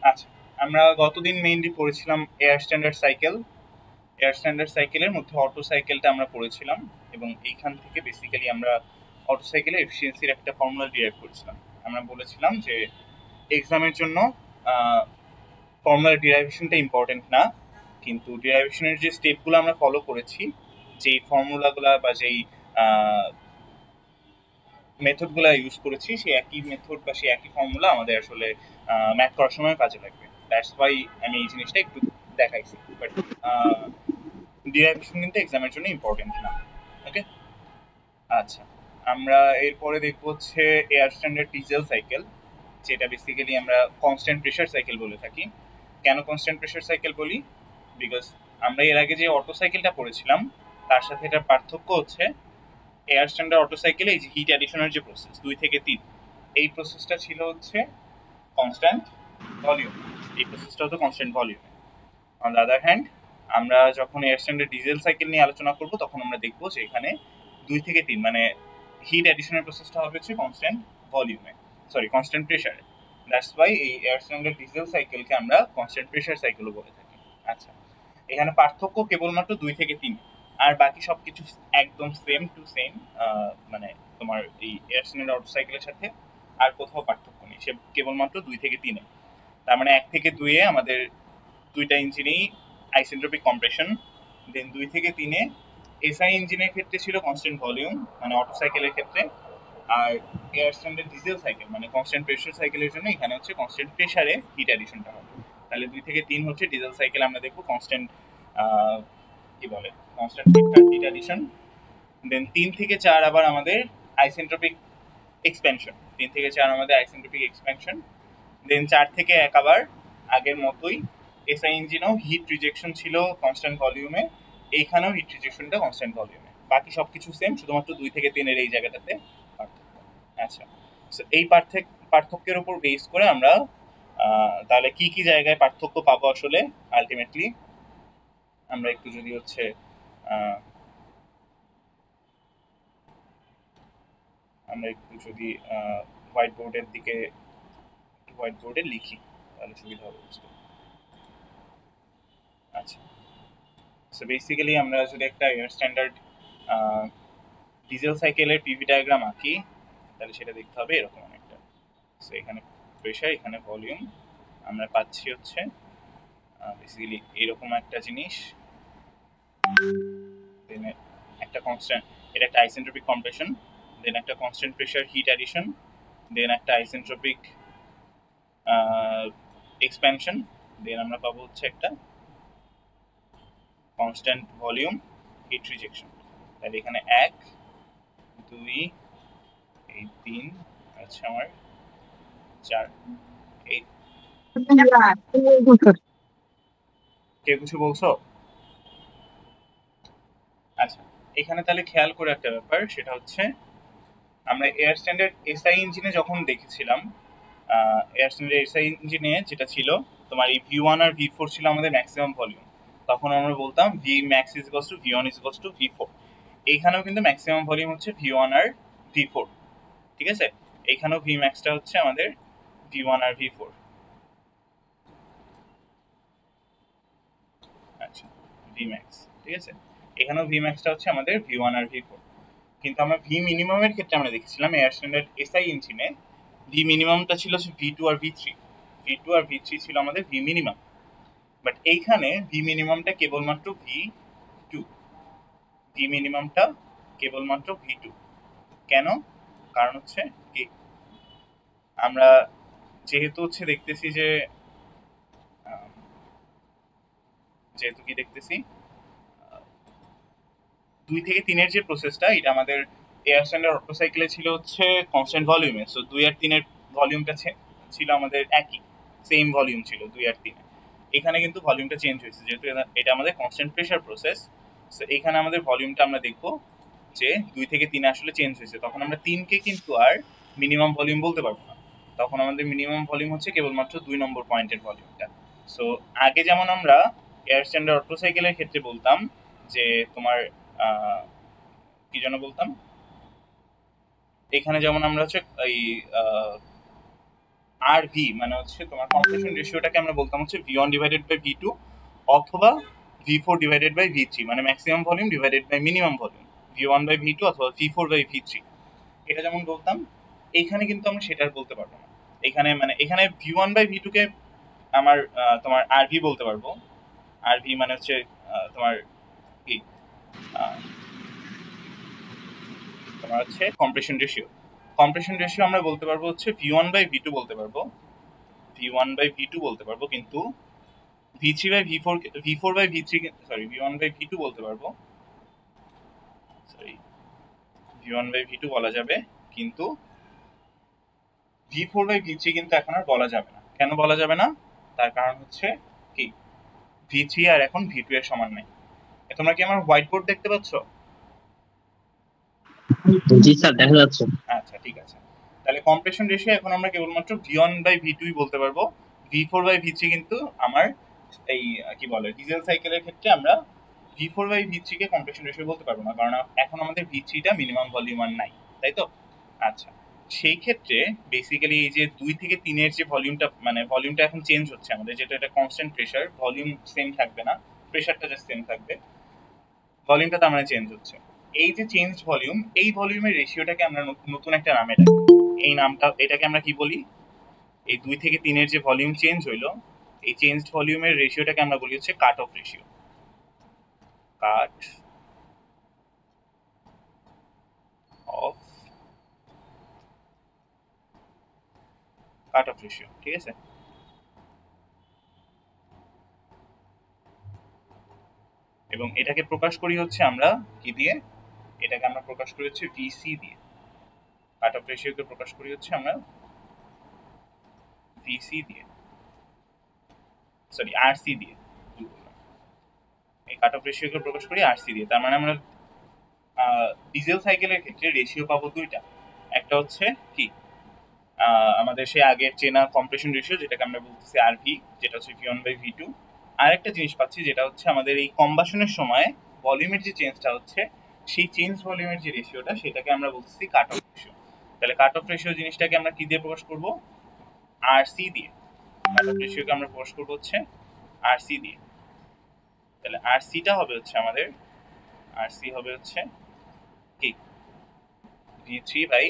আচ্ছা, আমরা গতদিন মেইনলি পড়েছিলাম air standard cycle. Air standard সাইকেলের মধ্যে অটো সাইকেলটা আমরা পড়েছিলাম, এবং এইখান থেকে বেসিক্যালি আমরা অটো সাইকেলের এফিসিয়েন্সির একটা ফর্মুলা ডিরাইভ করেছিলাম। আমরা বলেছিলাম যে এক্সামের জন্য ফর্মুলা ডিরাইভেশনটা ইম্পর্টেন্ট না, কিন্তু ডিরাইভেশনের যে স্টেপগুলো আমরা ফলো করেছি, যেই ফর্মুলাগুলো বা যেই মেথডগুলো ইউজ করেছি, সেই একই মেথড বা সেই একই ফর্মুলা আমাদের আসলে ম্যাথ করার সময় কাজে লাগবে। দ্যাটস ওয়াই আমি এই জিনিসটা একটু দেখাইছি। বাট ডিরাইভেশন কিন্তু এক্সামের জন্য ইম্পর্টেন্ট না। ওকে, আচ্ছা, আমরা এরপরে দেখবো হচ্ছে এয়ার স্ট্যান্ডার্ড ডিজেল সাইকেল, যেটা বেসিক্যালি আমরা কনস্ট্যান্ট প্রেশার সাইকেল বলে থাকি। কেন কনস্ট্যান্ট প্রেশার সাইকেল বলি? বিকজ আমরা এর আগে যে অটো সাইকেলটা পড়েছিলাম, তার সাথে এটার পার্থক্য হচ্ছে এয়ার স্ট্যান্ডার্ড অটো সাইকেলে এই যে হিট অ্যাডিশনের যে প্রসেস 2 থেকে 3, এই প্রসেসটা ছিল হচ্ছে কনস্ট্যান্ট ভলিউম। এই প্রসেসটা হতো constant volume. On the other hand, আমরা যখন এয়ার স্ট্যান্ডার্ড ডিজেল সাইকেল নিয়ে আলোচনা করব, তখন আমরা দেখবো যে এখানে 2 থেকে 3 মানে হিট অ্যাডিশনের প্রসেসটা হবে হচ্ছে কনস্ট্যান্ট ভলিউমে, সরি কনস্ট্যান্ট প্রেশারে। দ্যাটস ওয়াই এই এয়ার স্ট্যান্ডার্ড ডিজেল সাইকেলকে আমরা কনস্ট্যান্ট প্রেশার সাইকেলও বলে থাকি। আচ্ছা, এখানে পার্থক্য কেবলমাত্র 2 থেকে 3, আর বাকি সবকিছু একদম সেম টু সেম। মানে তোমার এই এয়ার স্ট্যান্ডার্ড অটো সাইকেলের সাথে আর কোথাও পার্থক্য নেই, সে কেবলমাত্র 2 থেকে 3-এ। তার মানে 1 থেকে 2-এ আমাদের দুইটা ইঞ্জিনেই আইসেন্ট্রপিক কম্প্রেশন। দেন 2 থেকে 3-এ এসআই ইঞ্জিনের ক্ষেত্রে ছিল কনস্ট্যান্ট ভলিউম, মানে অটো সাইকেলের ক্ষেত্রে। আর এয়ার স্ট্যান্ডার্ড ডিজেল সাইকেল মানে কনস্ট্যান্ট প্রেশার সাইকেলের জন্য এখানে হচ্ছে কনস্ট্যান্ট প্রেশারে হিট অ্যাডিশনটা হবে। তাহলে 2 থেকে 3 হচ্ছে ডিজেল সাইকেল, আমরা দেখবো কনস্ট্যান্ট কি বলে কনস্ট্যান্ট হিট অ্যাডিশন। দেন 3 থেকে 4 আবার আমাদের আইসেন্ট্রপিক এক্সপ্যানশন। 3 থেকে 4 আমাদের আইসেন্ট্রপিক এক্সপ্যানশন। দেন 4 থেকে 1 আবার আগের মতোই এসআই ইঞ্জিনেও হিট রিজেকশন ছিল কনস্ট্যান্ট ভলিউমে, এইখানেও হিট রিজেকশনটা কনস্ট্যান্ট ভলিউমে। বাকি সবকিছু সেম, শুধুমাত্র 2 থেকে 3-এর এই জায়গাটাতে পার্থক্য। আচ্ছা, এই পার্থক্যের উপর বেস করে আমরা তাহলে কি কি জায়গায় পার্থক্য পাবো আসলে আলটিমেটলি, আমরা একটু যদি হচ্ছে আমরা একটু যদি হোয়াইট বোর্ডের দিকে হোয়াইট বোর্ডে লিখি, তাহলে সুবিধা হবে বুঝতে। আচ্ছা, সো বেসিক্যালি আমরা যদি একটা এয়ার স্ট্যান্ডার্ড ডিজেল সাইকেলের পিভি ডায়াগ্রাম আঁকি, তাহলে সেটা দেখতে হবে এরকম একটা। সো এখানে প্রেশার, এখানে ভলিউম, আমরা পাচ্ছি হচ্ছে বেসিক্যালি এরকম একটা জিনিস। দেন একটা কনস্ট্যান্ট, এটা একটা আইসেন্ট্রপিক কম্প্রেশন, দেন একটা কনস্ট্যান্ট প্রেশার হিট অ্যাডিশন, দেন একটা আইসেন্ট্রপিক এক্সপ্যানশন, দেন আমরা পাবো হচ্ছে একটা কনস্ট্যান্ট ভলিউম হিট রিজেকশন। তাহলে এখানে 1 2 এই 3, আচ্ছা আমার 4, এই কেউ কিছু বলছো? আচ্ছা, এখানে তাহলে খেয়াল করে একটা ব্যাপার, সেটা হচ্ছে আমরা এয়ার স্ট্যান্ডার্ড এসআই ইঞ্জিনে যখন দেখেছিলাম, এয়ার স্ট্যান্ডার্ড এসআই ইঞ্জিনে যেটা ছিল তোমার এই V1 আর V4 ছিল আমাদের ম্যাক্সিমাম ভলিউম। তখন আমরা বলতাম V max is equals two V1 is equals two V4। এইখানেও কিন্তু ম্যাক্সিমাম ভলিউম হচ্ছে V1 আর V4, ঠিক আছে? এইখানেও ভি ম্যাক্সটা হচ্ছে আমাদের V1 আর V4। আচ্ছা, ভি ম্যাক্স, ঠিক আছে, এখানেও ভি ম্যাক্সটা হচ্ছে আমাদের V1 আর V4। কিন্তু আমরা ভি মিনিমামের ক্ষেত্রে আমরা দেখেছিলাম এয়ার স্ট্যান্ডার্ড এসআই ইঞ্জিনে ভি মিনিমামটা ছিল V2 আর V3। V2 আর V3 ছিল আমাদের ভি মিনিমাম। বাট এইখানে ভি মিনিমামটা কেবলমাত্র V2, ভি মিনিমামটা কেবলমাত্র V2। কেন? কারণ হচ্ছে কি, আমরা যেহেতু হচ্ছে দেখতেছি যে যেহেতু কি দেখতেছি 2 থেকে 3-এর যে প্রসেসটা, এটা আমাদের এয়ার স্ট্যান্ডার্ড অটো সাইকেলে ছিল হচ্ছে কনস্ট্যান্ট ভলিউমে। সো 2 আর 3-এর ভলিউমটা ছিল আমাদের একই, সেম ভলিউম ছিল 2 আর 3-এ। এখানে কিন্তু ভলিউমটা চেঞ্জ হয়েছে, যেহেতু এটা আমাদের কনস্ট্যান্ট প্রেশার প্রসেস। সো এখানে আমাদের ভলিউমটা আমরা দেখবো যে 2 থেকে 3-এ আসলে চেঞ্জ হয়েছে। তখন আমরা 3-কে কিন্তু আর মিনিমাম ভলিউম বলতে পারবো না, তখন আমাদের মিনিমাম ভলিউম হচ্ছে কেবলমাত্র 2 নম্বর পয়েন্টের ভলিউমটা। সো আগে যেমন আমরা এয়ার স্ট্যান্ডার্ড অটো সাইকেলের ক্ষেত্রে বলতাম যে তোমার কি যেন বলতাম, এখানে যেমন আমরা হচ্ছে এই আর ভি মানে হচ্ছে তোমার কম্প্রেশন রেশিওটাকে আমরা বলতাম হচ্ছে V1 ডিভাইডেড বাই V2 অথবা V4 ডিভাইডেড বাই V3, মানে maximum volume divided by minimum volume, V1 by V2 অথবা V4 বাই V3, এটা যেমন বলতাম। এইখানে কিন্তু আমরা সেটা আর বলতে পারবো না। এখানে V1 বাই V2 কে আমার তোমার আরভি বলতে পারবো। আরভি মানে হচ্ছে তোমার কি তোমার হচ্ছে কম্প্রেশন রেশিও। কম্প্রেশন রেশিও আমরা বলতে পারবো হচ্ছে V1 বাই V2 বলতে পারবো, V1 বাই V2 বলতে পারবো, কিন্তু V3 by V4, V4 by V3, sorry V1 by V2 বলতে পারবো, সরি V1 বাই V2 বলা যাবে, কিন্তু V4 বাই V3 কিন্তু এখন আর বলা যাবে না। কেন বলা যাবে না? তার কারণ হচ্ছে কি, V3 আর এখন V2 এর সমান নাই। তোমরা কি আমার হোয়াইট বোর্ড দেখতে পাচ্ছ? জি স্যার, দেখা যাচ্ছে। আচ্ছা, ঠিক আছে। তাহলে কম্প্রেশন রেশিও এখন আমরা কেবলমাত্র V1 বাই V2 বলতে পারবো। V4 বাই V3 কিন্তু আমার এই কি বলে ডিজেল সাইকেলের ক্ষেত্রে আমরা V4 by V3 K compression ratio বলতে পারবো না, কারণ এখন আমাদের V3 টা মিনিমাম ভলিউম আর নাই, তাই তো? আচ্ছা, সেই ক্ষেত্রে বেসিক্যালি এই যে 2 থেকে 3 এর যে ভলিউমটা, মানে ভলিউমটা এখন চেঞ্জ হচ্ছে আমাদের, যেটা এটা কনস্ট্যান্ট প্রেসার, ভলিউম সেম থাকবে না, প্রেসারটা জাস্ট সেম থাকবে, ভলিউমটা তার মানে চেঞ্জ হচ্ছে। এই যে চেঞ্জ ভলিউম, এই ভলিউমের রেশিওটাকে আমরা নতুন একটা নামে ডাকি। এই নামটা, এটাকে আমরা কি বলি? এই 2 থেকে 3 এর যে ভলিউম চেঞ্জ হইলো, এই চেঞ্জ ভলিউমের রেশিওটাকে আমরা বলি হচ্ছে cut off ratio. Cut off cut off ratio, ঠিক আছে? এবং এটাকে প্রকাশ করি হচ্ছে আমরা কি দিয়ে? এটাকে আমরা প্রকাশ করি হচ্ছে ভিসি দিয়ে। কাট অফ রেশিওকে প্রকাশ করি হচ্ছে আমরা ভিসি দিয়ে, সরি আরসি দিয়ে। এই কাট অফ রেশিওকে প্রকাশ করি আরসি দিয়ে। তার মানে আমরা ডিজেল সাইকেলের ক্ষেত্রে রেশিও পাবো দুইটা। একটা হচ্ছে কি, আমাদের সেই আগের চেনা কম্প্রেশন রেশিও, যেটাকে আমরা বলতেছি আরভি, যেটা হচ্ছে V1 বাই V2। আর একটা জিনিস পাচ্ছি, যেটা হচ্ছে আমাদের এই কম্বাশনের সময় ভলিউমের যে চেঞ্জটা হচ্ছে, সেই চেঞ্জ ভলিউমের যে রেশিওটা, সেটাকে আমরা বলতেছি কাট অফ রেশিও। তাহলে কাট অফ রেশিও জিনিসটাকে আমরা কি দিয়ে প্রকাশ করব? আরসি দিয়ে। কাট অফ রেশিওকে আমরা প্রকাশ করবো হচ্ছে আরসি দিয়ে। তাহলে আরসিটা হবে হচ্ছে আমাদের, আরসি হবে হচ্ছে কি, V3 by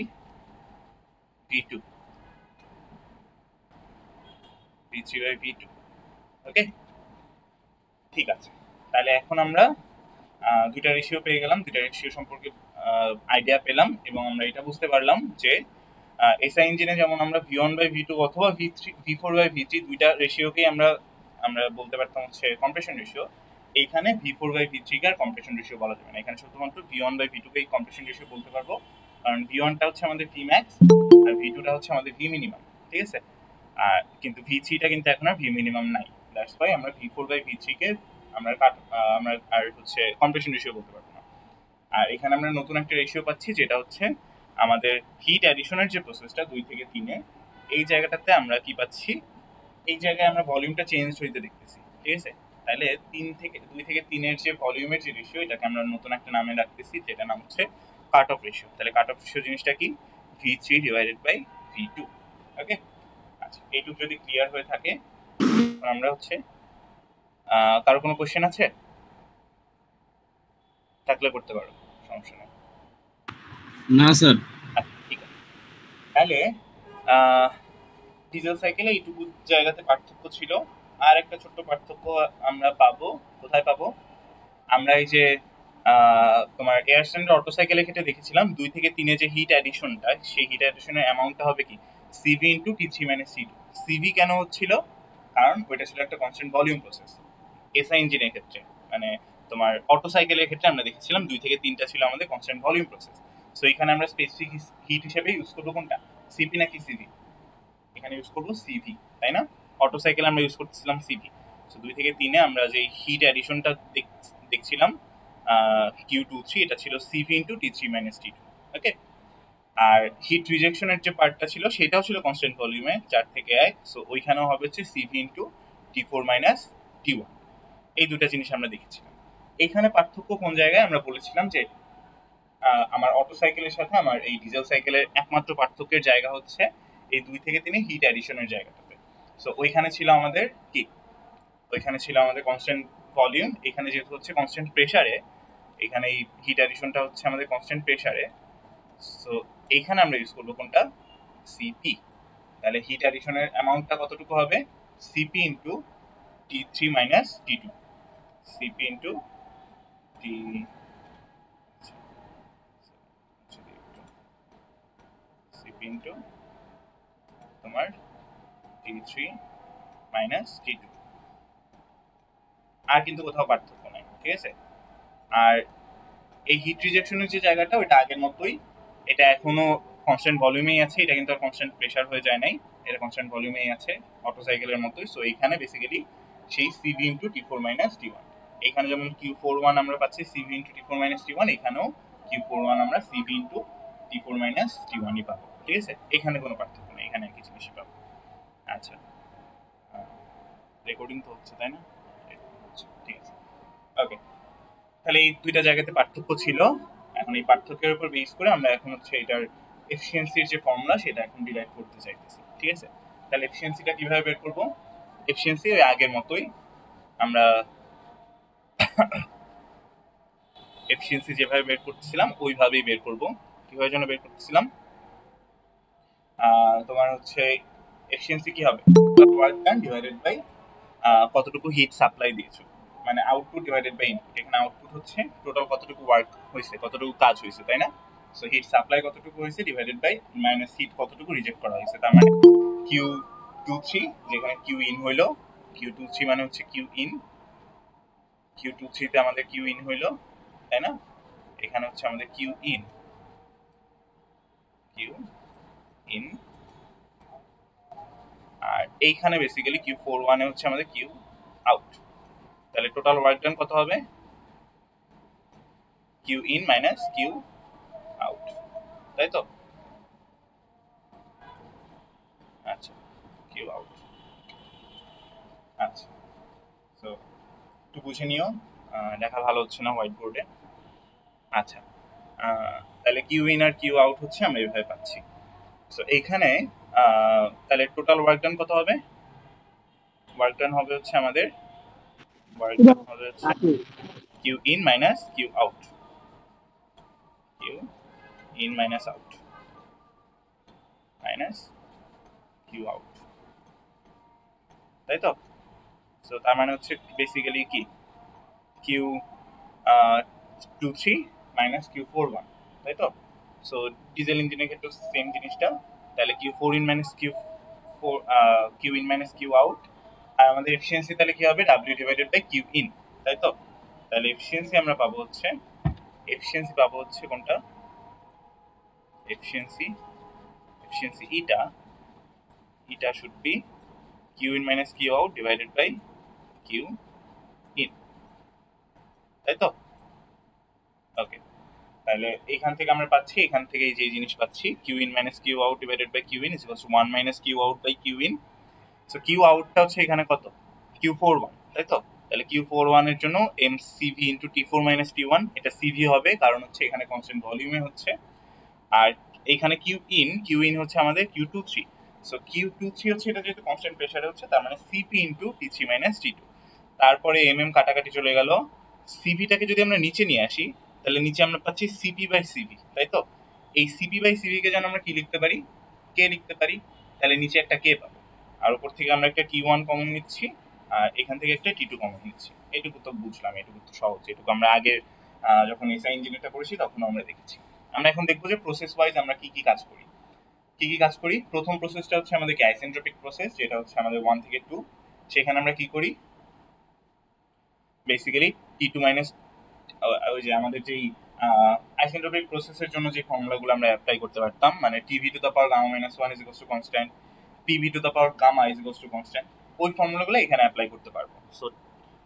V2, V3 by V2। ওকে, ঠিক আছে। তাহলে এখন আমরা দুইটা রেশিও পেয়ে গেলাম, দুইটা রেশিও সম্পর্কে আইডিয়া পেলাম, এবং আমরা এটা বুঝতে পারলাম যে এসআই ইঞ্জিনে যেমন আমরা V1 বাই V2 অথবা V4 বাই V3 দুইটা রেশিওকেই আমরা আমরা বলতে পারতাম হচ্ছে কম্প্রেশন রেশিও। এইখানে V4 বাই V3 কে আর কম্প্রেশন রেশিও বলা যাবে না, এখানে শুধুমাত্র V1 বাই V2 কেই কম্প্রেশন রেশিও বলতে পারবো, কারণ V1 টা হচ্ছে আমাদের Vmax আর V2 টা হচ্ছে আমাদের Vminimum, ঠিক আছে? আর কিন্তু V3 টা কিন্তু এখন আর Vminimum নাই, দ্যাটস ওয়াই আমরা V4 বাই V3 কে আমরা আমরা আর হচ্ছে কম্প্রেশন রেশিও বলতে পারবো না। আর এখানে আমরা নতুন একটা রেশিও পাচ্ছি, যেটা হচ্ছে আমাদের হিট অ্যাডিশনের যে প্রসেসটা 2 থেকে 3-এ, এই জায়গাটাতে আমরা কি পাচ্ছি, এই জায়গায় আমরা ভলিউমটা চেঞ্জ হইতে দেখতেছি, ঠিক আছে? তাহলে 2 থেকে 3-এর যে ভলিউমের যে রেশিও, এটাকে আমরা নতুন একটা নামে রাখতেছি, যেটা নাম হচ্ছে কাট অফ রেশিও। তাহলে কাট অফ রেশিও জিনিসটা কি? V3 divided by V2। ওকে, আচ্ছা, এইটুকু যদি ক্লিয়ার হয়ে থাকে, আমরা হচ্ছে কারো কোনো কোশ্চেন আছে? থাকলে করতে পারো, সমস্যা নেই। না স্যার। আচ্ছা, ঠিক আছে। তাহলে ডিজেল সাইকেলে এইটুকু জায়গাতে পার্থক্য ছিল। আর একটা ছোট্ট পার্থক্য আমরা পাবো, কোথায় পাবো? আমরা এই যে তোমার এয়ার স্ট্যান্ডার্ড অটো সাইকেলের ক্ষেত্রে দেখেছিলাম 2 থেকে 3-এ যে হিট অ্যাডিশনটা, সেই হিট অ্যাডিশনের অ্যামাউন্টটা হবে কি, CV into T3 minus C2। CV কেন হচ্ছিল? কারণ ওইটা ছিল একটা কনস্ট্যান্ট ভলিউম প্রসেস। এসআই ইঞ্জিনের ক্ষেত্রে, মানে তোমার অটো সাইকেলের ক্ষেত্রে আমরা দেখেছিলাম 2 থেকে 3টা ছিল আমাদের কনস্ট্যান্ট ভলিউম প্রসেস। সো এখানে আমরা স্পেসিফিক হিট হিসেবে ইউজ করবো কোনটা, সিপি নাকি সিভি? এখানে ইউজ করবো সিভি, তাই না? অটো সাইকেল আমরা ইউজ করতেছিলাম সিভি। সো 2 থেকে 3-এ আমরা যে হিট অ্যাডিশনটা দেখছিলাম Q23, এটা ছিল CV into T3 minus T2। ওকে, আর হিট রিজেকশনের যে পার্টটা ছিল, সেটাও ছিল কনস্ট্যান্ট ভলিউমে 4 থেকে 1। সো ওইখানেও হবে হচ্ছে CV into T4 minus T1। এই দুটা জিনিস আমরা দেখেছিলাম। এখানে পার্থক্য কোন জায়গায়? আমরা বলেছিলাম যে আমার অটো সাইকেলের সাথে আমার এই ডিজেল সাইকেলের একমাত্র পার্থক্যের জায়গা হচ্ছে এই 2 থেকে 3 হিট অ্যাডিশনের জায়গাটাতে। সো ওইখানে ছিল আমাদের কি, ওইখানে ছিল আমাদের কনস্ট্যান্ট ভলিউম, এখানে যেহেতু হচ্ছে কনস্ট্যান্ট প্রেসারে, এখানে এই হিট অ্যাডিশনটা হচ্ছে আমাদের কনস্ট্যান্ট প্রেসারে। সো এইখানে আমরা ইউজ করবো কোনটা, সিপি। তাহলে হিট অ্যাডিশনের অ্যামাউন্টটা কতটুকু হবে, CP into T3 minus T2, CP into T, CP into তোমার T3 মাইনাস T2। আর কিন্তু কোথাও পার্থক্য নাই, ঠিক আছে। আর এই হিট রিজেকশনের যে জায়গাটা ওইটা আগের মতোই, এটা এখনো কনস্ট্যান্ট ভলিউমেই আছে, এটা কিন্তু আর কনস্ট্যান্ট প্রেসার হয়ে যায় নাই, এটা কনস্ট্যান্ট ভলিউমেই আছে অটো সাইকেলের মতোই। সো এইখানে বেসিক্যালি সেই CV into T4 minus T1, এখানে যেমন Q41 আমরা পাচ্ছি CV into T4 minus T1, এখানেও Q41 আমরা সিভি ইন্টু T4 মাইনাস T1ই পাবো, ঠিক আছে। এখানে কোনো পার্থক্য নেই, এখানে একই জিনিসই পাবো। আচ্ছা, রেকর্ডিং তো হচ্ছে তাই না, ঠিক আছে, ওকে। তাহলে এই দুইটা জায়গাতে পার্থক্য ছিল, এখন এই পার্থক্যের উপর বেস করে আমরা এখন হচ্ছে এটার এফিসিয়েন্সির যে ফর্মুলা সেটা এখন ডিরাইভ করতে চাইতেছি, ঠিক আছে। তাহলে এফিসিয়েন্সিটা কিভাবে বের করব, এফিসিয়েন্সি ওই আগের মতোই, আমরা এফিসিয়েন্সি যেভাবে বের করতেছিলাম ওইভাবেই বের করব। কিভাবে যেন বের করতেছিলাম, তোমার হচ্ছে এফিসিয়েন্সি কি হবে, ওয়ার্ক ডান ডিভাইডেড বাই কতটুকু হিট সাপ্লাই দিয়েছো, মানে আউটপুট ডিভাইডেড বাই ইনপুট। এখানে আউটপুট হচ্ছে টোটাল কতটুকু ওয়ার্ক হয়েছে, কতটুকু কাজ হয়েছে, তাই না। সো হিট সাপ্লাই কতটুকু হয়েছে ডিভাইডেড বাই মাইনাস হিট কতটুকু রিজেক্ট করা হয়েছে, তার মানে Q23, যেখানে কিউ ইন হইলো, Q23 মানে হচ্ছে কিউ ইন, Q23 তে আমাদের কিউ ইন হইলো, তাই না। এখানে হচ্ছে আমাদের কিউ ইন, আর এইখানে বেসিক্যালি Q41 এ হচ্ছে আমাদের কিউ আউট। তাহলে টোটাল ওয়ার্ক ডান কত হবে, Q in minus Q out, তাই তো। আচ্ছা, কিউ আউট, আচ্ছা। সো একটু বুঝে নিও, দেখা ভালো হচ্ছে না হোয়াইট বোর্ডে। আচ্ছা, তাহলে কিউ ইন আর কিউ আউট হচ্ছে আমরা এইভাবে পাচ্ছি। সো এইখানে তাহলে টোটাল ওয়ার্ক ডান কত হবে, ওয়ার্ক ডান হবে হচ্ছে আমাদের, ওয়ার্ক ডান হবে হচ্ছে Q in minus Q out, Q in minus out minus Q out, তাই তো। সো তার মানে হচ্ছে বেসিক্যালি কি Q23 মাইনাস Q41, তাই তো। সো ডিজেল ইঞ্জিনের ক্ষেত্রে সেম জিনিসটা, তাহলে Q4 in minus Q in minus Q out, আর আমাদের এফিসিয়েন্সি তাহলে কি হবে, W divided by Q in, তাই তো। তাহলে এফিসিয়েন্সি আমরা পাবো হচ্ছে, এফিসিয়েন্সি পাবো হচ্ছে কোনটা, এফিসিয়েন্সি এটা should be Q in minus Q out divided by Q in, তাই তো। ওকে, তাহলে এইখান থেকে আমরা পাচ্ছি, এখান থেকে এই যে জিনিস পাচ্ছি, Q in minus Q out divided by Q in is equals to 1 minus Q out by Q in. So Q আউটটা হচ্ছে এখানে কত, Q41, তাই তো। তাহলে Q41 এর জন্য mCV into T4 minus T1, এটা CV হবে কারণ হচ্ছে এখানে কনস্ট্যান্ট ভলিউমে হচ্ছে, আর এইখানে কিউ ইন হচ্ছে আমাদের Q23। সো Q23 হচ্ছে এটা যেহেতু কনস্ট্যান্ট প্রেসারে হচ্ছে, তার মানে CP into T3 minus T2। তারপরে কাটাকাটি চলে গেল, সিভিটাকে যদি আমরা নিচে নিয়ে আসি তাহলে নিচে আমরা পাচ্ছি সিপি বাই সিভি, তাই তো। এই সিপি বাই সিভি কে যেন আমরা কি লিখতে পারি, কে লিখতে পারি, তাহলে নিচে একটা কে পাবো, আর উপর থেকে আমরা একটা T1 কমন নিচ্ছি, আর এখান থেকে একটা T2 কমন নিচ্ছি। এটুকু তো বুঝলাম, এটুকু তো সহজ, এটুকু আমরা আগের যখন এসআই ইঞ্জিনিয়ারটা করেছি তখন আমরা দেখেছি। আমরা এখন দেখবো যে প্রসেস ওয়াইজ আমরা কি কি কাজ করি, প্রথম প্রসেসটা হচ্ছে আমাদের আইসেন্ট্রপিক প্রসেস, যেটা হচ্ছে আমাদের 1 থেকে 2। সেখানে আমরা কি করি, বেসিক্যালি T2 মাইনাস, ওই যে আমাদের যেই আইসেন্ট্রপিক প্রসেসের জন্য যে ফর্মুলাগুলো আমরা অ্যাপ্লাই করতে পারতাম, মানে TV to the power gamma minus 1 is equals to constant, PV to the power gamma is equals to constant, ওই ফর্মুলাগুলো এখানে অ্যাপ্লাই করতে পারবো। সো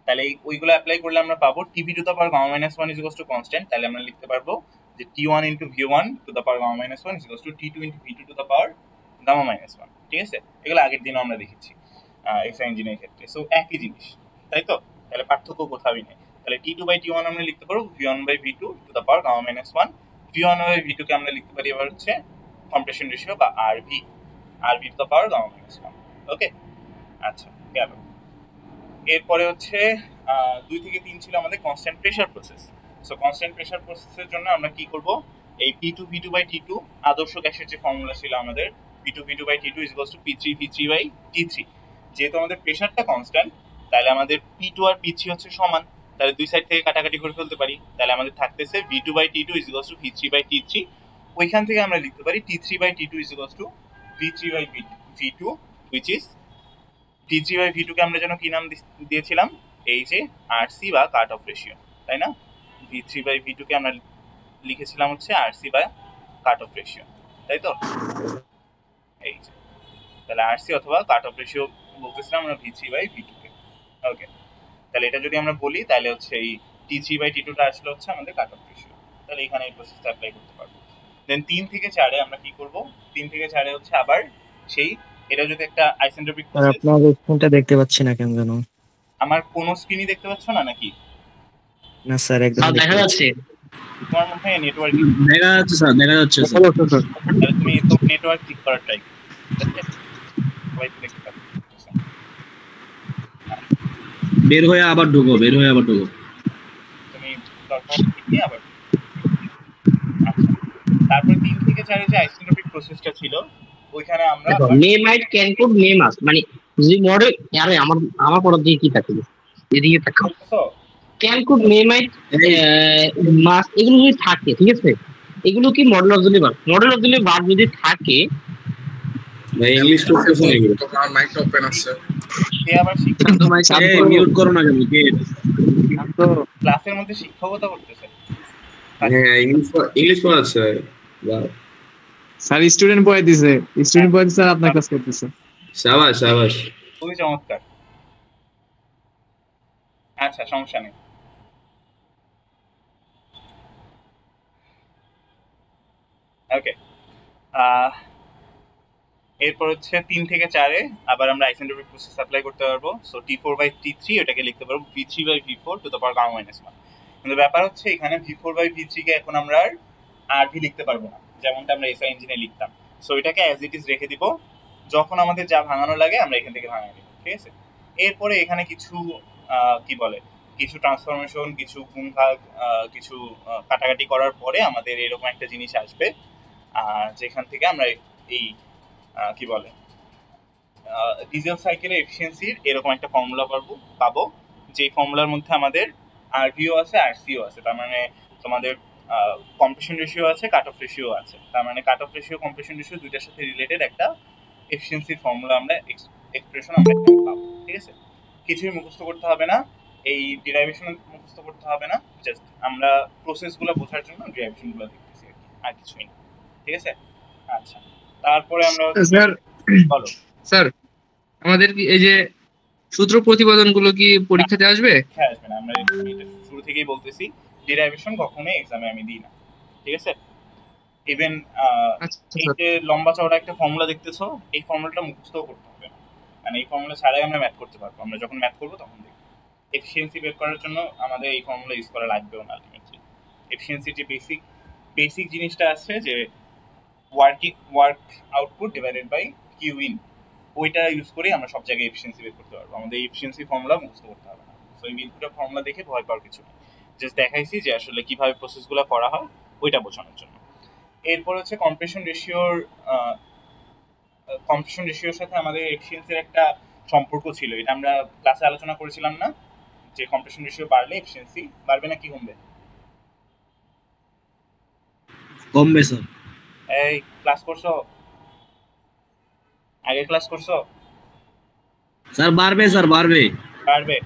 তাহলে ওইগুলো অ্যাপ্লাই করলে আমরা পাবো TV to the power gamma minus 1 is equals to constant, তাহলে আমরা লিখতে পারবো যে T1 into V1 to the power gamma minus 1 is equals to T2 into V2 to the power gamma minus 1, ঠিক আছে। এগুলো আগের দিনও আমরা দেখেছি এসআই ইঞ্জিনিয়ারের ক্ষেত্রে। সো একই জিনিস, তাই তো। তাহলে পার্থক্য কোথাওই নেই। তাহলে T2 বাই T1 আমরা লিখতে পারবো V1 by V2 to the power gamma minus 1। V1 by V2 কে আমরা লিখতে পারি এবার হচ্ছে কম্প্রেশন রেশিও বা RV, RV to the power gamma minus one. Okay, আচ্ছা গেল। এরপরে হচ্ছে 2 থেকে 3 ছিল আমাদের constant pressure process. So constant pressure প্রসেসের জন্য আমরা কি করব, এই P2V2/T2 আদর্শ গ্যাসের যে ফর্মুলা ছিল আমাদের, P2V2/T2 = P3V3/T3। যেহেতু আমাদের প্রেশারটা কনস্ট্যান্ট, তাহলে আমাদের P2 আর P3 হচ্ছে সমান, তাহলে দুই সাইড থেকে কাটাকাটি করে ফেলতে পারি। তাহলে আমাদের থাকতেছে V2/T2 = P3/T3। ওইখান থেকে আমরা লিখতে পারি T3/T2 = V3/V2, which is T3/V2 কে আমরা যেন কি নাম দিয়েছিলাম, এই যে আরসি বা কাট অফ রেশিও, তাই না? V3/V2 কে আমরা লিখেছিলাম হচ্ছে আরসি বা কাট অফ রেশিও, তাই তো? এই যে, তাহলে আরসি অথবা কাট অফ রেশিও বলতেছিলাম আমরা V3/V2 কে। ওকে, তাহলে এটা যদি আমরা বলি তাহলে হচ্ছে এই T3/T2 টা আসলে হচ্ছে আমাদের কাট অফ রেশিও। তাহলে এখানে এই প্রসেসটা অ্যাপ্লাই করতে পারবো। দেন 3 থেকে 4 এ আমরা কি করব, 3 থেকে 4 এ হচ্ছে আবার সেই, এটা যদি একটা আইসেন্ট্রপিক প্রসেস। আপনার স্ক্রিনটা দেখতে পাচ্ছি না কেন যেন? আমার কোনো স্ক্রিনই দেখতে পাচ্ছ না নাকি? না স্যার, একদম দেখা যাচ্ছে। তোমার মনে হয় নেটওয়ার্ক, দেখা যাচ্ছে স্যার, দেখা যাচ্ছে স্যার। তাহলে তুমি তো নেটওয়ার্ক ঠিক করার ট্রাই করো। সবাই তো দেখতে পাচ্ছ। বের হয়ে আবার ঢুকো, বের হয়ে আবার ঢুকো। তুমি তারপর নিয়ে আবার আচ্ছা, তারপর 3 থেকে 4 যে আইসোটোপিক প্রসেসটা ছিল, ওইখানে আমরা নেমাইট ক্যানকুড নেমাস মানে যে মডেল, আরে আমার পড়া দিয়ে কি থাকে এদিকে তাকাও। ক্যানকুড নেমাইট মাস এগুলো যদি থাকে, ঠিক আছে, এগুলো কি মডেল অফ দিলে মডেল অফ দিলে বার যদি থাকে ভাই ইংলিশ করতে হয় তো আমার মাইকটা ওপেন আছে। কে আবার শিক্ষক মিউট করো না কেন? কে তো ক্লাসের মধ্যে শিক্ষকতা করতেছে? হ্যাঁ ইংলিশ পড়াচ্ছে। স্যার স্টুডেন্ট পড়াই দিছে, স্টুডেন্ট পড়াই দিছে, আপনার ক্লাস করতেছে। শাবাশ শাবাশ। খুবই চমৎকার। আচ্ছা, সমস্যা নেই। ওকে, এরপর হচ্ছে 3 থেকে 4 এ আবার আমরা আইসেন্ট্রপিক প্রসেস অ্যাপ্লাই করতে পারবো। সো T4/T3 এটাকে লিখতে পারবো V3/V4 to the power gamma minus 1। কিন্তু ব্যাপার হচ্ছে এখানে V4/V3 কে এখন আমরা আর আরভি লিখতে পারবো না, যেমনটা আমরা এসআই ইঞ্জিনে লিখতাম। সো এটাকে অ্যাজ ইট ইজ রেখে দিব, যখন আমাদের যা ভাঙানো লাগে আমরা এখান থেকে ভাঙাই দিব, ঠিক আছে? এরপরে এখানে কিছু কি বলে, কিছু ট্রান্সফরমেশন, কিছু গুণ ভাগ, কিছু কাটাকাটি করার পরে আমাদের এরকম একটা জিনিস আসবে, যেখান থেকে আমরা এই কি বলে ডিজেল সাইকেলের এফিসিয়েন্সির এরকম একটা ফর্মুলা পাবো, যে ফর্মুলার মধ্যে আমাদের আরভিও আছে, আরসিও আছে। তার মানে তোমাদের কম্প্রেশন রেশিও আছে, কাট অফ রেশিও আছে। তার মানে cut off ratio, compression ratio দুইটার সাথে রিলেটেড একটা এফিসিয়েন্সির ফর্মুলা আমরা এক্সপ্রেশন আমরা পাবো, ঠিক আছে? কিছুই মুখস্থ করতে হবে না, এই ডিরাইভেশন মুখস্থ করতে হবে না, জাস্ট আমরা প্রসেসগুলো বোঝার জন্য ডিরাইভেশনগুলো দেখতেছি আর কিছুই না, ঠিক আছে? আচ্ছা, তারপরে আমরা স্যার বলো। স্যার আমাদের কি এই যে সূত্র প্রতিপাদন গুলো কি পরীক্ষাতে আসবে? হ্যাঁ, আসবে না। আমরা এটা শুরু থেকেই বলতেছি, ডিরাইভেশন কখনোই এক্সামে আমি দিই না, ঠিক আছে? ইভেন এই যে লম্বা চওড়া একটা ফর্মুলা দেখতেছো, এই ফর্মুলাটা মুখস্থও করতে হবে না, মানে এই ফর্মুলা ছাড়াই আমরা ম্যাথ করতে পারবো। আমরা যখন ম্যাথ করবো তখন দেখবো এফিসিয়েন্সি বের করার জন্য আমাদের এই ফর্মুলা ইউজ করা লাগবেও না আলটিমেটলি। এফিসিয়েন্সির যে বেসিক জিনিসটা আছে, যে work output divided by Q in, ওইটা ইউজ করে আমরা সব জায়গায় এফিসিয়েন্সি বের করতে পারবো। আমাদের এফিসিয়েন্সি ফর্মুলা মুখস্থ করতে হবে না। সো এই দুটো ফর্মুলা দেখে ভয় পাওয়ার কিছু নেই, জাস্ট দেখাইছি যে আসলে কিভাবে প্রসেসগুলো করা হয় ওইটা বোঝানোর জন্য। এরপর হচ্ছে কম্প্রেশন রেশিওর সাথে আমাদের এফিসিয়েন্সির একটা সম্পর্ক ছিল, এটা আমরা ক্লাসে আলোচনা করেছিলাম না, যে কম্প্রেশন রেশিও বাড়লে এফিসিয়েন্সি বাড়বে না কি কমবে? কমবে স্যার। এই ক্লাস করছো? আগে ক্লাস করছো? স্যার বাড়বে, স্যার বাড়বে। বাড়বে?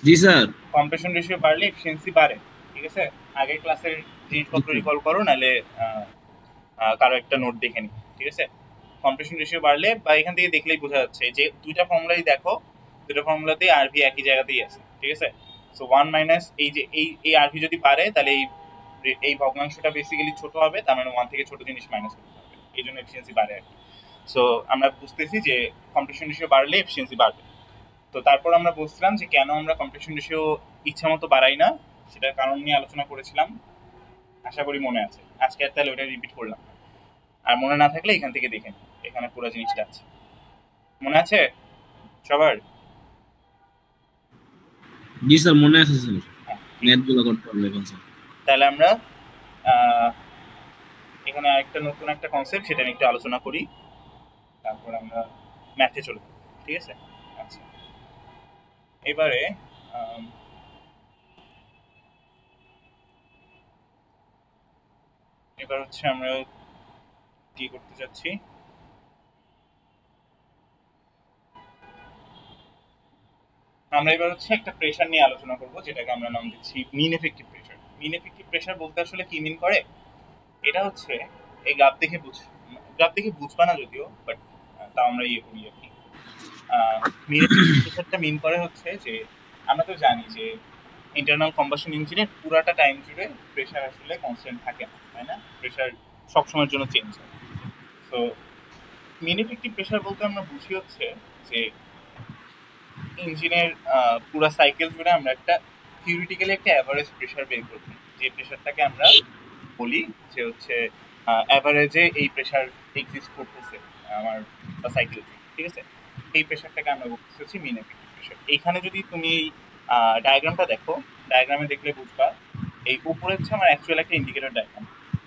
জি স্যার। কম্প্রেশন রেশিও বাড়লে এফিসিয়েন্সি বাড়ে, ঠিক আছে? আগের ক্লাসের জিনিসপত্র রিকল করো, নাহলে কারো একটা নোট দেখে নি, ঠিক আছে? কম্প্রেশন রেশিও বাড়লে, বা এখান থেকে দেখলেই বোঝা যাচ্ছে যে দুইটা ফর্মুলাই দেখো, দুটো ফর্মুলাতেই আরভি একই জায়গাতেই আছে, ঠিক আছে? সো 1 মাইনাস এই যে এই আরভি যদি বাড়ে, তাহলে এই ভগ্নাংশটা বেসিক্যালি ছোট হবে, তার মানে 1 থেকে ছোট জিনিস মাইনাস করতে হবে, এই জন্য এফিসিয়েন্সি বাড়ে আর কি। সো আমরা বুঝতেছি যে কম্প্রেশন রেশিও বাড়লে এফিসিয়েন্সি বাড়বে। তো তারপর আমরা বলছিলাম যে কেন আমরা কম্প্রেশন রেশিও ইচ্ছা মতো বাড়াই না, সেটার কারণ নিয়ে আলোচনা করেছিলাম, আশা করি মনে আছে। আজকে আর তাহলে ওটা রিপিট করলাম, আর মনে না থাকলে এখান থেকে দেখে নিন। এখানে পুরো জিনিসটা আছে, মনে আছে সবার? জি স্যার, মনে আছে স্যার, ম্যাথ গুলো করতে হবে এখন স্যার। তাহলে আমরা এখানে আরেকটা নতুন একটা কনসেপ্ট, সেটা নিয়ে একটু আলোচনা করি, তারপর আমরা ম্যাথে চলে যাব, ঠিক আছে? আচ্ছা, এবারে এবার হচ্ছে আমরা কি করতে চাচ্ছি, আমরা এবার হচ্ছে একটা প্রেশার নিয়ে আলোচনা করব, যেটাকে আমরা নাম দিচ্ছি মিন এফেক্টিভ প্রেশার। মিন এফেক্টিভ প্রেশার বলতে আসলে কি মিন করে, এটা হচ্ছে এই গ্রাফ দেখে বুঝবা না যদিও, বাট তাও আমরা ইয়ে করি আর কি। মিন এফেক্টিভ প্রেশারটা মিন করে হচ্ছে যে আমরা তো জানি যে ইন্টারনাল কম্বাসন ইঞ্জিনের পুরাটা টাইম জুড়ে প্রেশার আসলে কনস্ট্যান্ট থাকে না, তাই না? প্রেশার সবসময়ের জন্য চেঞ্জ হয়। তো মিন এফেক্টিভ প্রেশার বলতে আমরা বুঝি হচ্ছে যে ইঞ্জিনের পুরো সাইকেল জুড়ে আমরা একটা থিওরিটিক্যালি একটা অ্যাভারেজ প্রেশার বের করছি, যে প্রেশারটাকে আমরা বলি যে হচ্ছে অ্যাভারেজে এই প্রেশার এক্সিস্ট করতেছে আমার সাইকেল, ঠিক আছে? এই প্রেশারটাকে আমরা বলতেছি হচ্ছে মিন এফেক্টিভ প্রেশার। এইখানে যদি তুমি এই ডায়াগ্রামটা দেখো, ডায়াগ্রামে দেখলে বুঝবা এই উপরে হচ্ছে আমার অ্যাকচুয়াল একটা ইন্ডিকেটর ডায়াগ্রাম।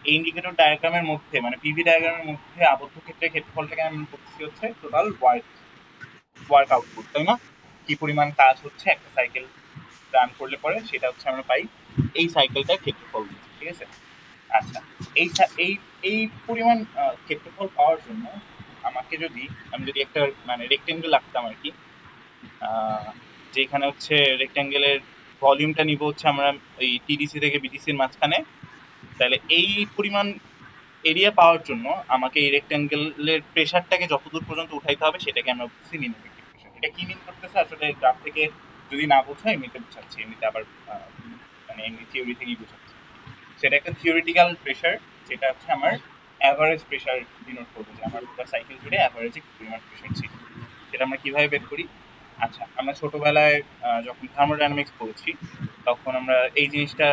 এই ইন্ডিকেটর ডায়াগ্রামের মধ্যে মানে পিভি ডায়াগ্রামের মধ্যে আবদ্ধ ক্ষেত্রে ক্ষেত্রফলটাকে আমি করতেছি হচ্ছে টোটাল ওয়ার্ক আউটপুট, তাই না? কি পরিমাণ কাজ হচ্ছে একটা সাইকেল রান করলে পরে সেটা হচ্ছে আমরা পাই এই সাইকেলটার ক্ষেত্রফল, ঠিক আছে? আচ্ছা, এই এই এই পরিমাণ ক্ষেত্রফল পাওয়ার জন্য আমি যদি একটা মানে রেক্টেঙ্গেল আঁকতাম আর কি, যেখানে হচ্ছে রেক্টেঙ্গেলের ভলিউমটা নিব হচ্ছে আমরা এই টিডিসি থেকে বিটিসির মাঝখানে, তাহলে এই পরিমাণ এরিয়া পাওয়ার জন্য আমাকে এই রেক্টেঙ্গেলের প্রেশারটাকে যতদূর পর্যন্ত উঠাইতে হবে সেটাকে আমরা বলছি মিন এফেক্টিভ প্রেশার। এটা কি মিন করতেছে আসলে গ্রাফ থেকে যদি না বোঝো এমনিতে বোঝাচ্ছি, এমনিতে আবার মানে এমনি থিওরি থেকেই বোঝাচ্ছি। সেটা একটা থিওরিটিক্যাল প্রেশার, যেটা হচ্ছে আমার অ্যাভারেজ প্রেশার ডিনোট করবে, যে আমার পুরো সাইকেল জুড়ে অ্যাভারেজে কি পরিমাণ প্রেশার ছিল। সেটা আমরা কিভাবে বের করি? আচ্ছা, আমরা ছোটবেলায় যখন থার্মোডাইনামিক্স পড়েছি তখন আমরা এই জিনিসটা,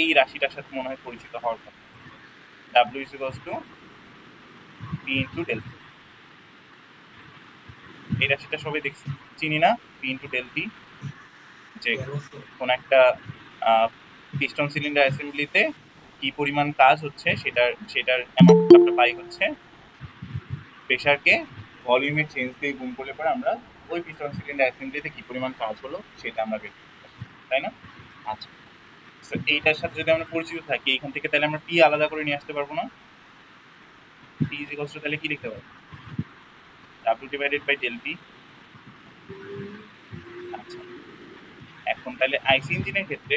এই রাশিটার সাথে মনে হয় পরিচিত হওয়ার কথা, W equals to P into del T। এই রাশিটা সবাই দেখছি, চিনি না? P ইন্টু ডেল T, যে কোন একটা পিস্টন সিলিন্ডার অ্যাসেম্বলিতে কি পরিমাণ কাজ হচ্ছে সেটার অ্যামাউন্ট আমরা পাই হচ্ছে প্রেশারকে ভলিউমের চেঞ্জ দিয়ে গুণ করলে পরে আমরা ওই পিস্টন সিলিন্ডার অ্যাসেম্বলিতে কি পরিমাণ কাজ হলো সেটা আমরা বের করতে পারি, তাই না? আচ্ছা, এইটার সাথে যদি আমরা পরিচিত থাকি এখান থেকে, তাহলে আমরা পি আলাদা করে নিয়ে আসতে পারবো না? পি ইজ ইকুয়ালস টু তাহলে কি লিখতে পারবো? W divided by del P. আচ্ছা, এখন তাহলে আইসি ইঞ্জিনের ক্ষেত্রে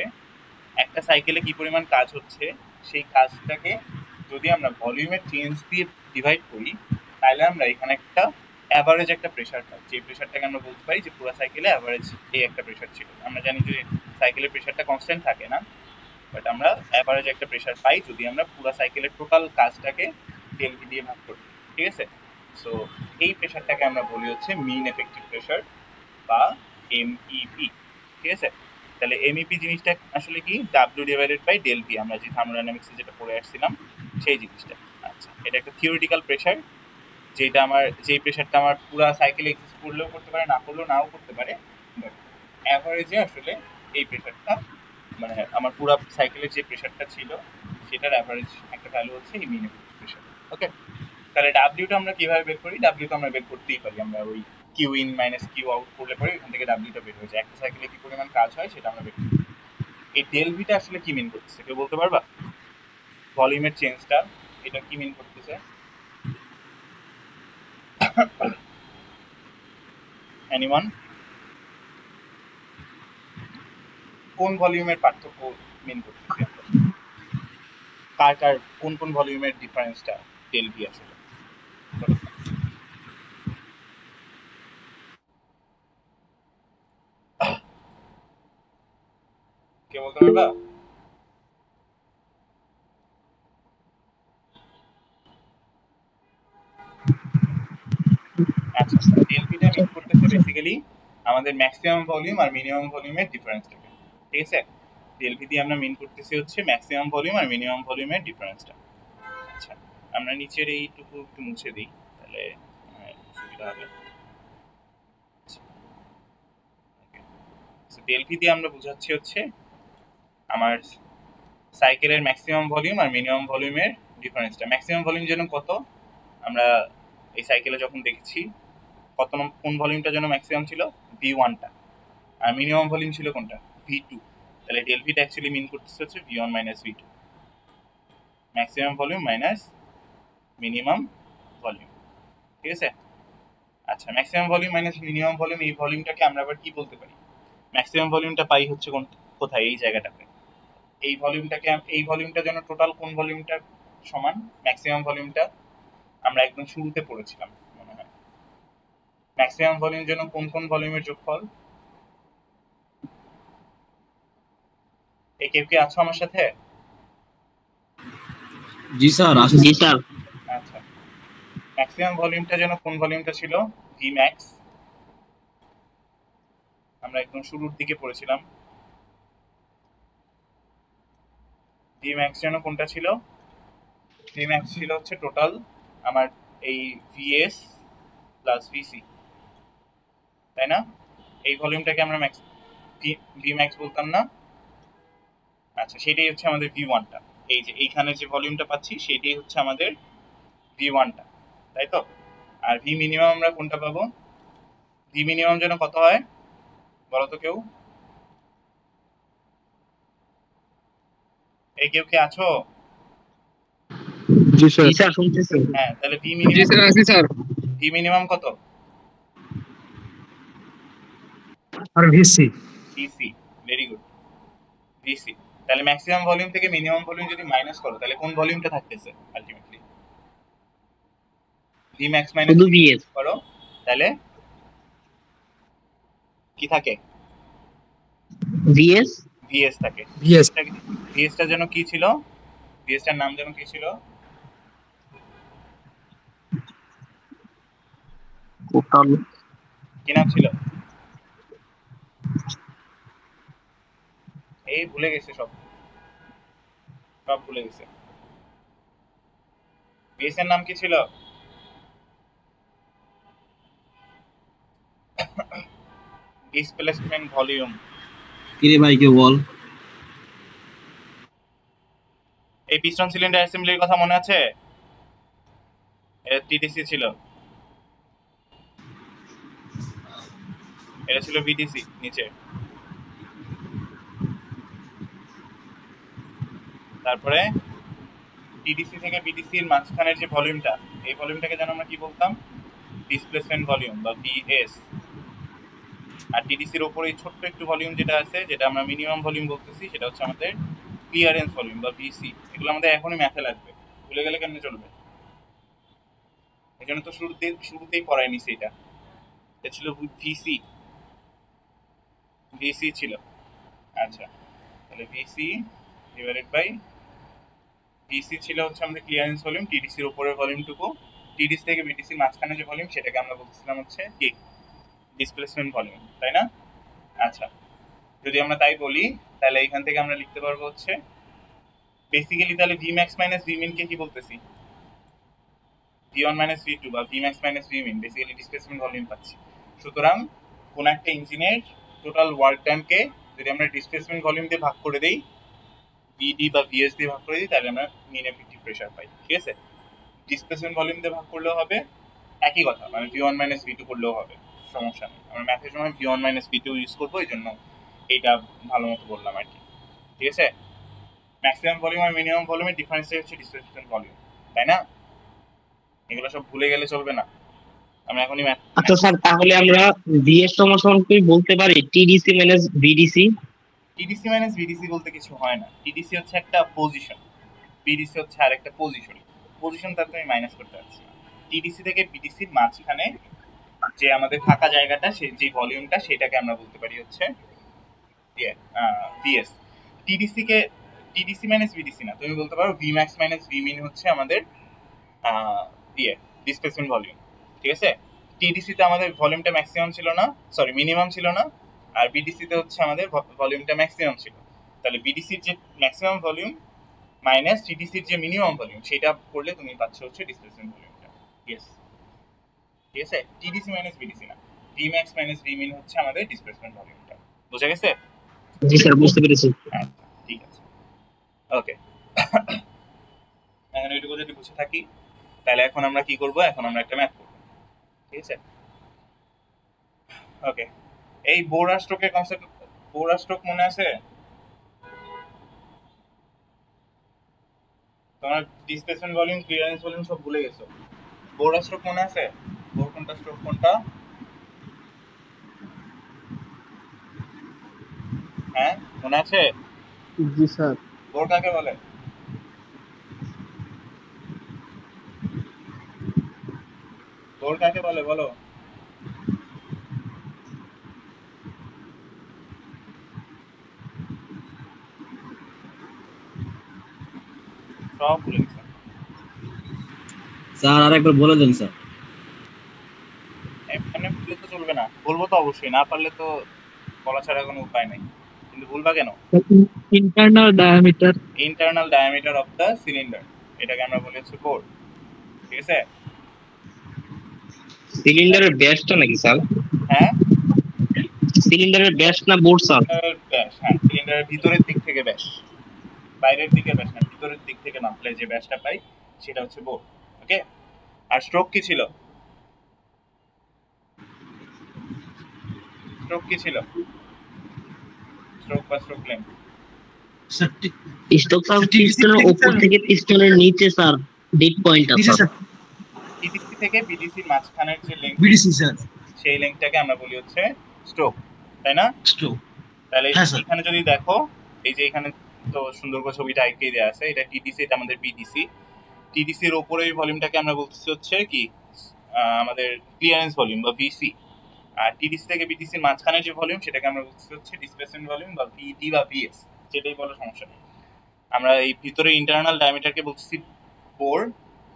একটা সাইকেলে কি পরিমাণ কাজ হচ্ছে সেই কাজটাকে যদি আমরা ভলিউমের চেঞ্জ দিয়ে ডিভাইড করি, তাহলে আমরা এখানে একটা অ্যাভারেজ একটা প্রেশার পাই, যে প্রেশারটাকে আমরা বলতে পারি যে পুরো সাইকেলে অ্যাভারেজ এই একটা প্রেশার ছিল। আমরা জানি যে সাইকেলের প্রেশারটা কনস্ট্যান্ট থাকে না, বাট আমরা অ্যাভারেজ একটা প্রেশার পাই যদি আমরা পুরো সাইকেলের টোটাল কাজটাকে ডেলপি দিয়ে ভাগ করি, ঠিক আছে? সো এই প্রেশারটাকে আমরা বলি হচ্ছে মিন এফেক্টিভ প্রেশার বা এমইপি, ঠিক আছে? তাহলে এমইপি জিনিসটা আসলে কি? W divided by del P, আমরা যে থার্মোডাইনামিক্সে যেটা পড়ে আসছিলাম সেই জিনিসটা। আচ্ছা, এটা একটা থিওরিটিক্যাল প্রেশার, যেই প্রেশারটা আমার পুরো সাইকেলে এক্সিস্ট করলেও করতে পারে, না করলেও নাও করতে পারে, বাট অ্যাভারেজে আসলে এই প্রেশারটা মানে আমার পুরো সাইকেলের যে প্রেশারটা ছিল সেটার অ্যাভারেজ একটা ভ্যালু হচ্ছে এই মিন এফেক্টিভ প্রেশার। ওকে, তাহলে ডাব্লিউটা আমরা কিভাবে বের করি? ডাব্লিউ তো আমরা বের করতেই পারি, আমরা ওই Q in minus Q out করলে পরে এখান থেকে ডাব্লিউটা বের হয়ে যায়, একটা সাইকেলে কি পরিমাণ কাজ হয় সেটা আমরা বের করি। এই ডেল ভিটা আসলে কি মিন করতেছে কেউ বলতে পারবা? ভলিউমের চেঞ্জটা এটা কি মিন করতেছে? এনিওয়ান? কোন ভলিউমের পার্থক্য মিন করতেছে? কার কোন ভলিউমের ডিফারেন্সটা ডেল ভি আসলে? কে বলতে পারবা? আচ্ছা, ডেলপিটা মিন করতেছে বেসিক্যালি আমাদের ম্যাক্সিমাম ভলিউম আর মিনিমাম ভলিউমের ডিফারেন্সটাকে, ঠিক আছে? ডেলপি দিয়ে আমরা মিন করতেছি হচ্ছে ম্যাক্সিমাম ভলিউম আর মিনিমাম ভলিউমের ডিফারেন্সটা। আচ্ছা, আমরা নিচের এইটুকু একটু মুছে দিই, তাহলে সুবিধা হবে। ডেলভি দিয়ে আমরা বোঝাচ্ছি হচ্ছে আমার সাইকেলের ম্যাক্সিমাম ভলিউম আর মিনিমাম ভলিউমের ডিফারেন্সটা। ম্যাক্সিমাম ভলিউম যেন কত, আমরা এই সাইকেলে যখন দেখেছি কত কোন ভলিউমটা যেন ম্যাক্সিমাম ছিল, V1টা, আর মিনিমাম ভলিউম ছিল কোনটা, V2। তাহলে ডেলভিটা অ্যাকচুয়ালি মিন করতেছে হচ্ছে V1 minus V2, maximum volume minus minimum volume. ঠিক আছে? আচ্ছা, maximum volume minus minimum volume, এই ভলিউমটাকে আমরা আবার কি বলতে পারি? ম্যাক্সিমাম ভলিউমটা পাই হচ্ছে কোথায়, এই জায়গাটাতে। এই ভলিউমটা যেন টোটাল কোন ভলিউমটার সমান, ম্যাক্সিমাম ভলিউমটা আমরা একদম শুরুতে পড়েছিলাম মনে হয়। ম্যাক্সিমাম ভলিউম যেন কোন কোন ভলিউমের যোগফল। এই কেউ কি আছো আমার সাথে? জি স্যার, জি স্যার। আচ্ছা, ম্যাক্সিমাম ভলিউমটা যেন কোন ভলিউমটা ছিল, ভি ম্যাক্স, আমরা একদম শুরুর দিকে পড়েছিলাম। ভি ম্যাক্স যেন কোনটা ছিল, ভি ম্যাক্স ছিল হচ্ছে টোটাল আমার এই ভিএস প্লাস ভিসি, তাই না? এই ভলিউমটাকে আমরা ম্যাক্স ভি ম্যাক্স বলতাম না? আচ্ছা, সেটাই হচ্ছে আমাদের V1টা। এই যে এইখানে যে ভলিউমটা পাচ্ছি সেটাই হচ্ছে আমাদের V1টা, তাই তো? আর ভি মিনিমাম আমরা কোনটা পাবো? ভি মিনিমাম যেন কত হয় বলো তো কেউ? এই কেউ কি আছো? জি জি স্যার, শুনতেছি। হ্যাঁ, তাহলে ভি জি মিনিমাম, স্যার, আছি স্যার। ভি মিনিমাম কত? আর VC VC, very good, VC. তাহলে ম্যাক্সিমাম ভলিউম থেকে মিনিমাম ভলিউম যদি মাইনাস করো তাহলে কোন ভলিউমটা থাকতেছে আলটিমেটলি? ভি ম্যাক্স মাইনাস শুধু ভিএস। করো তাহলে কি থাকে? ভিএস। ভিএস থাকে। ভিএস ভিএসটা যেন কি ছিল? ভিএসটার নাম যেন কি ছিল? টোটাল। কি নাম ছিল? এই ভুলে গেছে, সব ভুলে গেছে। ভিএস এর নাম কি ছিল? Displacement volume. কিরে ভাই কেউ বল। এই পিস্টন সিলিন্ডার অ্যাসেম্বলির কথা মনে আছে? এটা টিটিসি ছিল, এটা ছিল বিটিসি নিচে। তারপরে টিডিসি থেকে বিটিসি এর মাঝখানের যে ভলিউমটা, এই ভলিউমটাকে যেন আমরা কি বলতাম? ডিসপ্লেসমেন্ট ভলিউম বা ভিএস। আর টিডিসির উপরে এই ছোট্ট একটু ভলিউম যেটা আছে, যেটা আমরা মিনিমাম ভলিউম বলতেছি, সেটা হচ্ছে আমাদের ক্লিয়ারেন্স ভলিউম বা ভিসি। এগুলো আমাদের এখনই ম্যাথে লাগবে, ভুলে গেলে কেমনে চলবে? এই জন্য তো শুরুতেই পড়াই নিছি। এটা ছিল ভিসি, ভিসি ছিল। আচ্ছা, তাহলে ভিসি ডিভাইডেড বাই ভিসি ছিল হচ্ছে আমাদের ক্লিয়ারেন্স ভলিউম, টিডিসির উপরের ভলিউমটুকু। টিডিসি থেকে বিটিসির মাঝখানে যে ভলিউম সেটাকে আমরা বলতেছিলাম হচ্ছে কি, ডিসপ্লেসমেন্ট ভলিউম, তাই না? আচ্ছা, যদি আমরা তাই বলি তাহলে এখান থেকে আমরা লিখতে পারবো হচ্ছে বেসিক্যালি, তাহলে ভি ম্যাক্স মাইনাস ভি মিন কে কি বলতেছি? V1 মাইনাস V2 বা ভি ম্যাক্স মাইনাস ভি মিন, বেসিক্যালি ডিসপ্লেসমেন্ট ভলিউম পাচ্ছি। সুতরাং কোন একটা ইঞ্জিনের টোটাল ওয়ার্ক টাইমকে যদি আমরা ডিসপ্লেসমেন্ট ভলিউম দিয়ে ভাগ করে দেই, ভিডি বা ভিএস দিয়ে ভাগ করে দিই, তাহলে আমরা মিন এফেক্টিভ প্রেসার পাই। ঠিক আছে? ডিসপ্লেসমেন্ট ভলিউম দিয়ে ভাগ করলেও হবে, একই কথা, মানে V1 মাইনাস V2 করলেও হবে, সমস্যা নেই। আমরা ম্যাথের সময় V1 মাইনাস V2 ইউজ করবো, এই জন্য এইটা ভালো মতো বললাম আর কি। ঠিক আছে? ম্যাক্সিমাম ভলিউম আর মিনিমাম ভলিউমের ডিফারেন্স হচ্ছে ডিসপ্লেসমেন্ট ভলিউম, তাই না? এগুলো সব ভুলে গেলে চলবে না। আমরা এখনই আচ্ছা স্যার, তাহলে আমরা ভিএস সমান কি বলতে পারি TDC minus VDC? TDC minus VDC বলতে কিছু হয় না। টিডিসি হচ্ছে একটা পজিশন, বিডিসি হচ্ছে আরেকটা পজিশন। পজিশন তার তুমি মাইনাস করতে পারছি না। টিডিসি থেকে বিডিসির মাঝখানে যে আমাদের ফাঁকা জায়গাটা, সেই যে ভলিউমটা, সেটাকে আমরা বলতে পারি হচ্ছে ভিএস। টিডিসি মাইনাস ভিডিসি না, তুমি বলতে পারো ভি ম্যাক্স মাইনাস ভি মিন হচ্ছে আমাদের ডিসপ্লেসমেন্ট ভলিউম। ঠিক আছে? টিডিসিতে আমাদের ভলিউমটা ম্যাক্সিমাম ছিল না, সরি মিনিমাম ছিল না, আর বিডিসিতে হচ্ছে আমাদের ভলিউমটা ম্যাক্সিমাম ছিল। তাহলে বিডিসির যে ম্যাক্সিমাম ভলিউম মাইনাস টিডিসির যে মিনিমাম ভলিউম, সেটা করলে তুমি পাচ্ছ হচ্ছে ডিসপ্লেসমেন্ট ভলিউমটা। ইয়েস, ঠিক আছে, টিডিসি মাইনাস বিডিসি না, Vmax মাইনাস Vmin হচ্ছে আমাদের ডিসপ্লেসমেন্ট ভলিউমটা। বুঝা গেছে? জি স্যার, বুঝতে পেরেছি। আচ্ছা ঠিক আছে, ওকে। এখন এইটুকু যদি বুঝে থাকি, তাহলে এখন আমরা কি করব? এখন আমরা একটা ম্যাথ করব, ঠিক আছে? ওকে, এই বোরা স্ট্রোকের কনসেপ্ট, বোরা স্ট্রোক মনে আছে তোমার? ডিসপ্লেসমেন্ট ভলিউম, ক্লিয়ারেন্স ভলিউম সব ভুলে গেছো। বোরা স্ট্রোক মনে আছে? বোর কোনটা, স্ট্রোক কোনটা? হ্যাঁ মনে আছে? জি স্যার। বোর কাকে বলে? বোর কাকে বলে বলো? সব ভুলে গেছে। স্যার আরেকবার বলে দেন স্যার। এমনি ভুলে তো চলবে না, বলবো তো অবশ্যই, না পারলে তো বলা ছাড়া কোনো উপায় নেই। কিন্তু ভুলবা কেন? Internal diameter. Internal diameter of the cylinder, এটাকে আমরা বলি হচ্ছে বোর, ঠিক আছে? সিলিন্ডারের ব্যাসটা নাকি স্যার? হ্যাঁ সিলিন্ডারের ব্যাস না বোর্ড স্যার? ব্যাস, হ্যাঁ সিলিন্ডারের ভিতরের দিক থেকে ব্যাস, বাইরের দিকে ব্যাস না, ভিতরের দিক থেকে মাপলে যে ব্যাসটা পাই সেটা হচ্ছে বোর। ওকে, আর স্ট্রোক কি ছিল? স্ট্রোক কি ছিল? স্ট্রোক বা স্ট্রোক লেন্থ? স্ট্রোক স্যার পিস্টনের উপর থেকে পিস্টনের নিচে স্যার ডেড পয়েন্ট আছে স্যার। টিডিসি থেকে বিডিসির মাঝখানের যে লেন্থ, বিডিসি স্যার, সেই লেন্থটাকে আমরা বলি হচ্ছে স্ট্রোক, তাই না? স্ট্রোক। তাহলে হ্যাঁ, স্যার। এখানে যদি দেখো, এই যে এখানে তো সুন্দর করে ছবিটা এঁকে দেওয়া আছে, এটা টিডিসি, এটা আমাদের বিডিসি। টিডিসির ওপরের ভলিউমটাকে আমরা বলতেছি হচ্ছে কি আমাদের ক্লিয়ারেন্স ভলিউম বা ভিসি, আর টিডিসি থেকে বিডিসির মাঝখানে যে ভলিউম সেটাকে আমরা বলতেছি হচ্ছে ডিসপ্লেসমেন্ট ভলিউম বা ভিডি বা ভিএস, যেটাই বলো সমস্যা নেই। আমরা এই ভিতরে ইন্টারনাল ডায়ামিটারকে বলতেছি বোর,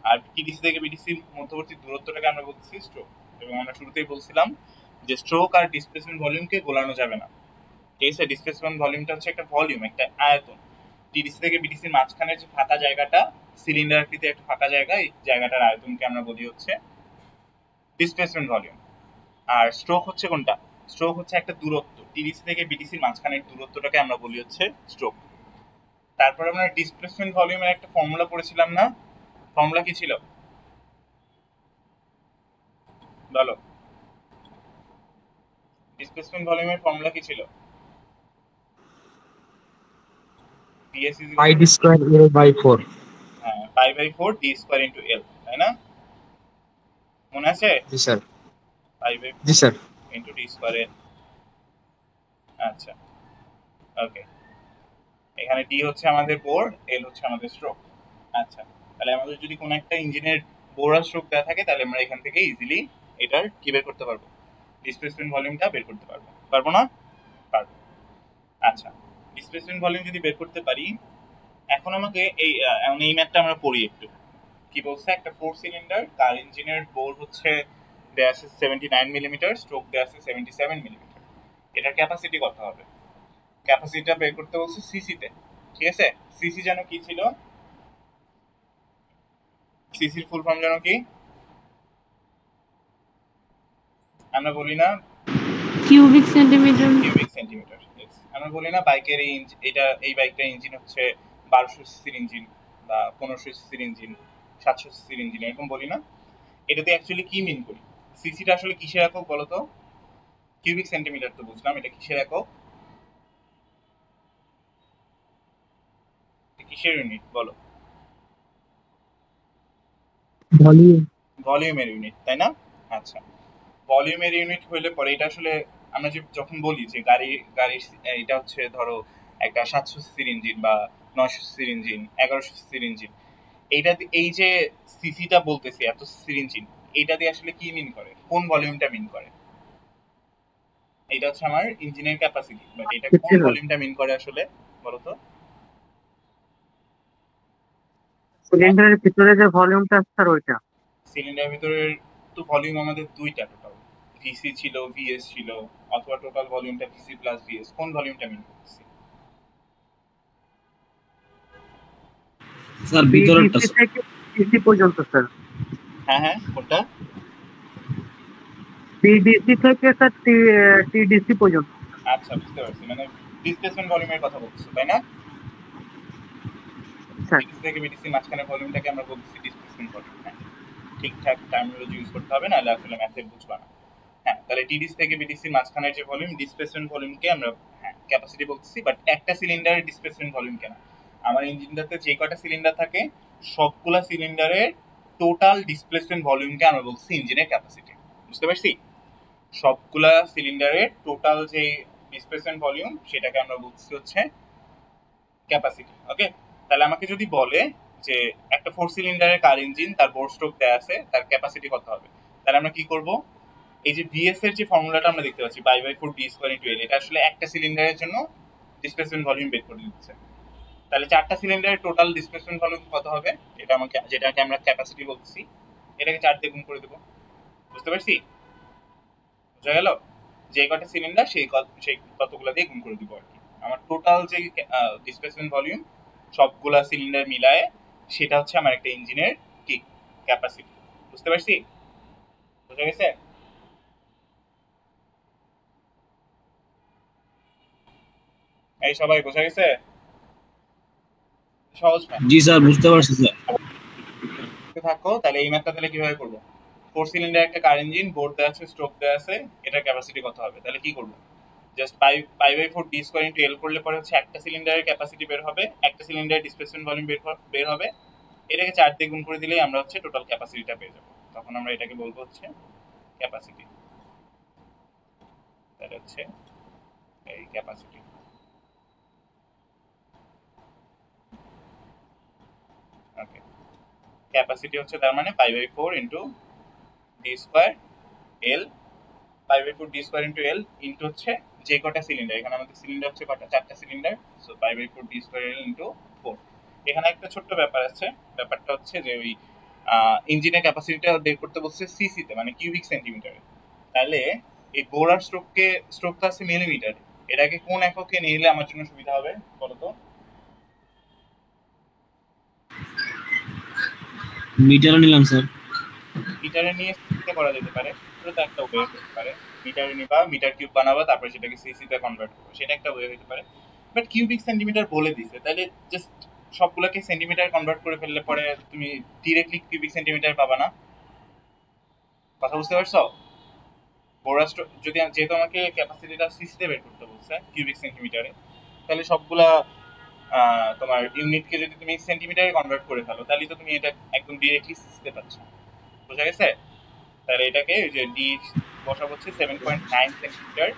আর টিডিসি থেকে বিডিসির মধ্যবর্তী দূরত্বটাকে আমরা বলতেছি স্ট্রোক। এবং আমরা শুরুতেই বলছিলাম যে স্ট্রোক আর ডিসপ্লেসমেন্ট ভলিউমকে গোলানো যাবে না, ঠিক আছে? ডিসপ্লেসমেন্ট ভলিউমটা হচ্ছে একটা ভলিউম, একটা আয়তন। টিডিসি থেকে বিডিসির মাঝখানে যে ফাঁকা জায়গাটা, সিলিন্ডার আকৃতি একটা ফাঁকা জায়গা, এই জায়গাটার আয়তনকে আমরা বলি হচ্ছে ডিসপ্লেসমেন্ট ভলিউম। আর স্ট্রোক হচ্ছে কোনটা? স্ট্রোক হচ্ছে একটা দূরত্ব, টিডিসি থেকে বিডিসির মাঝখানের দূরত্বটাকে আমরা বলি হচ্ছে স্ট্রোক। তারপর আমরা ডিসপ্লেসমেন্ট ভলিউমের একটা ফর্মুলা পড়েছিলাম না? ফর্মুলা কি ছিল বলো? ডিসপ্লেসমেন্ট ভলিউমের ফর্মুলা কি ছিল? ds is pi D square L by 4। হ্যাঁ, pi by 4 d square into l, তাই না? মনে আছে? জি স্যার। পাই বাই জি sir. Into d square l। আচ্ছা ওকে, এখানে d হচ্ছে আমাদের বোর, l হচ্ছে আমাদের স্ট্রোক। আচ্ছা, তাহলে আমাদের যদি কোনো একটা ইঞ্জিনের বোর আর স্ট্রোক দেওয়া থাকে, তাহলে আমরা এখান থেকে ইজিলি এটার কি বের করতে পারবো? ডিসপ্লেসমেন্ট ভলিউমটা বের করতে পারবো, পারবো না? পারবো। আচ্ছা, ডিসপ্লেসমেন্ট ভলিউম যদি বের করতে পারি, এখন আমাকে এই ম্যাথটা আমরা পড়ি একটু। কি বলছে? একটা 4 সিলিন্ডার কার ইঞ্জিনের বোর হচ্ছে দেয়া আছে 79 মিলিমিটার, স্ট্রোক দেয়া আছে 77 মিলিমিটার। এটার ক্যাপাসিটি কত হবে? ক্যাপাসিটিটা বের করতে বলছে সিসি তে, ঠিক আছে? সিসি যেন কি ছিল? সিসির ফুল ফর্ম যেন কি? আমরা বলি না কিউবিক সেন্টিমিটার। Cubic centimetre. আমরা বলি না বাইকের এই বাইকটার ইঞ্জিন হচ্ছে 1200 সিসির ইঞ্জিন বা 1500 সিসির ইঞ্জিন, 700 সিসির ইঞ্জিন, এরকম বলি না? এটাতে অ্যাকচুয়ালি কি মিন করি? সিসিটা আসলে কিসের একক বলো তো? কিউবিক সেন্টিমিটার তো বুঝলাম, এটা কিসের একক? কিসের ইউনিট বলো? ভলিউম। ভলিউমের ইউনিট, তাই না? আচ্ছা, ভলিউমের ইউনিট হইলে পরে এটা আসলে আমরা যখন বলি যে গাড়ির এটা হচ্ছে ধরো একটা 700 সিসির ইঞ্জিন বা 900 সিসির ইঞ্জিন, 1100 সিসির ইঞ্জিন, এইটা এই যে সিসিটা বলতেছি এত সিসির ইঞ্জিন, এইটা দিয়ে আসলে কি মিন করে? কোন ভলিউমটা মিন করে? এটা হচ্ছে আমার ইঞ্জিনের ক্যাপাসিটি, বাট এটা কোন ভলিউমটা মিন করে আসলে বলো তো? সিলিন্ডারের ভিতরে যে ভলিউমটা স্যার ওইটা। সিলিন্ডারের ভিতরের তো ভলিউম আমাদের দুইটা টোটাল, ভিসি ছিল, ভিএস ছিল, অথবা টোটাল ভলিউমটা ভিসি প্লাস ভিএস, কোন ভলিউমটা মিন করতেছি? স্যার ভিতরেরটা বিডিসি থেকে সিসি পর্যন্ত স্যার। হ্যাঁ হ্যাঁ, কোনটা? টিডিসি থেকে স্যার টিডিসি পর্যন্ত। আচ্ছা, বুঝতে পারছি, মানে ডিসপ্লেসমেন্ট ভলিউমের কথা বলছো তাই না? স্যার টিডিসি থেকে বিটিসি মাঝখানে ভলিউমটাকে আমরা বলছি ডিসপ্লেসমেন্ট ভলিউম। হ্যাঁ, ঠিকঠাক টার্মিনোলজি ইউজ করতে হবে, নাহলে আসলে ম্যাথে বুঝবা না। হ্যাঁ, তাহলে টিডিসি থেকে বিটিসির মাঝখানের যে ভলিউম, ডিসপ্লেসমেন্ট ভলিউমকে আমরা হ্যাঁ ক্যাপাসিটি বলছি। বাট একটা সিলিন্ডারের ডিসপ্লেসমেন্ট ভলিউম কেন? আমার ইঞ্জিনটাতে যে কটা সিলিন্ডার থাকে সবগুলা সিলিন্ডারের টোটাল ডিসপ্লেসমেন্ট ভলিউমকে আমরা বলছি ইঞ্জিনের ক্যাপাসিটি। বুঝতে পারছি? সবগুলা সিলিন্ডারের টোটাল যে ডিসপ্লেসমেন্ট ভলিউম সেটাকে আমরা বলছি হচ্ছে ক্যাপাসিটি। ওকে, তাহলে আমাকে যদি বলে যে একটা 4 সিলিন্ডারের কার ইঞ্জিন, তার বোর স্ট্রোক দেয়া আছে, তার ক্যাপাসিটি কত হবে, তাহলে আমরা কি করব? এই যে ভিএস এর যে ফর্মুলাটা আমরা দেখতে পাচ্ছি pi by 4 D square into L, এটা আসলে একটা সিলিন্ডারের জন্য ডিসপ্লেসমেন্ট ভলিউম বের করে দিচ্ছে। তাহলে চারটা সিলিন্ডারের টোটাল ডিসপ্লেসমেন্ট ভলিউম কত হবে, এটা আমাকে, যেটাকে আমরা ক্যাপাসিটি বলছি, এটাকে 4 দিয়ে গুণ করে দেব। বুঝতে পারছি? বুঝা গেল? যে কটা সিলিন্ডার সেই ততগুলা দিয়ে গুণ করে দিব আর কি। আমার টোটাল যে ডিসপ্লেসমেন্ট ভলিউম সবগুলা সিলিন্ডার মিলায়ে, সেটা হচ্ছে আমার একটা ইঞ্জিনের কি ক্যাপাসিটি। বুঝতে পারছি? বুঝা গেছে? এই সবাই বুঝা গেছে? সহজ ম্যাথ। জি স্যার, বুঝতে পারছি স্যার। থাকো, তাহলে এই ম্যাথটা তাহলে কিভাবে করবো? 4 সিলিন্ডার একটা কার ইঞ্জিন, বোর্ড দেওয়া আছে, স্ট্রোক দেওয়া আছে, এটার ক্যাপাসিটি কত হবে? তাহলে কি করবো? Just pi by 4 D square into L করলে পরে হচ্ছে একটা সিলিন্ডারের ক্যাপাসিটি বের হবে, একটা সিলিন্ডারের ডিসপ্লেসমেন্ট ভলিউম বের হবে, এটাকে 4 দিয়ে গুণ করে দিলেই আমরা হচ্ছে টোটাল ক্যাপাসিটিটা পেয়ে যাবো। তখন আমরা এটাকে বলবো হচ্ছে ক্যাপাসিটি। তাহলে হচ্ছে এই ক্যাপাসিটি। ওকে, ক্যাপাসিটি হচ্ছে তার মানে pi by 4 into D square L, pi by 4 D square into L into হচ্ছে যে কটা সিলিন্ডার, এখানে আমাদের সিলিন্ডার হচ্ছে কটা, চারটা cylinder, so pi by 4 D square L into 4। এখানে একটা ছোট্ট ব্যাপার আছে, ব্যাপারটা হচ্ছে যে ওই ইঞ্জিনের ক্যাপাসিটিটা বের করতে বলছে সিসি তে, মানে কিউবিক সেন্টিমিটারে। তাহলে এই বোরার স্ট্রোকটা আছে মিলিমিটারে, এটাকে কোন এককে নিলে আমার জন্য সুবিধা হবে বলো তো? মিটারে নিলাম স্যার। মিটারে নিয়ে সিসিতে করা যেতে পারে, এটা তো একটা ওয়ে হতে পারে। মিটারে নিবা, মিটার কিউব বানাবা, তারপরে সেটাকে সিসিতে কনভার্ট করবো, সেটা একটা ওয়ে হতে পারে। বাট কিউবিক সেন্টিমিটার বলে দিছে, তাহলে জাস্ট সবগুলোকে সেন্টিমিটার কনভার্ট করে ফেললে পরে তুমি ডিরেক্টলি কিউবিক সেন্টিমিটার পাবা না। কথা বুঝতে পারছো? বোরাস্ট যদি যেহেতু আমাকে ক্যাপাসিটিটা সিসিতে বের করতে বলছে কিউবিক সেন্টিমিটারে, তাহলে সবগুলা তোমার ইউনিটকে যদি তুমি সেন্টিমিটারে কনভার্ট করে ফেলো, তাহলে তো তুমি এটা একদম ডিরেক্টলি সিসিতে পাচ্ছ। বুঝা গেছে? তাহলে এটাকে ওই যে ডি বসাবো হচ্ছে 7.9 সেন্টিমিটার,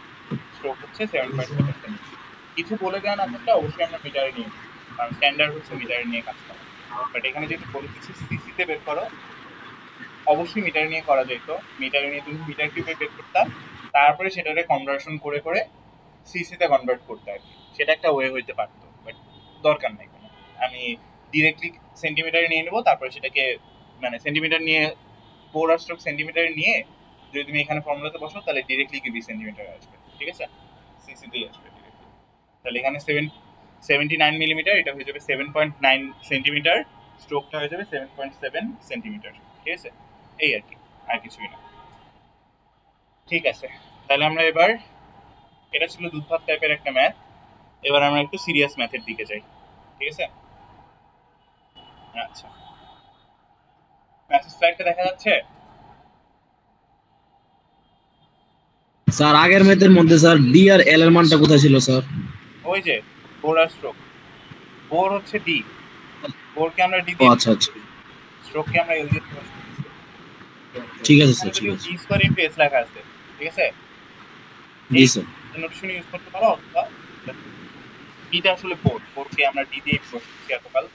স্ট্রোক হচ্ছে 7.7 সেন্টিমিটার। কিছু বলে দেওয়া না থাকলে অবশ্যই আমরা মিটারে নিয়ে, কারণ স্ট্যান্ডার্ড হচ্ছে মিটারে নিয়ে কাজ করা। বাট এখানে যেহেতু বলে দিচ্ছি সিসিতে বের করো, অবশ্যই মিটার নিয়ে করা যেত। মিটার নিয়ে তুমি মিটার কিউবে বের করতাম, তারপরে সেটাকে কনভার্সন করে করে সিসিতে কনভার্ট করতে আর কি। সেটা একটা ওয়ে হইতে পারতো, বাট দরকার নাই কোনো। আমি ডিরেক্টলি সেন্টিমিটারে নিয়ে নেবো, তারপরে সেটাকে মানে সেন্টিমিটার নিয়ে, বোর আর স্ট্রোক সেন্টিমিটারে নিয়ে যদি তুমি এখানে ফর্মুলাতে বসো, তাহলে ডিরেক্টলি কিউবিক সেন্টিমিটার আসবে। ঠিক আছে? সিসিতেই আসবে ডিরেক্টলি। তাহলে এখানে 79 মিলিমিটার, এটা হয়ে যাবে 7.9 সেন্টিমিটার, স্ট্রোকটা হয়ে যাবে 7.7 সেন্টিমিটার। ঠিক আছে? এই আর কি, আর কিছুই না। ঠিক আছে, তাহলে আমরা এবার, এটা ছিল দুধভাত টাইপের একটা ম্যাথ, এবার আমরা একটু সিরিয়াস ম্যাথের দিকে যাই। ঠিক আছে? আচ্ছা, ম্যাথের স্লাইডটা দেখা যাচ্ছে? স্যার আগের ম্যাথের মধ্যে স্যার ডি আর এল এর মানটা কোথায় ছিল স্যার? ওই যে বোর আর স্ট্রোক, বোর হচ্ছে ডি, বোরকে আমরা ডি ও দিয়ে, আচ্ছা আচ্ছা, স্ট্রোককে আমরা এল দিয়ে প্রকাশ করতেছি। ঠিক আছে স্যার, ঠিক যদিও আছে। ডি স্কয়ার ইনটু এস লেখা আছে। ঠিক আছে? জি এই স্যার। নোটেশন ইউজ করতে পারো, অথবা ডিটা আসলে বোরকে আমরা ডি দিয়ে প্রকাশ করছি এতকাল,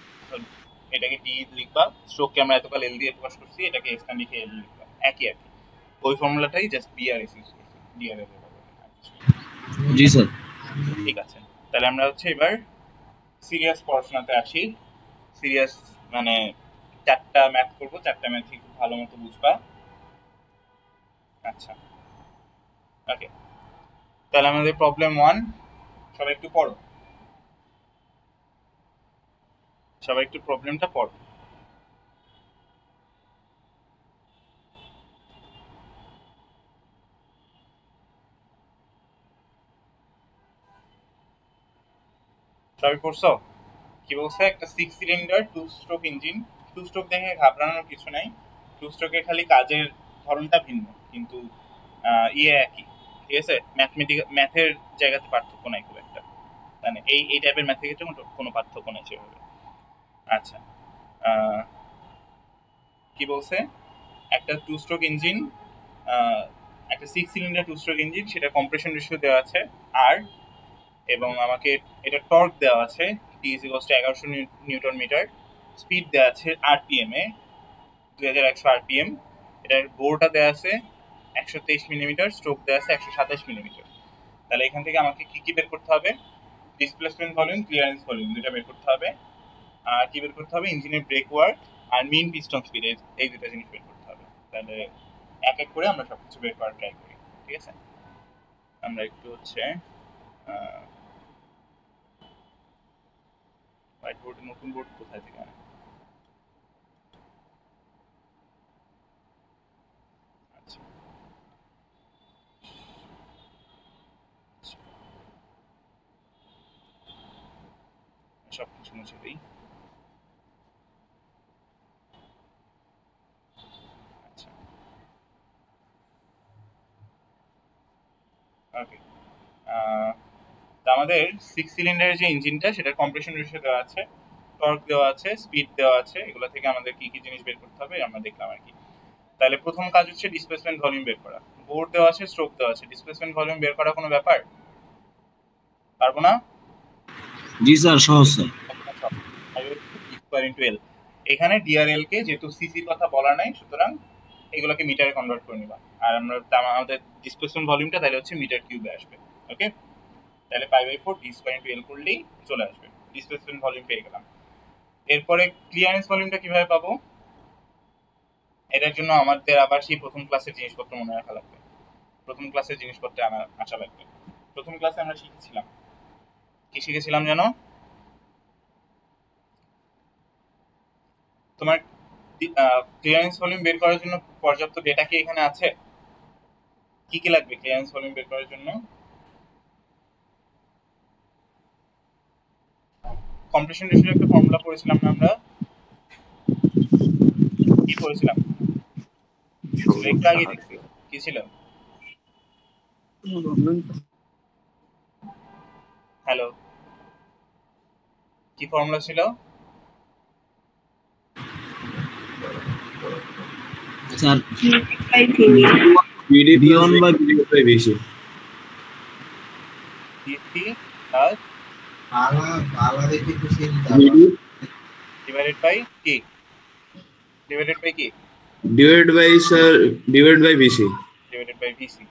এটাকে ডি লিখবা, স্ট্রোককে আমরা এতকাল এল দিয়ে প্রকাশ করছি, এটাকে এস লিখে এল লিখবা, একই আর কি। ওই ফর্মুলাটাই just be R S use করছি, ডি আর এল। জি স্যার। ঠিক আছে, তাহলে আমরা হচ্ছে এবার সিরিয়াস পড়াশোনাতে আসি। সিরিয়াস মানে 4টা ম্যাথ করবো, 4টা ম্যাথই খুব ভালো মতো বুঝবা। আচ্ছা, ওকে, তাহলে আমাদের প্রবলেম 1, সবাই একটু পড়ো, সবাই একটু প্রবলেমটা পড়ো। সবই পড়ছো? কি বলছে, একটা 6 সিলিন্ডার 2 স্ট্রোক ইঞ্জিন। 2 স্ট্রোক দেখে ঘাবড়ানোর কিছু নাই, 2 স্ট্রোকের খালি কাজের ধরনটা ভিন্ন, কিন্তু একই। ঠিক আছে, ম্যাথের জায়গাতে পার্থক্য নাই খুব একটা, মানে এই টাইপের ম্যাথের ক্ষেত্রে কোনো পার্থক্য নাই সেভাবে। আচ্ছা, কি বলছে, একটা 2 স্ট্রোক ইঞ্জিন, একটা 6 সিলিন্ডার 2 স্ট্রোক ইঞ্জিন, সেটা কম্প্রেশন রেশিও দেওয়া আছে আর, এবং আমাকে এটা টর্ক দেওয়া আছে T = 1100 নিউটন মিটার, স্পিড দেওয়া আছে আরপিএম এ 2100 আরপিএম, এটার বোরটা দেওয়া আছে 123 মিলিমিটার, স্ট্রোক দেওয়া আছে 127 মিলিমিটার। তাহলে এখান থেকে আমাকে কি কি বের করতে হবে, ডিসপ্লেসমেন্ট ভলিউম, ক্লিয়ারেন্স ভলিউম দুটো বের করতে হবে, আর কি বের করতে হবে, ইঞ্জিনের ব্রেক ওয়ার্ক আর মিন পিস্টন স্পিড, এই দুটো জিনিস বের করতে হবে। তাহলে এক এক করে আমরা সবকিছু বের করার ট্রাই করি। ঠিক আছে, আমরা একটু হচ্ছে হোয়াইট বোর্ড, নতুন বোর্ড কোথায় থেকে আনে? আচ্ছা, সবকিছু মুছে দিই। আচ্ছা, ওকে। আমাদের 6 সিলিন্ডারের যে ইঞ্জিনটা, সেটার কম্প্রেশন রেশিও দেওয়া আছে, টর্ক দেওয়া আছে, স্পিড দেওয়া আছে, এগুলো থেকে আমাদের কি কি জিনিস বের করতে হবে আমরা দেখলাম আর কি। তাহলে প্রথম কাজ হচ্ছে ডিসপ্লেসমেন্ট ভলিউম বের করা। বোর দেওয়া আছে, স্ট্রোক দেওয়া আছে, ডিসপ্লেসমেন্ট ভলিউম বের করা কোনো ব্যাপার? পারবো না? জি স্যার, সহজ স্যার। L এখানে ডিআরএল কে যেহেতু সিসির কথা বলা নাই, সুতরাং এগুলোকে মিটারে কনভার্ট করে নিবা। আর আমরা আমাদের ডিসপ্লেসমেন্ট ভলিউমটা তাহলে হচ্ছে মিটার কিউবে আসবে। ওকে, তাহলে π/4 d²L করলেই চলে আসবে, ডিসপ্লেসমেন্ট ভলিউম পেয়ে গেলাম। এরপরে ক্লিয়ারেন্স ভলিউমটা কিভাবে পাবো, এটার জন্য আমাদের আবার সেই প্রথম ক্লাসের জিনিসপত্র মনে রাখা লাগবে, প্রথম ক্লাসের জিনিসপত্রে আসা লাগবে। প্রথম ক্লাসে আমরা শিখেছিলাম, কি শিখেছিলাম জানো? তোমার ক্লিয়ারেন্স ভলিউম বের করার জন্য পর্যাপ্ত ডেটা কি এখানে আছে? কি কি লাগবে ক্লিয়ারেন্স ভলিউম বের করার জন্য? কম্প্রেশন রেশিওর একটা ফর্মুলা পড়েছিলাম না আমরা? কি পড়েছিলাম? একটু আগে দেখছি, কি ছিল? হ্যালো, কি ফর্মুলা ছিল? স্যার V1 বা V2 বেশি। V3 প্লাস ডিভাইডেড বাই কি? ডিভাইডেড বাই কি? Divide by sir, divide by বেশি। ডিভাইডেড বাই ভিসি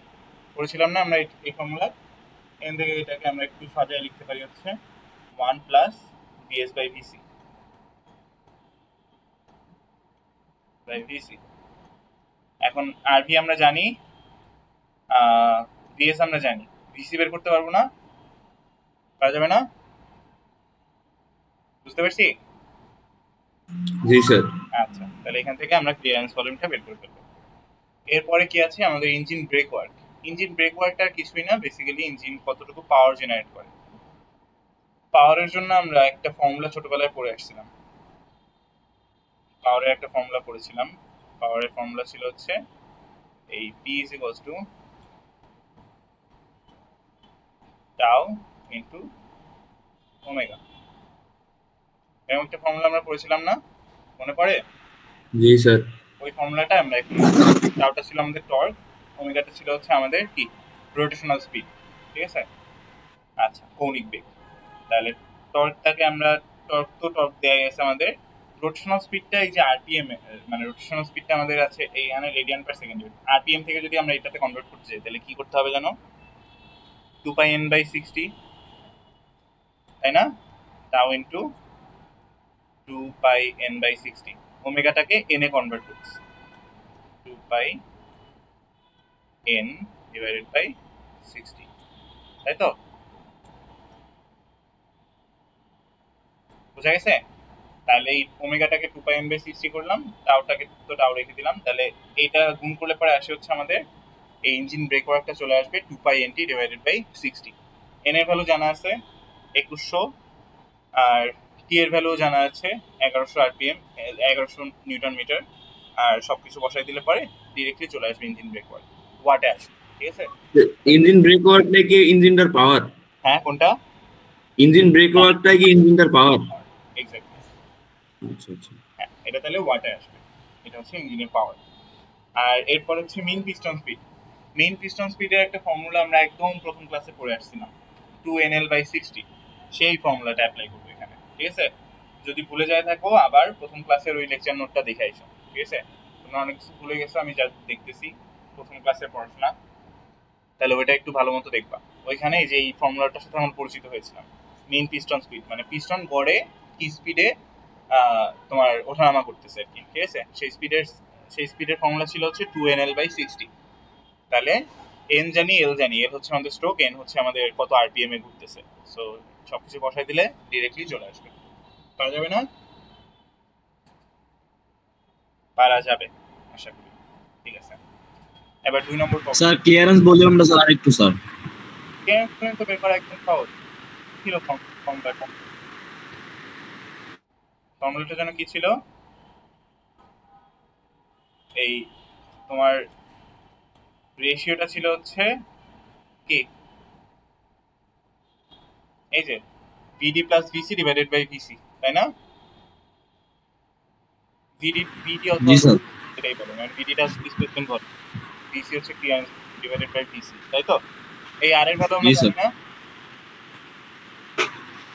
পড়েছিলাম না আমরা এই ফর্মুলা? এখান থেকে এটাকে আমরা একটু সাজিয়ে লিখতে পারি হচ্ছে 1 plus VS by VC by VC. এখন আরভি আমরা জানি, ভিএস আমরা জানি, ভিসি বের করতে পারবো না? পারা যাবে না? বুঝতে পারছি? জি স্যার। আচ্ছা, তাহলে এখান থেকে আমরা ক্লিয়ারেন্স ভলিউমটা বের করে ফেলবো। এরপরে কি আছে আমাদের, engine brake work. Engine brake ওয়ার্কটা কিছুই না, বেসিক্যালি ইঞ্জিন কতটুকু পাওয়ার জেনারেট করে। পাওয়ারের জন্য আমরা একটা ফর্মুলা ছোটবেলায় পড়ে আসছিলাম, পাওয়ারের একটা ফর্মুলা পড়েছিলাম। পাওয়ারের ফর্মুলা ছিল হচ্ছে এই P = টাউ ইনটু ওমেগা। এরকম একটা ফর্মুলা আমরা পড়েছিলাম না, মনে পড়ে? জি স্যার। ওই ফর্মুলাটা আমরা এখন, টাউটা ছিল আমাদের টর্ক, ওমেগাটা ছিল হচ্ছে আমাদের কি, রোটেশনাল স্পিড। ঠিক আছে, আচ্ছা, কৌণিক বেগ। তাহলে টর্কটাকে আমরা, টর্ক দেয়া গেছে আমাদের, রোটেশনাল স্পিডটা এই যে আরপিএম, মানে রোটেশনাল স্পিডটা আমাদের আছে এইখানে রেডিয়ান পার সেকেন্ড। আরপিএম থেকে যদি আমরা এটাতে কনভার্ট করতে চাই তাহলে কি করতে হবে জানো? 2πn/60, তাই না? টাউ ইনটু 2πn/60, ওমেগাটাকে n এ কনভার্ট করছি, 2πn/60, তাই তো? বুঝা গেছে? তাহলে এই ওমেগাটাকে 2πn/60 করলাম, টাউটাকে তো টাউ রেখে দিলাম, তাহলে এইটা গুণ করলে পরে আসে হচ্ছে আমাদের এই ইঞ্জিন ব্রেক ওয়ার্কটা চলে আসবে 2πnt/60। n এর ভ্যালু জানা আছে 2100, আর টি এর ভ্যালু জানা আছে 1100 আরপিএম, 1100 নিউটন মিটার। আর সবকিছু বসাই দিলে পরে ডিরেক্টলি চলে আসবে ইঞ্জিন ব্রেক ওয়াটে আসবে। ঠিক আছে, ইঞ্জিন ব্রেক ওয়ার্কটা কি ইঞ্জিনটার পাওয়ার? হ্যাঁ কোনটা? ইঞ্জিন ব্রেক ওয়ার্কটা কি ইঞ্জিনটার পাওয়ার? এক্স্যাক্টলি, আচ্ছা আচ্ছা। হ্যাঁ এটা তাহলে ওয়াটে আসবে, এটা হচ্ছে ইঞ্জিনের পাওয়ার। আর এরপর হচ্ছে mean piston speed. Mean piston স্পিডের একটা ফর্মুলা আমরা একদম প্রথম ক্লাসে পড়ে আসছিলাম, 2NL/60। সেই ফর্মুলাটা অ্যাপ্লাই করবো এখানে। ঠিক আছে, যদি ভুলে যায় থাকো আবার প্রথম ক্লাসের ওই লেকচার নোটটা দেখে আইসো। ঠিক আছে, তোমরা অনেক কিছু ভুলে গেছো আমি যা দেখতেছি প্রথম ক্লাসের পড়াশোনা, তাহলে ওইটা একটু ভালো মতো দেখবা। ওইখানে যে এই ফর্মুলাটার সাথে আমরা পরিচিত হয়েছিলাম, মেইন পিস্টন স্পিড মানে পিস্টন গড়ে কি স্পিডে তোমার ওঠানামা করতেছে আর কি। ঠিক আছে, সেই স্পিডের ফর্মুলা ছিল হচ্ছে 2NL/60। তাহলে এন জানি, এল জানি, এল হচ্ছে আমাদের স্ট্রোক, এন হচ্ছে আমাদের কত আরপিএম এ ঘুরতেছে। সো সবকিছু বসাই দিলে ডিরেক্টলি চলে আসবে। পারা যাবে না? পারা যাবে আশা করি। ঠিক আছে, এবার 2 নম্বর প্রবলেম। স্যার ক্লিয়ারেন্স ভলিউমটা স্যার আরেকটু স্যার। ক্লিয়ারেন্স তো বের করা একদম সহজ। ছিল ফর্মুলাটা যেন কি ছিল? এই তোমার রেশিওটা ছিল হচ্ছে কি, এই যে VD plus VC divided by VC, তাই না? ভিডি জি স্যার। এটাই বলো, মানে ভিডিটা ডিসপ্লেসমেন্ট ভলিউম, ভিসি হচ্ছে ক্লিয়ারেন্স ডিভাইডেড বাই ভিসি, তাই তো? এই আর এর ভ্যালু আমরা জি জানি স্যার। না?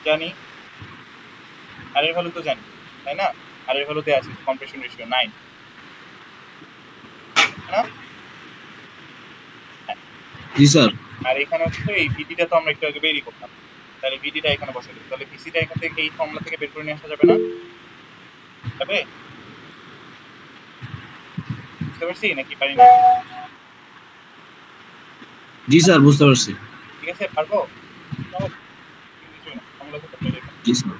জানি, আর এর ভ্যালু তো জানি, তাই না? আর এর ভ্যালু দেয়া আছে কম্প্রেশন রেশিও 9, না? জি স্যার। আর এখানে হচ্ছে এই ভিডিটা তো আমরা একটু আগে বেরই করলাম, তাহলে ভিডিটা এখানে বসে দেব। তাহলে ভিসিটা এখান থেকে এই ফর্মুলা থেকে বের করে নিয়ে আসা যাবে না? যাবে? বুঝতে পারছি নাকি পারি না? জি স্যার বুঝতে পারছি। ঠিক আছে, পারবো? ফর্মুলা তো করতে যাবে। জি স্যার।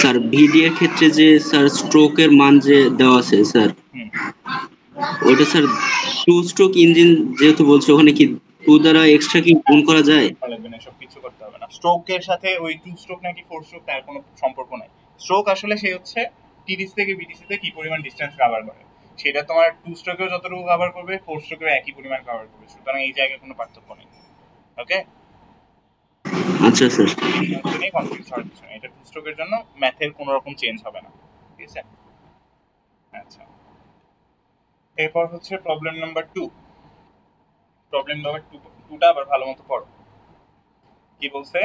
স্যার ভিডি এর ক্ষেত্রে যে স্যার স্ট্রোকের মান যে দেওয়া আছে স্যার, ওটা স্যার টু স্ট্রোক ইঞ্জিন যেহেতু বলছে, ওখানে কি টু দ্বারা এক্সট্রা কি গুণ করা যায়? লাগবে না, সব কিছু করতে হবে না। স্ট্রোকের সাথে ওই 2 স্ট্রোক নাকি 4 স্ট্রোক তার কোনো সম্পর্ক নাই। স্ট্রোক আসলে সেই হচ্ছে টিডিসি থেকে বিটিসি তে কি পরিমাণ ডিসটেন্স কভার করে, সেটা তোমার 2 স্ট্রোকেও যতটুকু কভার করবে 4 স্ট্রোকেও একই পরিমাণ কভার করবে। সুতরাং এই জায়গায় কোনো পার্থক্য নেই। ওকে, আচ্ছা স্যার। নেই কনফিউজ হওয়ার কিছু নেই। এটা 2 স্ট্রোকের জন্য ম্যাথের কোনো রকম চেঞ্জ হবে না। ঠিক আছে, আচ্ছা। এরপর হচ্ছে প্রবলেম নাম্বার 2। প্রবলেম নাম্বার 2টা আবার ভালো মতো পড়ো। কি বলছে?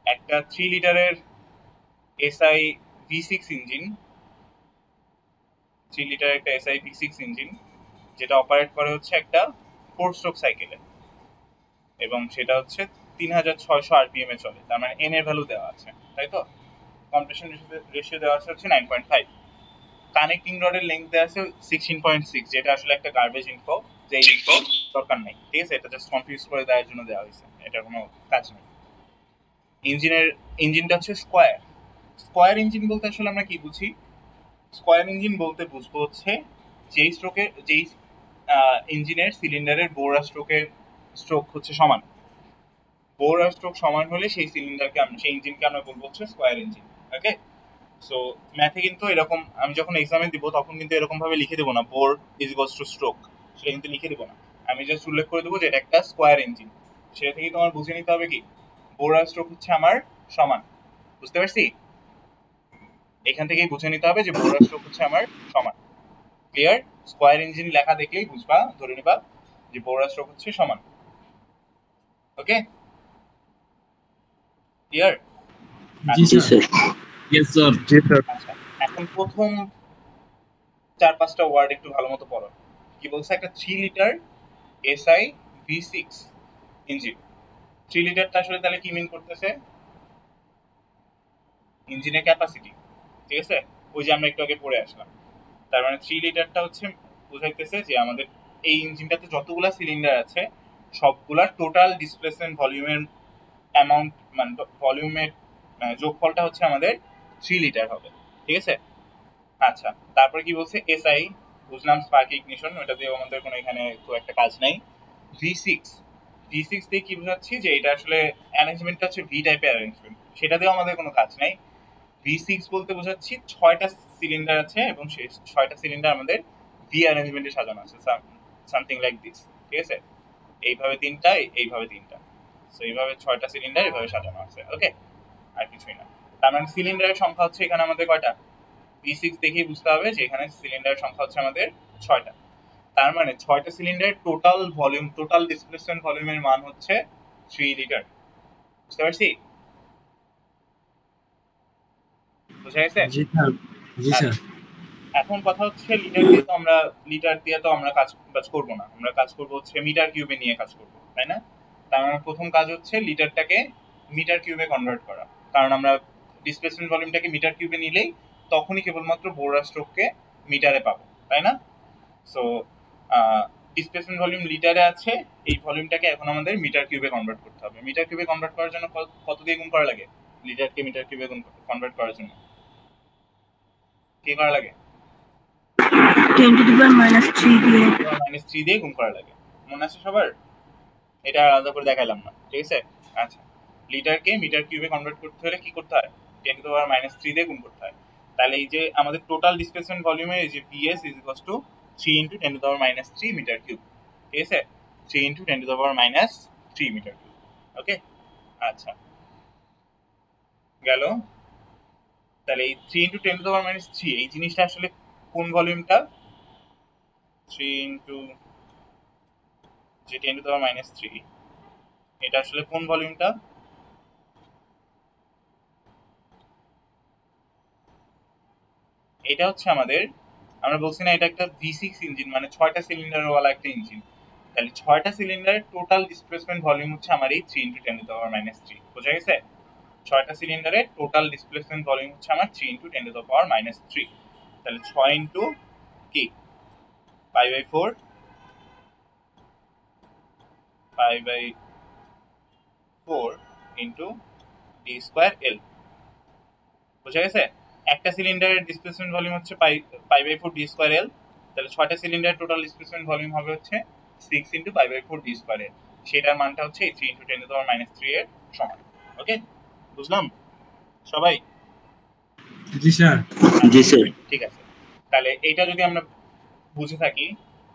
একটা 3 লিটারের এসআই V6 ইঞ্জিন, 3 লিটার একটা এসআই V6 ইঞ্জিন, যেটা অপারেট করে হচ্ছে একটা 4 স্ট্রোক সাইকেলে, এবং সেটা হচ্ছে 3600 আরপিএম এ চলে। তার মানে এন এর ভ্যালু দেওয়া আছে, তাই তো? কম্প্রেশন রেশিও দেওয়া আছে হচ্ছে 9.5। কানেক্টিং রডের লেন্থ দেওয়া আছে 16.6, যেটা আসলে একটা গার্বেজ ইনফো, যে ইনফো দরকার নেই। ঠিক আছে, এটা জাস্ট কনফিউজ করে দেওয়ার জন্য দেওয়া হয়েছে, এটা কোনো কাজ নেই। ইঞ্জিনটা হচ্ছে স্কোয়ার ইঞ্জিন বলতে আসলে আমরা কি বুঝি? স্কোয়ার ইঞ্জিন বলতে বুঝবো হচ্ছে যেই ইঞ্জিনের সিলিন্ডারের বোর আর স্ট্রোক হচ্ছে সমান। বোর আর স্ট্রোক সমান হলে সেই ইঞ্জিনকে আমরা বলবো হচ্ছে স্কোয়ার ইঞ্জিন। ওকে, সো ম্যাথে কিন্তু এরকম, আমি যখন এক্সামে দিব তখন কিন্তু এরকম ভাবে লিখে দেবো না bore is equals to stroke, সেটা কিন্তু লিখে দেবো না। আমি জাস্ট উল্লেখ করে দেবো যে এটা একটা স্কোয়ার ইঞ্জিন। সেটা থেকে তোমার বুঝে নিতে হবে কি বোর আর স্ট্রোক হচ্ছে আমার সমান। বুঝতে পারছি? এখান থেকেই বুঝে নিতে হবে যে বোর আর স্ট্রোক হচ্ছে আমার সমান। ক্লিয়ার? স্কোয়ার ইঞ্জিন লেখা দেখলেই বুঝবা, ধরে নিবা যে বোর আর স্ট্রোক হচ্ছে সমান। Okay, clear? জি স্যার। Yes sir. জি স্যার। আচ্ছা, এখন প্রথম 4-5টা ওয়ার্ড একটু ভালো মতো পড়ো। কি বলছে? একটা 3 লিটার এসআই V6 ইঞ্জিন। 3 লিটারটা আসলে তাহলে কি মিন করতেছে? ইঞ্জিনের ক্যাপাসিটি। ঠিক আছে, ওই যে আমরা একটু আগে পড়ে আসলাম। তার মানে 3 লিটারটা হচ্ছে বোঝাইতেছে যে আমাদের এই ইঞ্জিনটাতে যতগুলা সিলিন্ডার আছে সবগুলা টোটাল ডিসপ্লেসমেন্ট ভলিউমের অ্যামাউন্ট, মানে ভলিউমের যোগফলটা হচ্ছে আমাদের 3 লিটার হবে। ঠিক আছে, আচ্ছা। তারপরে কি বলছে? এসআই বুঝলাম, স্পার্ক ইগনিশন, ওটা দিয়ে আমাদের কোনো এখানে খুব একটা কাজ নাই। V6 দিয়ে কি বোঝাচ্ছি? যে এটা আসলে অ্যারেঞ্জমেন্টটা হচ্ছে ভি টাইপের অ্যারেঞ্জমেন্ট। সেটাতেও আমাদের কোনো কাজ নাই। V6 বলতে বোঝাচ্ছি 6টা সিলিন্ডার আছে এবং সেই 6টা সিলিন্ডার আমাদের ভি অ্যারেঞ্জমেন্টে সাজানো আছে, সামথিং লাইক দিস। ঠিক আছে, এইভাবে তিনটা, এইভাবে তিনটা, সো এইভাবে 6টা সিলিন্ডার এইভাবে সাজানো আছে। ওকে, আর কিছুই না। তার মানে সিলিন্ডারের সংখ্যা হচ্ছে এখানে আমাদের কয়টা? V6 দেখেই বুঝতে হবে যে এখানে সিলিন্ডারের সংখ্যা হচ্ছে আমাদের 6টা। তার মানে 6টা সিলিন্ডারের টোটাল ভলিউম, টোটাল ডিসপ্লেসমেন্ট ভলিউমের মান হচ্ছে 3 লিটার। বুঝতে পারছি? বুঝা গেছে? জি স্যার, জি স্যার। এখন কথা হচ্ছে লিটার দিয়ে তো আমরা কাজ করবো না, আমরা কাজ করবো হচ্ছে মিটার কিউবে নিয়ে কাজ করবো, তাই না? তার মানে প্রথম কাজ হচ্ছে লিটারটাকে মিটার কিউবে কনভার্ট করা, কারণ আমরা ডিসপ্লেসমেন্ট ভলিউমটাকে মিটার কিউবে নিলেই তখনই কেবলমাত্র বোরার স্ট্রোককে মিটারে পাবো, তাই না? সো ডিসপ্লেসমেন্ট ভলিউম লিটারে আছে, এই ভলিউমটাকে এখন আমাদের মিটার কিউবে কনভার্ট করতে হবে। মিটার কিউবে কনভার্ট করার জন্য কত দিয়ে গুণ করা লাগে? লিটারকে মিটার কিউবে কনভার্ট করার জন্য কি করা লাগে? 10 to the power -3 দিয়ে -3 দিয়ে গুণ করা লাগে। মনে আছে সবার? এটা আলাদা করে দেখাইলাম না, ঠিক আছে? আচ্ছা, লিটারকে মিটার কিউবে কনভার্ট করতে হলে কি করতে হয়? 10 to the power -3 দিয়ে গুণ করতে হয়। তাহলে এই যে আমাদের টোটাল ডিসপ্লেসমেন্ট ভলিউমের এই যে PS = 3 × 10 to the power -3 metre cube. ঠিক আছে, 3 × 10 to the power -3 metre cube. Okay, আচ্ছা গেল। তাহলে এই 3 × 10 to the power -3 এই জিনিসটা আসলে কোন ভলিউমটা? 3 × যে 10 to the power -3 এটা আসলে কোন ভলিউমটা? এটা হচ্ছে আমাদের, আমরা বলছি না এটা একটা V6 ইঞ্জিন, মানে 6টা সিলিন্ডার ওয়ালা একটা ইঞ্জিন। তাহলে 6টা সিলিন্ডারের টোটাল ডিসপ্লেসমেন্ট ভলিউম হচ্ছে আমার এই 3 × 10 to the power -3। বোঝা গেছে? 6টা সিলিন্ডারের টোটাল ডিসপ্লেসমেন্ট ভলিউম হচ্ছে আমার 3 × 10 to the power -3। তাহলে 6 ইনটু কি π/4 ইনটু d²L। বুঝা গেছে? একটা সিলিন্ডারের ডিসপ্লেসমেন্ট ভলিউম হচ্ছে π/4 d²L। তাহলে 6টা সিলিন্ডারের টোটাল ডিসপ্লেসমেন্ট ভলিউম হবে হচ্ছে 6 × π/4 d²L। সেটার মানটা হচ্ছে এই 3 × 10 to the power -3 এর সমান। ওকে, বুঝলাম সবাই? জি স্যার। জি স্যার। ঠিক আছে, তাহলে এইটা যদি আমরা বুঝে থাকি,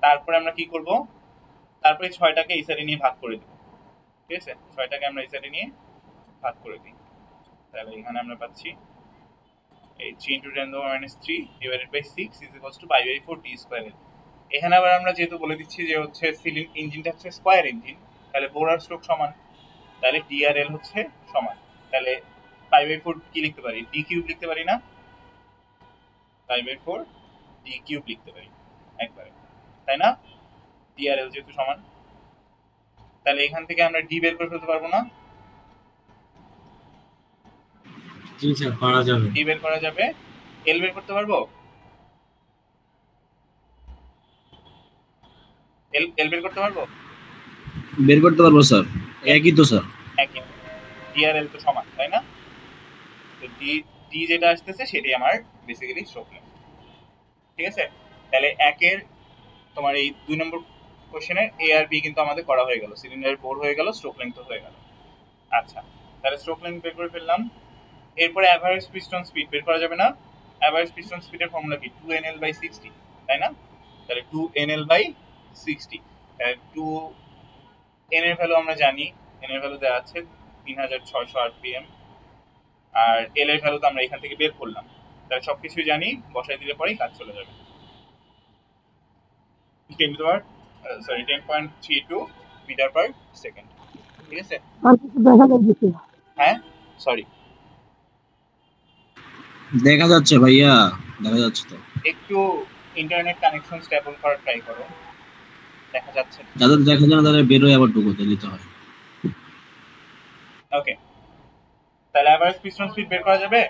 তারপরে আমরা কি করব? তারপরে 6টাকে এই সাইডে নিয়ে ভাগ করে দেব। ঠিক আছে, 6টাকে আমরা এই সাইডে নিয়ে ভাগ করে দিই। তাহলে এখানে আমরা পাচ্ছি এই 3 × 10 to the power -3 divided by 6 = π/4 d²L। এখানে আবার আমরা যেহেতু বলে দিচ্ছি যে হচ্ছে ইঞ্জিনটা হচ্ছে স্কয়ার ইঞ্জিন, তাহলে বোর আর স্ট্রোক সমান, তাহলে ডি আর এল হচ্ছে সমান। তাহলে π/4 কি লিখতে পারি? ডি কিউব লিখতে পারি না? π/4 ডি কিউব লিখতে পারি একবারে, তাই না? ডি আর এল যেহেতু সমান, তাহলে এখান থেকে আমরা ডি বের করে ফেলতে পারবো না? জি স্যার, পারা যাবে। ডি বের করা যাবে। এল বের করতে পারবো? এল বের করতে পারবো? বের করতে পারবো স্যার, একই তো স্যার। একই, ডি আর এল তো সমান, তাই না? তো ডি যেটা আসতেছে সেটাই আমার বেসিক্যালি স্ট্রোক লেন্থ। ঠিক আছে, তাহলে একের তোমার এই 2 নম্বর কোশ্চেনের এ আর বি কিন্তু আমাদের করা হয়ে গেল, সিলিন্ডারের বোর হয়ে গেল, স্ট্রোক লেন্থ হয়ে গেল। আচ্ছা, তাহলে স্ট্রোক লেন্থ বের করে ফেললাম। এরপরে অ্যাভারেজ পিস্টন স্পিড বের করা যাবে না? অ্যাভারেজ পিস্টন স্পিডের ফর্মুলা কি? 2NL/60, তাই না? তাহলে 2NL/60, 2N এর ভ্যালু আমরা জানি, N এর ভ্যালু দেওয়া আছে 3600 rpm, আর L এর ভ্যালু তো আমরা এখান থেকে বের করলাম। তাহলে সবকিছু জানি, বসাই দিলে পরেই কাজ চলে যাবে। 10.32 মিটার পার সেকেন্ড। ঠিক আছে, হ্যাঁ সরি, দেখা যাচ্ছে ভাইয়া, দেখা যাচ্ছে তো। একটু ইন্টারনেট কানেকশন স্টেবল করার ট্রাই করো, দেখা যাচ্ছে। যাদের দেখা যায় না তাদের বেরোয় আবার ঢুকোতে দিতে হয়। ওকে, তাহলে অ্যাভারেজ পিস্টন স্পিড বের করা যাবে?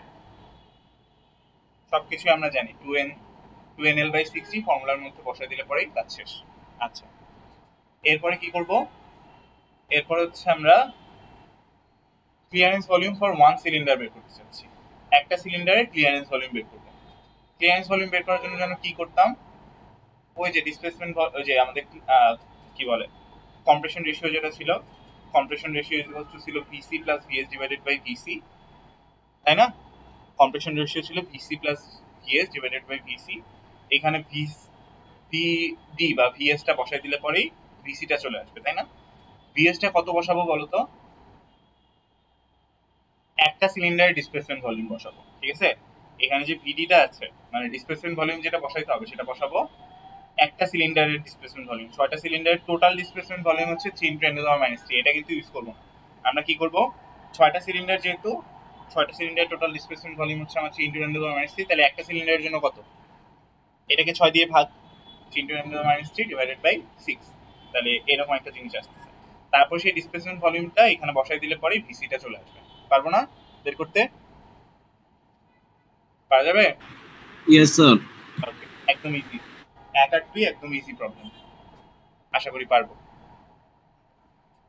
সবকিছু আমরা জানি, 2NL/60 ফর্মুলার মধ্যে বসাই দিলে পরেই কাজ শেষ। আচ্ছা, এরপরে কি করব? এরপরে হচ্ছে আমরা ক্লিয়ারেন্স ভলিউম ফর 1 সিলিন্ডার বের করতে চাচ্ছি। একটা সিলিন্ডারের ক্লিয়ারেন্স ভলিউম বের করব। ক্লিয়ারেন্স ভলিউম বের করার জন্য কি করতাম? ওই যে ডিসপ্লেসমেন্ট, ওই যে আমাদের কি বলে কম্প্রেশন রেশিও যেটা ছিল, কম্প্রেশন রেশিও ছিল VC + VS/VC। তাই না? কম্প্রেশন রেশিও ছিল VC plus VS divided by VC. এখানে ভিডি বা ভিএসটা বসাই দিলে পরেই ভিসিটা চলে আসবে, তাই না? ভিএসটা কত বসাবো বলো তো? একটা সিলিন্ডারের ডিসপ্লেসমেন্ট ভলিউম বসাবো, ঠিক আছে? এখানে যে ভিডিটা আছে মানে ডিসপ্লেসমেন্ট ভলিউম যেটা বসাইতে হবে সেটা বসাবো একটা সিলিন্ডারের ডিসপ্লেসমেন্ট ভলিউম। 6টা সিলিন্ডারের টোটাল ডিসপ্লেসমেন্ট ভলিউম হচ্ছে 3 × 10⁻³ এটা কিন্তু ইউজ করবো না। আমরা কি করব, 6টা সিলিন্ডার যেহেতু 6টা সিলিন্ডারের টোটাল ডিসপ্লেসমেন্ট ভলিউম হচ্ছে আমার 3 × 10⁻³ তাহলে একটা সিলিন্ডারের জন্য কত? এটাকে 6 দিয়ে ভাগ, 3 × 10⁻³ ডিভাইডেড বাই 6, তাহলে এরকম একটা জিনিস আসতেছে। তারপর সেই ডিসপ্লেসমেন্ট ভলিউমটা এখানে বসাই দিলে পরেই ভিসিটা চলে আসবে। পারবো না বের করতে? পারা যাবে? Yes sir. ওকে, একদম ইজি। 1 আর 2 একদম ইজি প্রবলেম, আশা করি পারবো।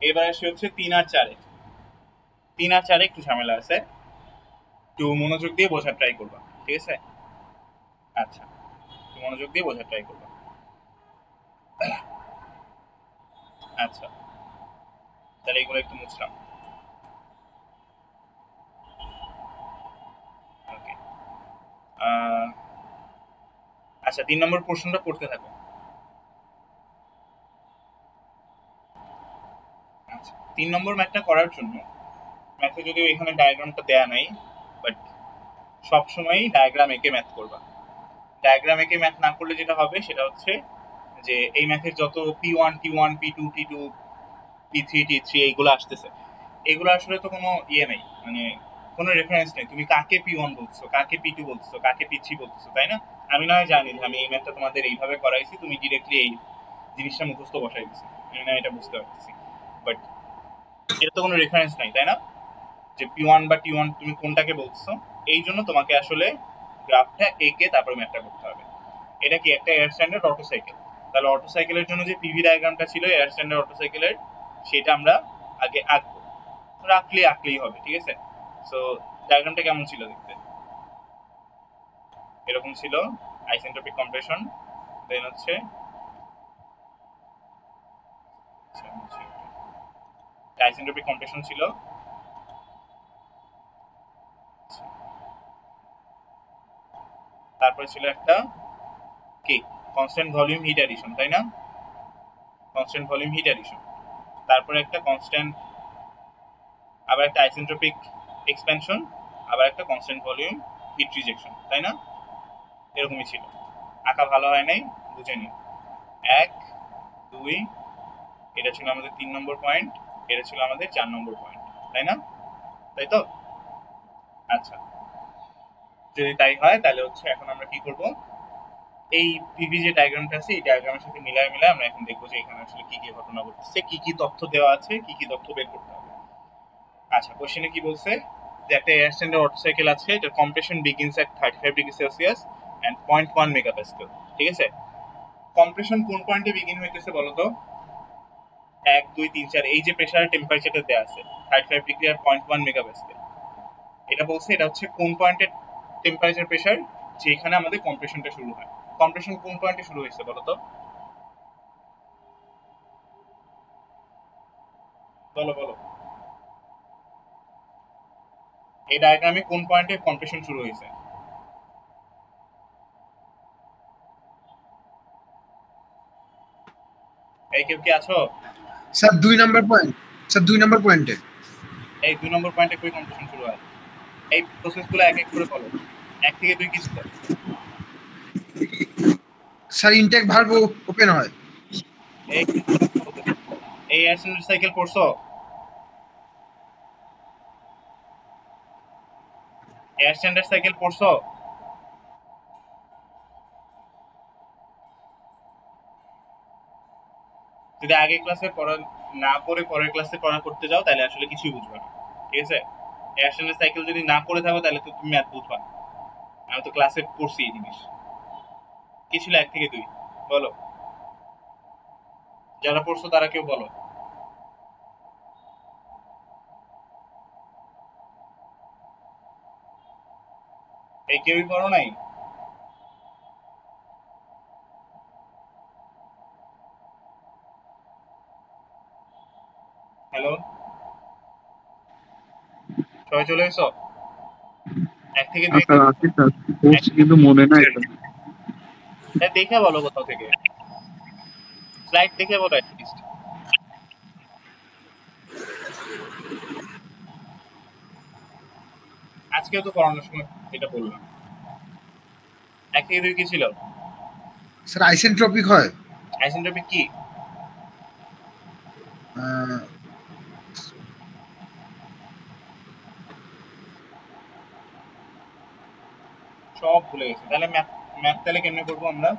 এবার আসি হচ্ছে 3 আর 4-এ। 3 আর 4-এ একটু ঝামেলা আছে, একটু মনোযোগ দিয়ে বোঝার ট্রাই করবা, ঠিক আছে? আচ্ছা, একটু মনোযোগ দিয়ে বোঝার ট্রাই করবা। আচ্ছা, তাহলে এগুলো একটু মুছলাম। ওকে, আচ্ছা 3 নম্বর প্রশ্নটা পড়তে থাকো। আচ্ছা, 3 নম্বর ম্যাথটা করার জন্য, ম্যাথে যদিও এখানে ডায়াগ্রামটা দেয়া নাই, বাট সবসময়ই ডায়াগ্রাম এঁকে ম্যাথ করবা। ডায়াগ্রাম এঁকে ম্যাথ না করলে যেটা হবে সেটা হচ্ছে যে এই ম্যাথের যত P1 T1 P2 T2 P3 T3 এইগুলো আসতেছে, এগুলো আসলে তো কোনো ইয়ে নেই, মানে কোনো রেফারেন্স নেই। তুমি কাকে P1 বলছো, কাকে P2 বলছো, কাকে P3 বলছো, তাই না? আমি নয় জানি যে আমি এই ম্যাথটা তোমাদের এইভাবে করাইছি, তুমি ডিরেক্টলি এই জিনিসটা মুখস্থ বসাই দিচ্ছি, আমি না এটা বুঝতে পারতেছি, বাট এটা তো কোনো রেফারেন্স নাই, তাই না? যে P1 বা T1 তুমি কোনটাকে বলছো, এই জন্য তোমাকে আসলে গ্রাফটা এঁকে তারপরে ম্যাথটা করতে হবে। এটা কি একটা এয়ার স্ট্যান্ডার্ড অটো সাইকেল, তাহলে অটো সাইকেলের জন্য যে পিভি ডায়াগ্রামটা ছিল এয়ার স্ট্যান্ডার্ড অটো সাইকেলের, সেটা আমরা আগে আঁকবো, আঁকলেই হবে, ঠিক আছে? সো ডায়াগ্রামটা কেমন ছিল দেখতে? এরকম ছিল, আইসেন্ট্রপিক কম্প্রেশন, দেন হচ্ছে আইসেন্ট্রপিক কম্প্রেশন ছিল, তারপরে ছিল একটা কি কনস্ট্যান্ট ভলিউম হিট অ্যাডিশন, তাই না? কনস্ট্যান্ট ভলিউম হিট অ্যাডিশন, তারপরে একটা কনস্ট্যান্ট, আবার একটা আইসেন্ট্রপিক এক্সপ্যানশন, আবার একটা কনস্ট্যান্ট ভলিউম হিট রিজেকশন, তাই না? এরকমই ছিল। আঁকা ভালো হয় নাই, বুঝে নিও। 1 2, এটা ছিল আমাদের 3 নম্বর পয়েন্ট, এটা ছিল আমাদের 4 নম্বর পয়েন্ট, তাই না? তাই তো? আচ্ছা, যদি তাই হয় তাহলে হচ্ছে এখন আমরা কি করব, এই পিভি যে ডায়াগ্রামটা আছে এই ডায়াগ্রামের সাথে মিলায় আমরা এখন দেখবো যে এখানে আসলে কি কি ঘটনা ঘটছে, কি কি তথ্য দেওয়া আছে, কি কি তথ্য বের করতে হবে। আচ্ছা, কোশ্চেনে কি বলছে যে একটা এয়ার স্ট্যান্ডার্ড অটো সাইকেল আছে, এটার compression begins at 35 degree Celsius and 0.1 megapascal, ঠিক আছে? কম্প্রেশন কোন পয়েন্টে বিগিন হইতেছে বলো তো? 1 2 3 4, এই যে প্রেসার টেম্পারেচারটা দেয়া আছে 35 ডিগ্রি আর 0.1 মেগাপাস্কেল, এটা বলছে এটা হচ্ছে কোন পয়েন্টের টেম্পারেচার প্রেসার যেখানে আমাদের কম্প্রেশনটা শুরু হয়। কম্প্রেশন কোন পয়েন্টে শুরু হয়েছে বলো তো? বলো বলো, এই ডায়াগ্রামে কোন পয়েন্টে কম্প্রেশন শুরু হয়েছে? এই কেউ কি আছো? Sir 2 number point, sir 2 number পয়েন্টে। এই 2 নম্বর পয়েন্টে কই কম্প্রেশন শুরু হয়? এই প্রসেসগুলো এক এক করে বলো, 1 থেকে 2 কি ছিল? স্যার ইনটেক ভালভ ওপেন হয়। এই এই এয়ার স্ট্যান্ডার্ড সাইকেল পড়ছো? এয়ার স্ট্যান্ডার্ড সাইকেল পড়ছো? যদি আগে ক্লাসে পড়া না পড়ে পরের ক্লাসে পড়া করতে যাও তাহলে আসলে কিছুই বুঝবে না, ঠিক আছে? এয়ার স্ট্যান্ডার্ড সাইকেল যদি না পড়ে থাকো তাহলে তো তুমি ম্যাথ বুঝবা না। আমি তো ক্লাসে পড়ছি এই জিনিস। কি ছিল 1 থেকে 2 বলো, যারা পড়ছো তারা কেউ বলো। এই কেউই পড়ো নাই? হ্যালো, সবাই চলে এসো? 1 থেকে 2 আচ্ছা আছে স্যার কোর্স কিন্তু মনে নাই স্যার। দেখে বলো কোথাও থেকে, স্লাইড দেখে বলো অ্যাটলিস্ট। আজকেও তো পড়ানোর সময় এটা বললাম। 1 থেকে 2 কি ছিল? স্যার আইসেন্ট্রপিক হয়। আইসেন্ট্রপিক কি? সব ভুলে গেছি। তাহলে ম্যাথ তাহলে কেমনে করবো আমরা?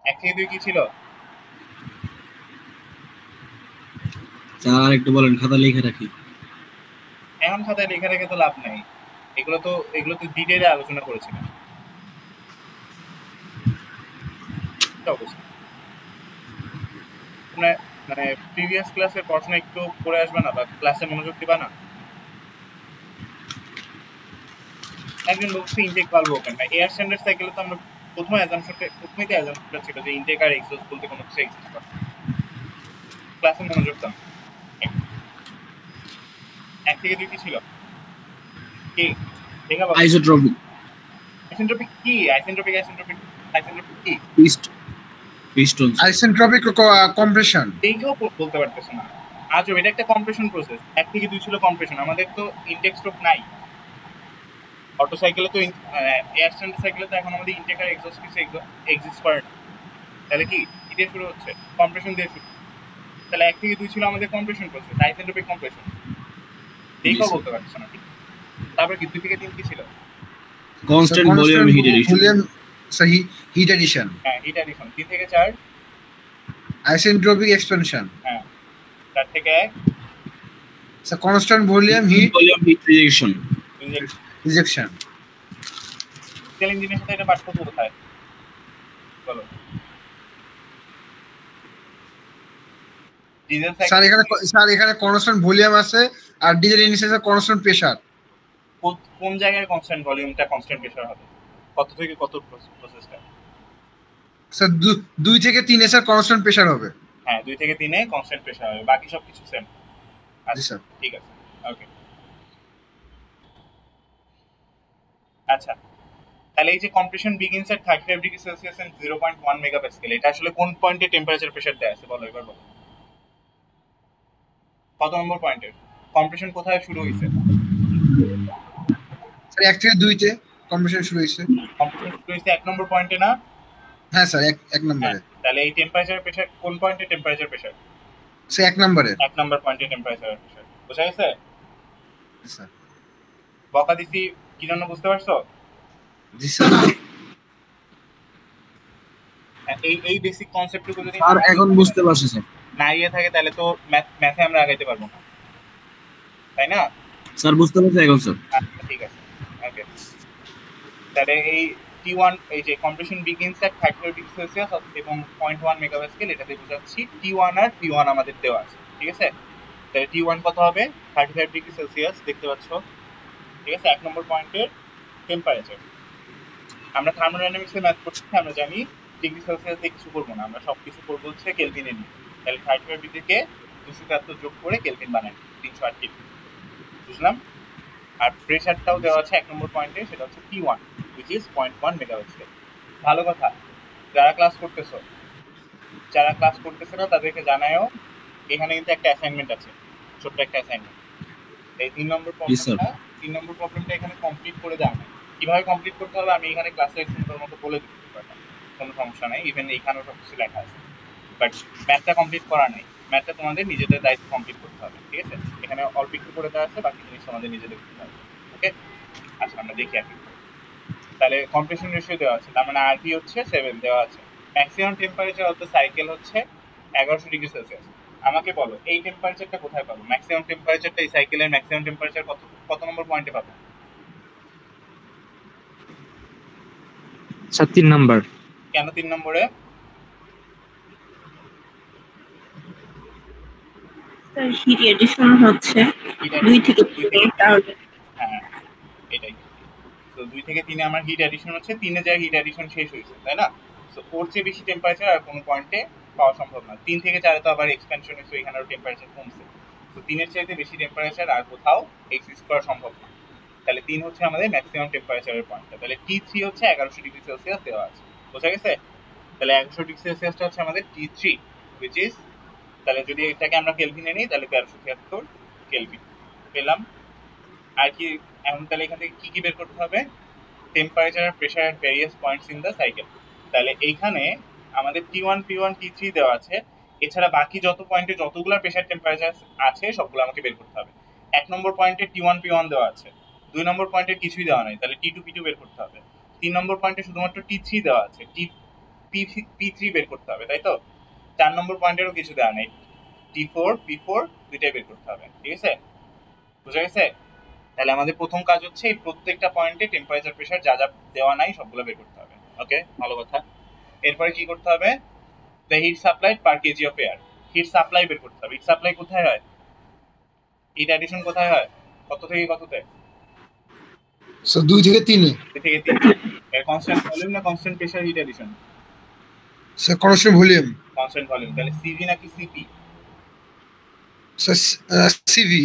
এক থেকে 2 কি ছিল? স্যার একটু বলেন, খাতা লিখে রাখি। এখন খাতায় লেখা রেখে তো লাভ নাই, এগুলো তো ডিটেইলে আলোচনা করেছিলাম। মানে প্রিভিয়াস ক্লাসের পড়াশোনা একটু করে আসবে না, বা ক্লাসে মনোযোগ দিবা না? একজন বলছে intake valve open, air standard সাইকেলে তো আমরা প্রথমেই অ্যাজাম্পশনটা ছিল যে ইনটেক আর এক্সহস্ট বলতে কোনো কিছু এক্সিস্ট করে। ক্লাসে মনোযোগ দাও। 1 থেকে 2 কি ছিল? কি দেখা বলো। আইসোট্রপিক আইসেন্ট্রপিক কি? আইসেন্ট্রপিক কি? Piston isentropic compression. এইটাও বলতে পারতেছ না। আজও এটা একটা কম্প্রেশন প্রসেস। 1 থেকে 2 ছিল কম্প্রেশন। আমাদের তো ইনটেক স্ট্রোক নাই। অটো সাইকেলে তো এয়ার স্ট্যান্ডার্ড সাইকেলে তো এখন আমাদের ইনটেক আর এক্সহস্ট কিছু এক্সিস্ট করে না। তাহলে কি এটা শুরু হচ্ছে কম্প্রেশন দিয়ে শুরু। তাহলে 1 থেকে 2 ছিল আমাদের কম্প্রেশন প্রসেস, আইসেন্ট্রপিক কম্প্রেশন। এইটাও বলতে পারতেছ না। তারপর কি 2 থেকে 3 কি ছিল? Constant volume heat addition. সহি হিট এডিশন। হ্যাঁ, হিট এডিশন। 3 থেকে 4 আইসেন্ট্রপিক এক্সপেনশন। হ্যাঁ, 4 থেকে 1 sir constant volume heat rejection. Rejection. Diesel ইঞ্জিনের সাথে এটা পার্থক্য কোথায় বলো? ডিজেল স্যার এখানে কনস্ট্যান্ট ভলিউম আছে আর ডিজেল ইঞ্জিনের কনস্ট্যান্ট প্রেসার। কোন জায়গায় কনস্ট্যান্ট ভলিউমটা কনস্ট্যান্ট প্রেসার হবে? কত থেকে কত প্রসেসটা? স্যার 2 থেকে 3 এ স্যার কনস্ট্যান্ট প্রেসার হবে। হ্যাঁ, 2 থেকে 3 এ কনস্ট্যান্ট প্রেসার হবে, বাকি সব কিছু সেম। জি স্যার। ঠিক আছে, ওকে। আচ্ছা, তাহলে এই যে compression begins at 35 degree Celsius and 0.1 megapascal, এটা আসলে কোন পয়েন্টে টেম্পারেচার প্রেসার দেয়া আছে বলো এবার বলো। কত নম্বর পয়েন্টে কম্প্রেশন কোথায় শুরু হইছে? স্যার 1 থেকে 2 তে কম্প্রেশন শুরু হইছে। কম্প্রেশন শুরু হইছে 1 নম্বর পয়েন্টে না? হ্যাঁ স্যার 1 নম্বরে। তাহলে এই টেম্পারেচার প্রেসার কোন পয়েন্টে টেম্পারেচার প্রেসার? স্যার 1 নম্বরে। 1 নম্বর পয়েন্টে টেম্পারেচার প্রেসার। বুঝা গেছে? জি স্যার। বকা দিছি কি জন্য বুঝতে পারছো? জি স্যার। এই বেসিক কনসেপ্টগুলো যদি আর এখন বুঝতে পারছি স্যার। না ইয়ে থাকে তাহলে তো ম্যাথে আমরা আগাইতে পারবো না, তাই না? স্যার বুঝতে পারছি এখন স্যার। ঠিক আছে, ওকে। তাহলে এই T1 এই যে compression begins at 35 degree Celsius এবং 0.1 মেগাপাস্কেল, এটাতে বোঝাচ্ছি T1 আর P1 আমাদের দেওয়া আছে। ঠিক আছে, তাহলে T1 কত হবে? 35 ডিগ্রি সেলসিয়াস দেখতে পাচ্ছ। ঠিক আছে, 1 নম্বর পয়েন্টের টেম্পারেচার। আমরা থার্মোডাইনামিক্সে ম্যাথ করছি, আমরা জানি ডিগ্রি সেলসিয়াস দিয়ে কিছু করবো না, আমরা সব কিছু করবো হচ্ছে কেলভিনে নিয়ে। তাহলে 35 ডিগ্রিকে 273 যোগ করে কেলভিন বানাই 308 ডিগ্রি। বুঝলাম? আর প্রেসারটাও দেওয়া আছে 1 নম্বর পয়েন্টে, সেটা হচ্ছে P1 which is 0.1 মেগাপাস্কেল। ভালো কথা, যারা ক্লাস করতেছো না তাদেরকে জানায়ও এখানে কিন্তু একটা অ্যাসাইনমেন্ট আছে, ছোট্ট একটা অ্যাসাইনমেন্ট। এই 3 নম্বর প্রবলেমটা এখানে কমপ্লিট করে দাও। কিভাবে কমপ্লিট করতে হবে আমি এখানে ক্লাসে সুন্দর মতো বলে দিতে পারবো, কোনো সমস্যা নেই। ইভেন এইখানেও সব কিছু লেখা আছে, বাট ম্যাথটা কমপ্লিট করা নেই। ম্যাথটা তোমাদের নিজেদের দায়িত্ব কমপ্লিট করতে হবে। ঠিক আছে, এখানে অল্প একটু করে দেওয়া আছে, বাকি জিনিস তোমাদের নিজেদের করতে হবে। ওকে, আচ্ছা আমরা দেখি আর কি। তাহলে কম্প্রেশন রেশিও দেওয়া আছে, তার মানে আরপি হচ্ছে 7 দেওয়া আছে। Maximum temperature of the cycle হচ্ছে 1100 ডিগ্রি সেলসিয়াস। আমাকে বলো এই টেম্পারেচারটা কোথায় পাবো? ম্যাক্সিমাম টেম্পারেচারটা এই সাইকেলের ম্যাক্সিমাম টেম্পারেচার কত নম্বর পয়েন্টে পাবো? Sir 3 number. কেন 3 নম্বরে? স্যার হিট এডিশন হচ্ছে 2 থেকে 3 তাহলে হ্যাঁ এটাই। তো 2 থেকে 3 এ আমার হিট এডিশন হচ্ছে, 3 এ যায় হিট এডিশন শেষ হয়েছে, তাই না? সো ওর চেয়ে বেশি টেম্পারেচার আর কোনো পয়েন্টে পাওয়া সম্ভব না। 3 থেকে 4 তো আবার এক্সপেনশন হয়েছে, এখানেও টেম্পারেচার কমছে। তো 3-এর চাইতে বেশি টেম্পারেচার আর কোথাও এক্সিস্ট করা সম্ভব না। তাহলে 3 হচ্ছে আমাদের ম্যাক্সিমাম টেম্পারেচারের পয়েন্টটা। তাহলে T3 হচ্ছে 1100 ডিগ্রি সেলসিয়াস দেওয়া আছে, বোঝা গেছে? তাহলে 1100 ডিগ্রি সেলসিয়াসটা হচ্ছে আমাদের T3, which is, তাহলে যদি এটাকে আমরা কেলভিনে নিই তাহলে 1373 কেলভিন পেলাম। আর কি এখন তাহলে এখান থেকে কি বের করতে হবে? টেম্পারেচার আর pressure at various points in the cycle. তাহলে এইখানে আমাদের T1, P1, T3 দেওয়া আছে, এছাড়া বাকি যত পয়েন্টে যতগুলো প্রেসার টেম্পারেচার আছে সবগুলো আমাকে বের করতে হবে। 1 নম্বর পয়েন্টে T1, P1 দেওয়া আছে, 2 নম্বর পয়েন্টে কিছুই দেওয়া নাই, তাহলে T2, P2 বের করতে হবে। 3 নম্বর পয়েন্টে শুধুমাত্র T3 দেওয়া আছে, P3 বের করতে হবে, তাই তো? 4 নম্বর পয়েন্টেরও কিছু দেওয়া নেই, T4, P4 দুইটাই বের করতে হবে, ঠিক আছে? বুঝা গেছে? তাহলে আমাদের প্রথম কাজ হচ্ছে এই প্রত্যেকটা পয়েন্টে টেম্পারেচার প্রেসার যা যা দেওয়া নাই সবগুলো বের করতে হবে। ওকে, ভালো কথা। এরপরে কি করতে হবে? The heat supplied per KG of air, heat supply বের করতে হবে। হিট সাপ্লাই কোথায় হয়? হিট অ্যাডিশন কোথায় হয়? কত থেকে কততে? স্যার 2 থেকে 3 এ। 2 থেকে 3। এর কনস্ট্যান্ট ভলিউম না constant pressure heat addition? Sir constant volume. Constant volume. তাহলে সিভি নাকি CP? Sir CV.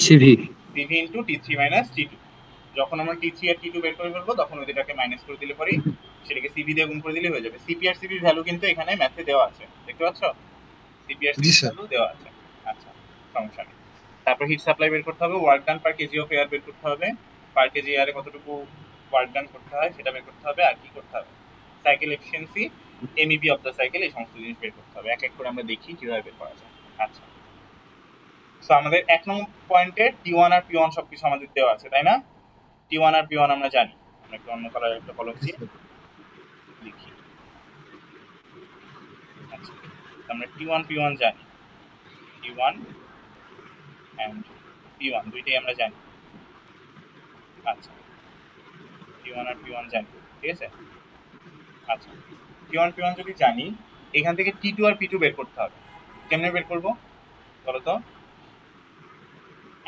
CV into T3 minus T2। যখন আমরা T3 আর T2 বের করে ফেলবো তখন ওইটাকে মাইনাস করে দিলে পরে সেটাকে সিভি দিয়ে গুণ করে দিলে হয়ে যাবে। সিপি আর সিভির ভ্যালু কিন্তু এখানে ম্যাথে দেওয়া আছে, দেখতে পাচ্ছ? সিপি আর সিভির ভ্যালু দেওয়া আছে। আচ্ছা, সমস্যা নেই। তারপর হিট সাপ্লাই বের করতে হবে, work done per KG of air বের করতে হবে, পার কেজি এয়ারে কতটুকু ওয়ার্ক ডান করতে হয় সেটা বের করতে হবে। আর কি করতে হবে? Cycle efficiency, MEP of the cycle, এই সমস্ত জিনিস বের করতে হবে। এক এক করে আমরা দেখি কিভাবে বের করা যায়। আচ্ছা, সো আমাদের 1 নম্বর পয়েন্টে T1 আর P1 সবকিছু আমাদের দেওয়া আছে, তাই না? T1 আর P1 আমরা জানি। আমরা একটু অন্য কালার একটা কলম দিয়ে লিখি। আচ্ছা, আমরা T1, P1 জানি। T1 and P1 দুইটাই আমরা জানি। আচ্ছা, T1 আর P1 জানি, ঠিক আছে? আচ্ছা, T1, P1 যদি জানি, এখান থেকে T2 আর P2 বের করতে হবে। কেমনে বের করব বলো তো?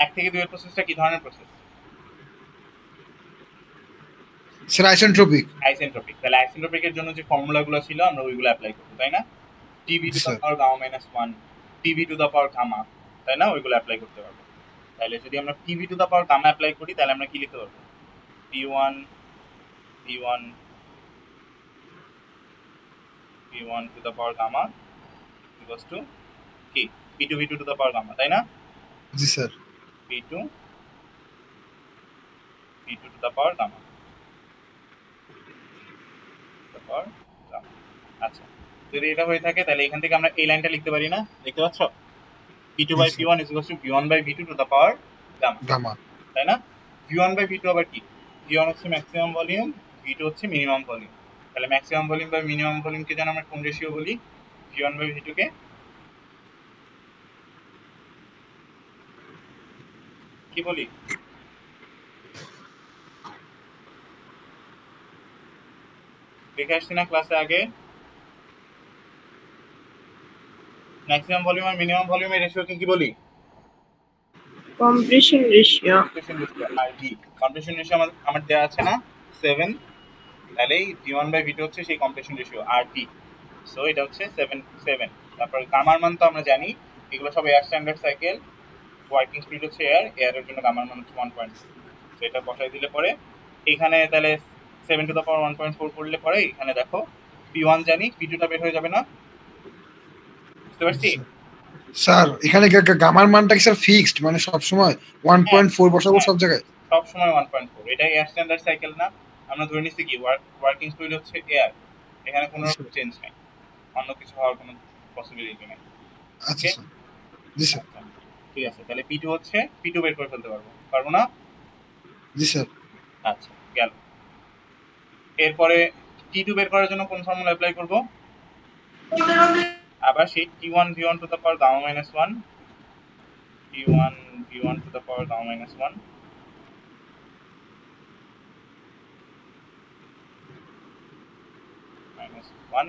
1 থেকে 2 এর প্রসেসটা কি ধরনের প্রসেস? Sir isentropic. আইসেন্ট্রপিক। তাহলে আইসেন্ট্রপিকের জন্য যে ফর্মুলাগুলো ছিল আমরা ওইগুলো অ্যাপ্লাই করব, তাই না? Tv to the power gamma minus 1, Tv to the power gamma, তাই না? ওইগুলো অ্যাপ্লাই করতে পারবো। তাহলে যদি আমরা Tv to the power gamma apply করি তাহলে আমরা কি লিখতে পারবো? P1 to the power gamma equals to কি? P2 V2 to the power gamma, তাই না? জি sir. P2 to the power gamma. আচ্ছা, যদি এটা হয়ে থাকে তাহলে এখান থেকে আমরা এই লাইনটা লিখতে পারি না, দেখতে পাচ্ছ? P2 by P1 is equals to V1 by V2 to the power gamma, তাই না? V1 by V2 আবার কি? V1 হচ্ছে ম্যাক্সিমাম ভলিউম, V2 হচ্ছে মিনিমাম ভলিউম। তাহলে ম্যাক্সিমাম ভলিউম বাই মিনিমাম ভলিউমকে যেন আমরা কোন রেশিও বলি? V1 by V2 কে কি বলি? দেখে আসছি না ক্লাসে আগে? ম্যাক্সিমাম ভলিউম আর মিনিমাম ভলিউমের রেশিওকে কি বলি? Compression ratio. RG, compression ratio আমার দেওয়া আছে না 7, তাহলে V1 বাই V2 হচ্ছে সেই কম্প্রেশন রেশিও RT। সো এটা হচ্ছে 7। তারপর গামার মান তো আমরা জানি, এগুলো সব air standard cycle. Working speed হচ্ছে এয়ারের জন্য গামার মান হচ্ছে 1.4। সো এটা বসাই দিলে পরে এখানে তাহলে 7 টু দ্য পাওয়ার 1.4 করলে পরে এখানে দেখো P1 জানি, P2 টা বের হয়ে যাবে না? বুঝতে পারছি? স্যার এখানে গামার মানটা কি স্যার ফিক্সড, মানে সব সময় 1.4 বসাবো সব জায়গায়? সব সময় 1.4। এটা এয়ার স্ট্যান্ডার্ড সাইকেল না, আমরা ধরে নিচ্ছি কি ওয়ার্কিং স্পিড হচ্ছে এয়ার, এখানে কোনো চেঞ্জ নাই, অন্য কিছু হওয়ার কোনো পসিবিলিটি নাই। আচ্ছা জি স্যার। ঠিক আছে, তাহলে P2 হচ্ছে P2 বের করে ফেলতে পারবো না? জি স্যার। আচ্ছা, গেল। এরপরে T2 বের করার জন্য কোন ফর্মুলা অ্যাপ্লাই করব? আবার সেই T1 V1 to the power gamma minus 1, T1 V1 to the power gamma minus 1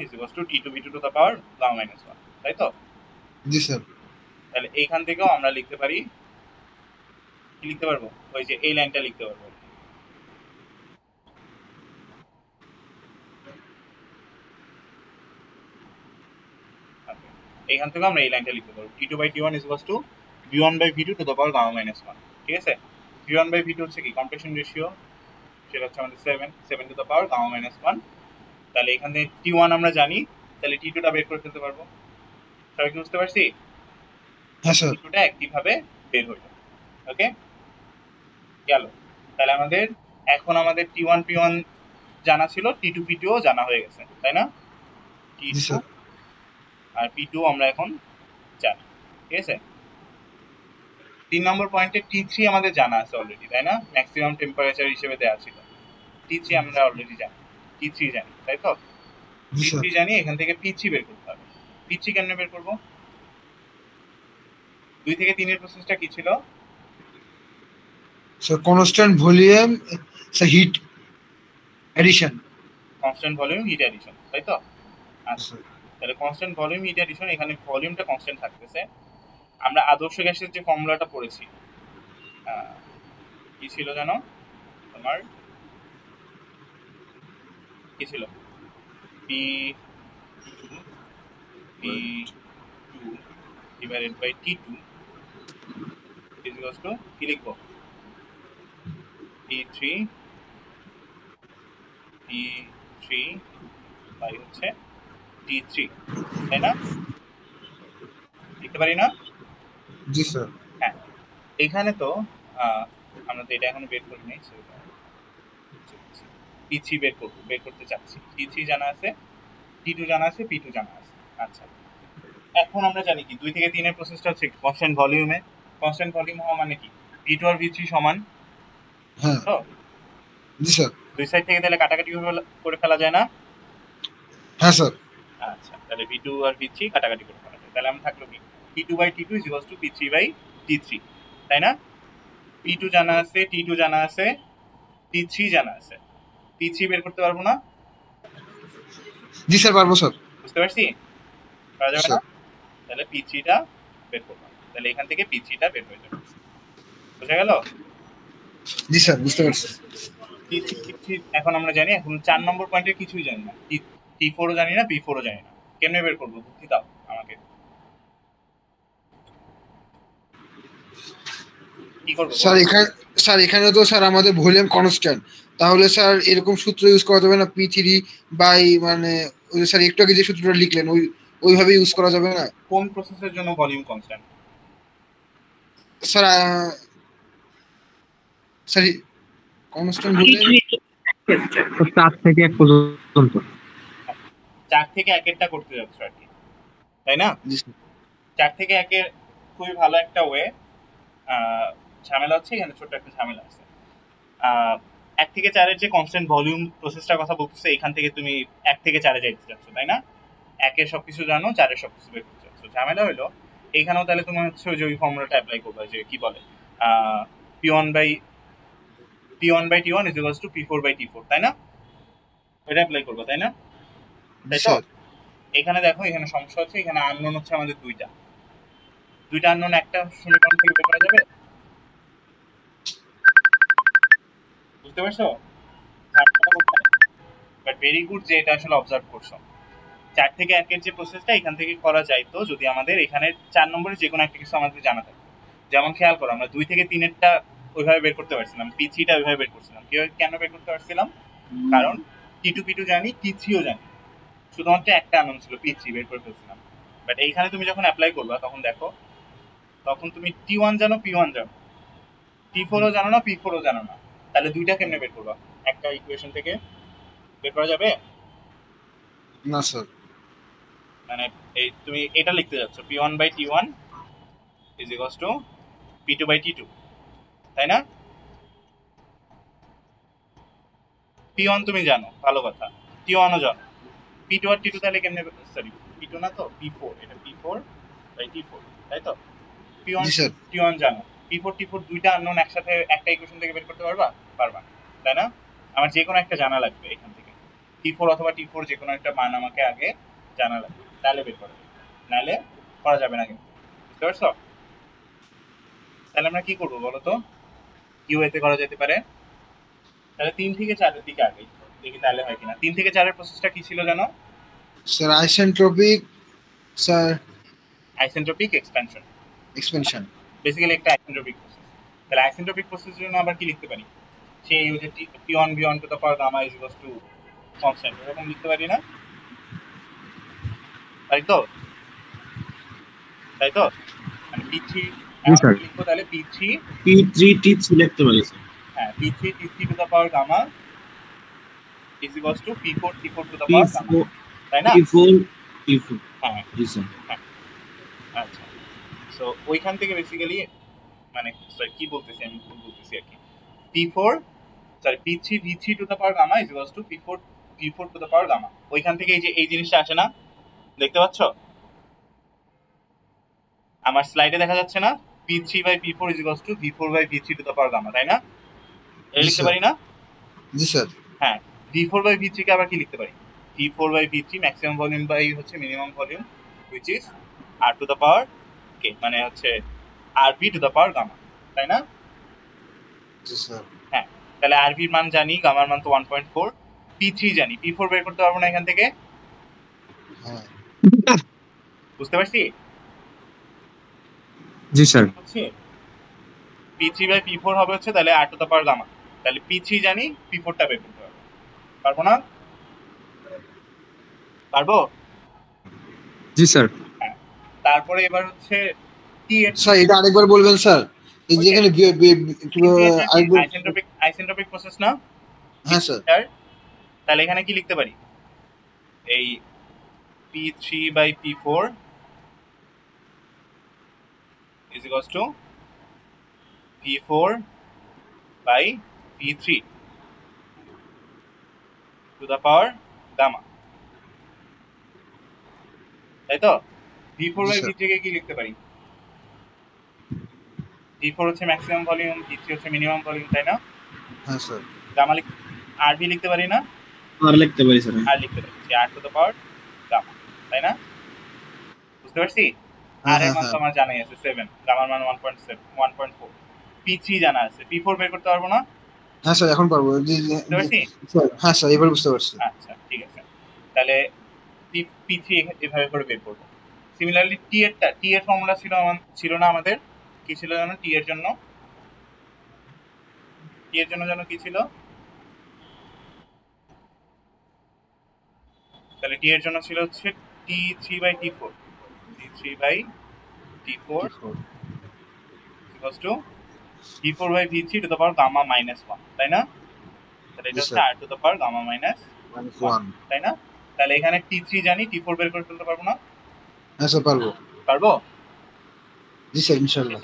is equals to T2 V2 to the power gamma minus 1, তাই তো? জি স্যার। তাহলে এইখান থেকেও আমরা লিখতে পারি, কি লিখতে পারবো? ওই যে এই লাইনটা লিখতে পারবো। এখান থেকে আমরা এই লাইনটা লিখতে পারবো T2 by T1 is equals to V1 by V2 to the power gamma minus 1 ঠিক আছে V1 by V2 হচ্ছে কি কম্প্রেশন রেশিও সেটা হচ্ছে আমাদের 7 to the power gamma minus 1 তাহলে এখান থেকে T1 আমরা জানি তাহলে T2 টা বের করে ফেলতে পারবো সবাই কি বুঝতে পারছি হ্যাঁ স্যার T2 টা একইভাবে বের হয়ে যাবে ওকে গেল তাহলে এখন আমাদের T1 P1 জানা ছিল T2 P2 ও জানা হয়ে গেছে তাই না জি T2 স্যার আর P2 আমরা এখন জানি ঠিক আছে 3 নম্বর পয়েন্টে T3 আমাদের জানা আছে অলরেডি তাই না ম্যাক্সিমাম টেম্পারেচার হিসেবে দেওয়া ছিল T3 আমরা অলরেডি জানি T3 জানি তাই তো জি স্যার T3 জানি এখান থেকে P3 বের করতে হবে P3 কেমনে বের করব 2 থেকে 3 এর প্রসেসটা কি ছিল sir constant volume sir heat addition constant volume heat addition তাই তো আচ্ছা তাহলে কনস্ট্যান্ট ভলিউম হিট অ্যাডিশন এখানে ভলিউমটা কনস্ট্যান্ট থাকতেছে আমরা আদর্শ গ্যাসের যে ফর্মুলাটা পড়েছি কি ছিল জানো তোমার কি ছিল P2 divided by T2 is equals to কি লিখবো P3 বাই হচ্ছে T3 তাই না লিখতে পারি না জি স্যার হ্যাঁ এখানে তো আমরা তো এটা এখনো বের করি নাই P3 বের করতে চাচ্ছি T3 জানা আছে T2 জানা আছে P2 জানা আছে আচ্ছা এখন আমরা জানি কি 2 থেকে 3 এর প্রসেসটা হচ্ছে কনস্ট্যান্ট ভলিউমে কনস্ট্যান্ট ভলিউম হওয়া মানে কি V2 আর V3 সমান হ্যাঁ তো জি স্যার দুই সাইড থেকে তাহলে কাটাকাটি করে ফেলা যায় না হ্যাঁ স্যার আচ্ছা তাহলে V2 আর V3 কাটাকাটি করে ফেলা যায় তাহলে আমরা থাকলো কি T2 by T2 is equals to P3 by T3 তাই না P2 জানা আছে T2 জানা আছে T3 জানা আছে P3 বের করতে পারবো না জি স্যার পারবো স্যার বুঝতে পারছি পারা যাবে না তাহলে P3 টা বের করব তাহলে এখান থেকে P3 টা বের হয়ে যাবে বুঝা গেল জি স্যার বুঝতে পারছি T3 এখন আমরা জানি এখন 4 নম্বর পয়েন্টে কিছুই জানি না T4 ও জানি না P4 ও জানি না কেমনে বের করব বুদ্ধি দাও আমাকে কি করব স্যার এখানে তো স্যার আমাদের ভলিউম কনস্ট্যান্ট তাহলে স্যার এরকম সূত্র ইউজ করা যাবে না P3 বাই মানে ওই স্যার একটু আগে যে সূত্রটা লিখলেন ওইভাবে ইউজ করা যাবে না কোন প্রসেসের জন্য volume constant sir sir constant volume 4 থেকে 1 পর্যন্ত 4 থেকে 1 এরটা করতে যাচ্ছ আর কি তাই না 4 থেকে 1 এর খুবই ভালো একটা ওয়ে ঝামেলা হচ্ছে এখানে ছোট একটা ঝামেলা আছে 1 থেকে 4 এর যে কনস্ট্যান্ট ভলিউম প্রসেসটার কথা বলতেছে এখান থেকে তুমি 1 থেকে 4 এ যাইতে যাচ্ছ তাই না 1 এর সবকিছু জানো 4 এর সবকিছু বের করতে যাচ্ছ ঝামেলা হলো এইখানেও তাহলে তুমি হচ্ছে যে ওই ফর্মুলাটা অ্যাপ্লাই করবে যে কি বলে P1 by T1 is equals to P4 by T4 তাই না এটা অ্যাপ্লাই করবে তাই না তাই তো এখানে দেখো এখানে সমস্যা হচ্ছে এখানে আননোন হচ্ছে আমাদের দুইটা আননোন একটা সমীকরণ থেকে বের করা যাবে বুঝতে পারছো বাট ভেরি গুড যে এটা আসলে অবজার্ভ করছো 4 থেকে 1 এর যে প্রসেসটা এখান থেকে করা যাইতো যদি আমাদের এখানে 4 নম্বরে যে কোনো একটা কিছু আমাদের জানা থাকে যেমন খেয়াল করো আমরা 2 থেকে 3 এরটা ওইভাবে বের করতে পারছিলাম P3 টা ওইভাবে বের করছিলাম কেন বের করতে পারছিলাম কারণ T2 P2 জানি T3 ও জানি শুধুমাত্র একটা আননোন ছিল P3 বের করে ফেলছিলাম বাট এইখানে তুমি যখন অ্যাপ্লাই করবা তখন দেখো তখন তুমি T1 জানো P1 জানো T4 ও জানো না P4 ও জানো না তাহলে দুইটা কেমনে বের করবা একটা ইকুয়েশন থেকে বের করা যাবে না স্যার মানে এই তুমি এটা লিখতে যাচ্ছ P1 by T1 is equals to P2 by T2 তাই না P1 তুমি জানো ভালো কথা T1 ও জানো P2 আর T2 তাহলে কেমনে সরি P2 না তো P4 এটা P4 by T4 তাই তো P1 জানো P4 T4 দুইটা আননোন একসাথে একটা ইকুয়েশন থেকে বের করতে পারবা তাই না আমার যে কোনো একটা জানা লাগবে এখান থেকে T4 অথবা T4 যে কোনো একটা মান আমাকে আগে জানা লাগবে তাহলে বের করা যাবে নাহলে করা যাবে না কিন্তু বুঝতে পারছো তাহলে আমরা কি করবো বলো তো কি ওয়েতে করা যেতে পারে তাহলে 3 থেকে 4 এর দিকে আগে দেখি তাহলে হয় কিনা 3 থেকে 4 এর প্রসেসটা কি ছিল জানো sir isentropic sir isentropic expansion, expansion. Basically একটা আইসেন্ট্রপিক প্রসেস। তাহলে আইসেন্ট্রপিক প্রসেসের জন্য আবার কি লিখতে পারি, সেই ওই যে P1 V1 to the power gamma is equals to constant, এরকম লিখতে পারি না? তাই তো মানে P3 এখন লিখবো তাহলে P3 T3 লিখতে পারি স্যার। হ্যাঁ, P3 to the power gamma is equals to P4 to the power gamma, তাই না? P4 হ্যাঁ জি স্যার। আচ্ছা, সো ওইখান থেকে বেসিক্যালি মানে কি বলতেছি আমি, ভুল বলতেছি আর কি। P3 V3 to the power gamma is equals to P4 to the power gamma. ওইখান থেকে এই জিনিসটা আসে না, দেখতে পাচ্ছ আমার স্লাইডে দেখা যাচ্ছে না? P3/P4 is equals to V4/V3 to the power gamma, তাই না? এটা লিখতে পারি না? জি স্যার। হ্যাঁ, V4/V3 কে আবার কি লিখতে পারি? V4/V3 ম্যাক্সিমাম ভলিউম বাই হচ্ছে minimum volume which is R to the power K, মানে হচ্ছে RV to the power gamma, তাই না? জি স্যার। হ্যাঁ, তাহলে RV এর মান জানি, গামার মান তো 1.4, P3 জানি, P4 বের করতে পারবো না এখান থেকে? হ্যাঁ বুঝতে পারছি? জি স্যার। P3/P4 হবে হচ্ছে তাহলে R to the power gamma, তাহলে P3 জানি, P4 টা বের করতে পারবো না? পারবো? জি স্যার। হ্যাঁ, তারপরে এবার হচ্ছে T এর স্যার এটা আরেকবার বলবেন স্যার, এই যে এখানে আইসেন্ট্রপিক প্রসেস না? হ্যাঁ স্যার। তাহলে এখানে কি লিখতে পারি, এই P3/P4 is equals to P4/P3 to the power gamma, তাই তো? P4/P3 কে কি লিখতে পারি? P4 হচ্ছে ম্যাক্সিমাম ভলিউম, P3 হচ্ছে মিনিমাম ভলিউম, তাই না? হ্যাঁ স্যার। গামা RV লিখতে পারি না? আর লিখতে পারি স্যার। আর লিখতে পারি R to the power gamma, তাই না? বুঝতে পারছি? আর এর মান তো আমার জানাই আছে 7, গামার মান 1.4, P3 জানা আছে, P4 বের করতে পারবো না? হ্যাঁ স্যার এখন পারবো। বুঝতে পারছি? হ্যাঁ স্যার এবার বুঝতে পারছি। আচ্ছা ঠিক আছে, তাহলে P3 এভাবে করে বের করবো। সিমিলারলি T এর ফর্মুলা ছিল না আমাদের, কি ছিল জানো? T এর জন্য জানো কি ছিল? তাহলে T এর জন্য ছিল হচ্ছে T3/T4 equals to P4/V3 to the power gamma minus 1, তাই না? তাহলে এটা হচ্ছে R to the power gamma minus 1, তাই না? তাহলে এখানে T3 জানি, T4 বের করে ফেলতে পারবো না? হ্যাঁ স্যার পারবো। জি স্যার ইনশাআল্লাহ।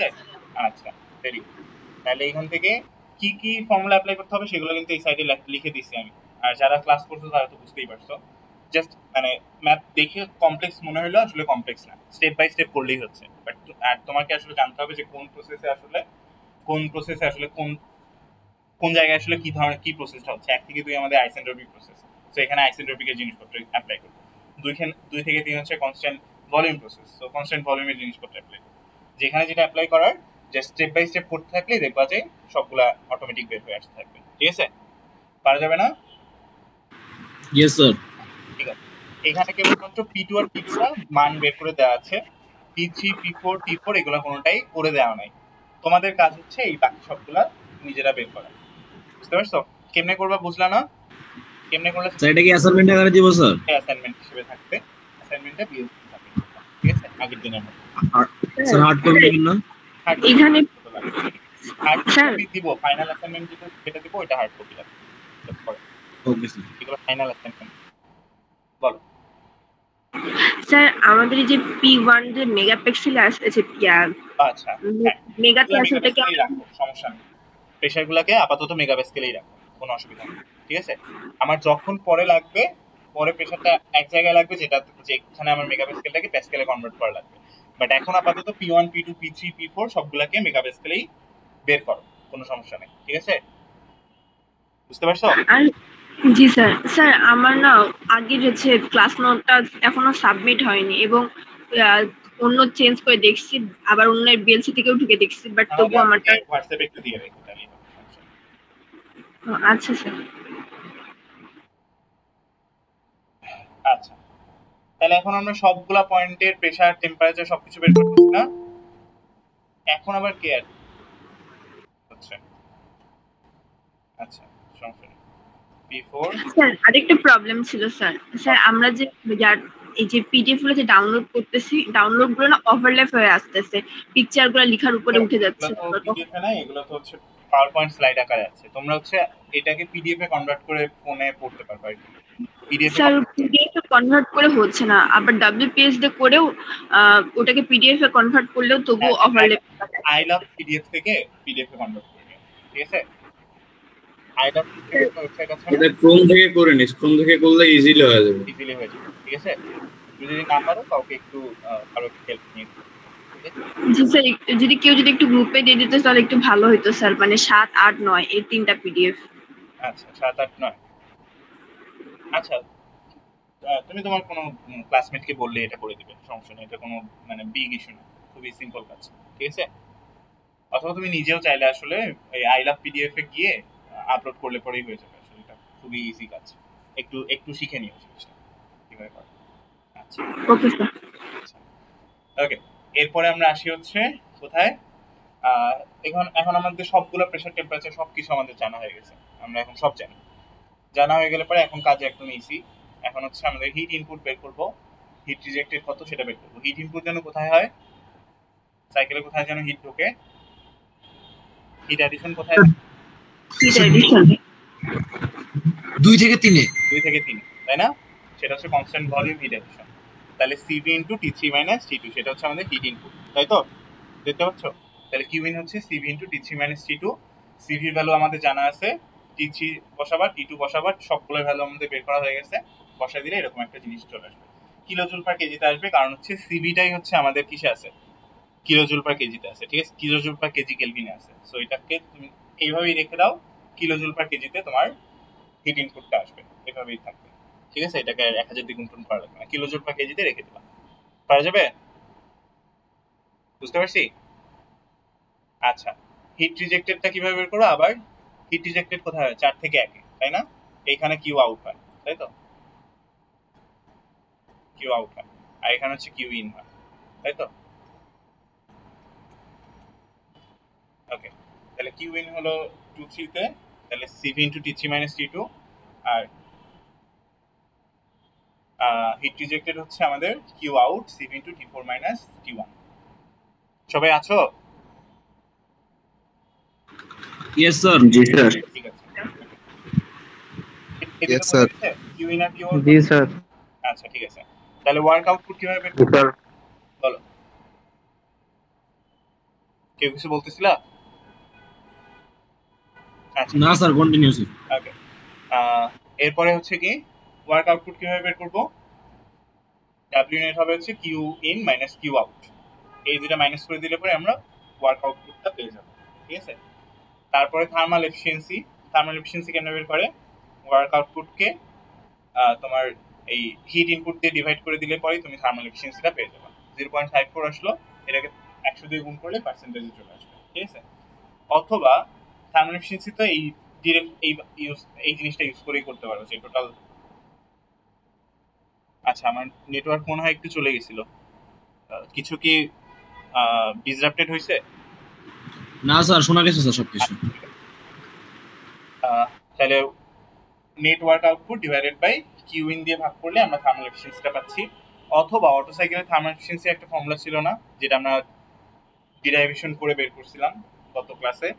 আচ্ছা ভেরি গুড। তাহলে এখান থেকে কি কি ফর্মুলা অ্যাপ্লাই করতে হবে সেগুলো কিন্তু এই সাইডে লিখে দিচ্ছি আমি, আর যারা ক্লাস করছো তারা তো বুঝতেই পারছো। জাস্ট মানে ম্যাথ দেখে কমপ্লেক্স মনে হলো, আসলে কমপ্লেক্স না, স্টেপ বাই স্টেপ করলেই হচ্ছে। বাট আর তোমাকে আসলে জানতে হবে যে কোন প্রসেসে আসলে কোন জায়গায় আসলে কি ধরনের কি প্রসেসটা হচ্ছে। 1 থেকে 2 আমাদের আইসেন্ট্রপিক প্রসেস, তো এখানে আইসেন্ট্রপিকের জিনিসপত্র অ্যাপ্লাই করবো। 2 থেকে 3 হচ্ছে কনস্ট্যান্ট ভলিউম প্রসেস, তো কনস্ট্যান্ট ভলিউমের জিনিসপত্র অ্যাপ্লাই করবো। যেখানে যেটা অ্যাপ্লাই করার জাস্ট স্টেপ বাই স্টেপ করতে থাকলেই দেখবা যে সবগুলা অটোমেটিক বের হয়ে আসতে থাকবে। ঠিক আছে? পারা যাবে না? Yes sir. ঠিক আছে, এখানে কেবলমাত্র P2 আর P2 টা মান বের করে দেওয়া আছে, P3 P4 T4 এগুলো কোনোটাই করে দেওয়া নাই। তোমাদের কাজ হচ্ছে এই বাকি সবগুলা নিজেরা বের করা। বুঝতে পারছো? কেমনে করবা বুঝলা না? কেমনে করলে স্যার এটা কি অ্যাসাইনমেন্ট আকারে দিব স্যার? অ্যাসাইনমেন্ট হিসেবে থাকবে, অ্যাসাইনমেন্টটা বিএস থাকবে। ঠিক আছে, আগের দিনের মতো। স্যার হার্ড কপি দিবেন না? এখানে হার্ড কপি দিব, ফাইনাল অ্যাসাইনমেন্ট যেটা দিব ওটা হার্ড কপি লাগবে। Okay sir. এগুলো ফাইনাল অ্যাসাইনমেন্ট। বলো স্যার আমাদের যে P1 যে মেগাপিক্সেল আছে, আচ্ছা মেগাপিক্সেলটা কি সমস্যা নেই, প্রেসারগুলোকে আপাতত মেগাপ্যাসকেলেই রাখো, কোনো অসুবিধা নেই। ঠিক আছে, আমার যখন পরে লাগবে, পরে প্রেসারটা এক জায়গায় লাগবে যেখানে আমার মেগাপ্যাসকেলটাকে প্যাসকেলে কনভার্ট করা লাগবে। বাট এখন আপাতত P1 P2 P3 P4 সবগুলাকে মেগাপ্যাসকেলেই বের করো, কোনো সমস্যা নেই। ঠিক আছে, বুঝতে পারছো? জি স্যার। স্যার আমার না আগের হচ্ছে ক্লাস নোটটা এখনো সাবমিট হয়নি, এবং অন্য চেঞ্জ করে দেখছি, আবার অন্য বিএলসি থেকেও ঢুকে দেখছি, বাট তবু আমারটা হোয়াটসঅ্যাপে একটু দিয়ে রেখো তাহলে। আচ্ছা স্যার। আচ্ছা, তাহলে এখন আমরা সবগুলা পয়েন্টের প্রেসার টেম্পারেচার সবকিছু বের করতেছি না? এখন আবার কে অ্যাড হচ্ছে? আচ্ছা সমস্যা নেই। P4 স্যার আরেকটা প্রবলেম ছিল স্যার। স্যার আমরা যে এই যে পিডিএফ গুলো যে ডাউনলোড করতেছি, ডাউনলোড গুলো না ওভারল্যাপ হয়ে আসতেছে, পিকচার গুলো লেখার উপরে উঠে যাচ্ছে। এগুলো তো পিডিএফ এ না, এগুলো তো হচ্ছে পাওয়ার পয়েন্ট স্লাইড আকারে আছে। তোমরা হচ্ছে এটাকে পিডিএফ এ কনভার্ট করে ফোনে পড়তে পারবে আর কি। স্যার পিডিএফ এ কনভার্ট করে হচ্ছে না, আবার ডব্লিউপিএস দিয়ে করেও ওটাকে পিডিএফ এ কনভার্ট করলেও তবুও ওভারল্যাপ। আই লাভ পিডিএফ থেকে পিডিএফ এ কনভার্ট করবে, ঠিক আছে? আই লাভ পিডিএফ ওয়েবসাইট আছে, এটা ক্রোম থেকে করে নিস, ক্রোম থেকে করলে ইজিলি হয়ে যাবে। ইজিলি হয়ে যাবে, ঠিক আছে? যদি নাম্বারও কাউকে একটু আরো হেল্প নিয়ে, জি স্যার, যদি কেউ একটু গ্রুপে দিয়ে দিত তাহলে একটু ভালো হতো স্যার, মানে 7, 8, 9 এই তিনটা পিডিএফ। আচ্ছা 7, 8, 9। আচ্ছা তুমি তোমার কোনো ক্লাসমেটকে বললে এটা করে দিবে, সমস্যা নেই, এটা কোনো মানে বিগ ইস্যু না, খুবই সিম্পল কাজ, ঠিক আছে? অথবা তুমি নিজেও চাইলে আসলে এই আই লাভ পিডিএফ এ গিয়ে আপলোড করলে পরেই হয়ে যাবে, আসলে এটা খুবই ইজি কাজ, একটু একটু শিখে নিও জিনিসটা কিভাবে করে। আচ্ছা ওকে স্যার। ওকে, এরপরে আমরা আসি হচ্ছে কোথায়, এখন আমাদের সবগুলো প্রেসার টেম্পারেচার সবকিছু আমাদের জানা হয়ে গেছে, আমরা এখন সব জানা হয়ে গেলে পরে এখন কাজ একদম ইজি। এখন হচ্ছে আমাদের হিট ইনপুট বের করব, হিট রিজেক্টেড কত সেটা বের করব। হিট ইনপুট যেন কোথায় হয়, সাইকেলে কোথায় যেন হিট ঢোকে, হিট অ্যাডিশন কোথায়, হিট অ্যাডিশন 2 থেকে 3 এ, 2 থেকে 3, তাই না? সেটা হচ্ছে কনস্ট্যান্ট ভলিউম হিট অ্যাডিশন। তাহলে CV * T3 - T2 সেটা হচ্ছে আমাদের হিট ইনপুট, তাই তো? দেখতে পাচ্ছ? তাহলে QIN হচ্ছে CV * T3 - T2। CV এর ভ্যালু আমাদের জানা আছে, T3 বসাবার, T2 বসাবার, সবগুলোর ভ্যালু আমাদের বের করা হয়ে গেছে। বসাই দিলে এরকম একটা জিনিস চলে আসবে, কিলোজুল পার কেজিতে আসবে, কারণ হচ্ছে সিভিটাই হচ্ছে আমাদের কিসে আছে, কিলোজুল পার কেজিতে আছে, ঠিক আছে? কিলোজুল পার কেজি কেলভিনে আছে। সো এটাকে তুমি এইভাবেই রেখে দাও, কিলোজুল পার কেজিতে তোমার হিট ইনপুটটা আসবে, এভাবেই থাকবে, ঠিক আছে? এটাকে 1000 দিয়ে গুণ করা লাগবে না, কিলোজুল পার কেজিতে রেখে দিবা, পারা যাবে? বুঝতে পারছি? আচ্ছা, হিট রিজেক্টেডটা কিভাবে বের করবো? আবার হিট রিজেক্টেড কোথায় হয়? 4 থেকে 1 এ, তাই না? এইখানে কিউ আউট হয়, তাই তো? কিউ আউট হয়, আর এখানে হচ্ছে কিউ ইন হয়, তাই তো? ওকে, তাহলে কিউ ইন হলো 2, 3 তে, তাহলে CV * T3 - T2, আর হিট রিজেক্টেড হচ্ছে আমাদের Q out CV * T4 - T1। সবাই আছো? Yes sir. জি স্যার। ঠিক আছে, Yes, sir. কিউ ইন আর কিউ আউট। জি স্যার। আচ্ছা ঠিক আছে, তাহলে ওয়ার্ক আউটপুট কিভাবে বের জি করব? স্যার। বলো, কেউ কিছু বলতেছিলা? আচ্ছা না স্যার, কন্টিনিউস। ওকে, এরপরে হচ্ছে কি ওয়ার্ক আউটপুট কিভাবে বের করব? W নেট হবে হচ্ছে Q in minus Q out, এই দুটো মাইনাস করে দিলে পরে আমরা ওয়ার্ক আউটপুটটা পেয়ে যাব, ঠিক আছে? তারপরে থার্মাল এফিসিয়েন্সি কেন বের করে? ওয়ার্ক আউটপুটকে তোমার এই হিট ইনপুট দিয়ে ডিভাইড করে দিলে পরে তুমি থার্মাল এফিসিয়েন্সিটা পেয়ে যাবে। 0.54 আসলো, এটাকে 100 দিয়ে গুণ করলে পার্সেন্টেজে চলে আসবে, ঠিক আছে? অথবা থার্মাল এফিসিয়েন্সি তো এই ডিরেক্ট এই জিনিসটা ইউজ করেই করতে পারো, যে টোটাল। আচ্ছা, আমার নেটওয়ার্ক মনে হয় একটু চলে গেছিল, কিছু কি ডিসরাপ্টেড হয়েছে? না স্যার, শোনা গেছে স্যার সবকিছু। তাহলে network output divided by Q in দিয়ে ভাগ করলে আমরা থার্মাল এফিসিয়েন্সিটা পাচ্ছি। অথবা অটো সাইকেলের থার্মাল এফিসিয়েন্সি একটা ফর্মুলা ছিল না, যেটা আমরা ডিরাইভেশন করে বের করছিলাম গত ক্লাসে,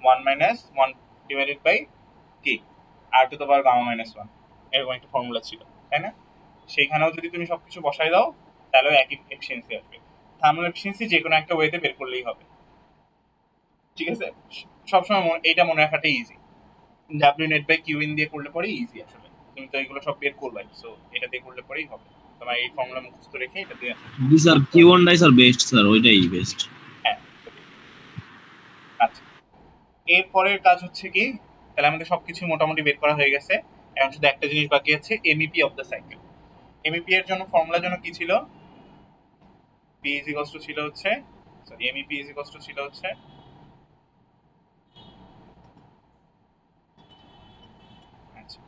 1 - 1 ডিভাইডেড বাই কি R⁻⁻1 এরকম একটা ফর্মুলা ছিল, তাই না? সেইখানেও যদি তুমি সবকিছু বসাই দাও তাহলেও একই এফিসিয়েন্সি আসবে। থার্মাল এফিসিয়েন্সি যে কোনো একটা ওয়েতে বের করলেই হবে, ঠিক আছে? সবসময় এইটা মনে রাখাটাই easy, W net by Q in দিয়ে করলে পরেই ইজি, আসলে তুমি তো এগুলো সব বের করবাই, সো এটা দিয়ে করলে পরেই হবে। তোমার এই ফর্মুলা মুখস্থ রেখে এটা দিয়ে, জি sir, Q1 die sir best sir, ওইটাই বেস্ট। হ্যাঁ। আচ্ছা, এরপরের কাজ হচ্ছে কি, তাহলে আমাদের সবকিছু মোটামুটি বের করা হয়ে গেছে, এখন শুধু একটা জিনিস বাকি আছে, MEP of the cycle. MEP এর জন্য ফর্মুলা জন্য কি ছিল? P ছিল হচ্ছে, সরি, এমইপি ছিল হচ্ছে আচ্ছা,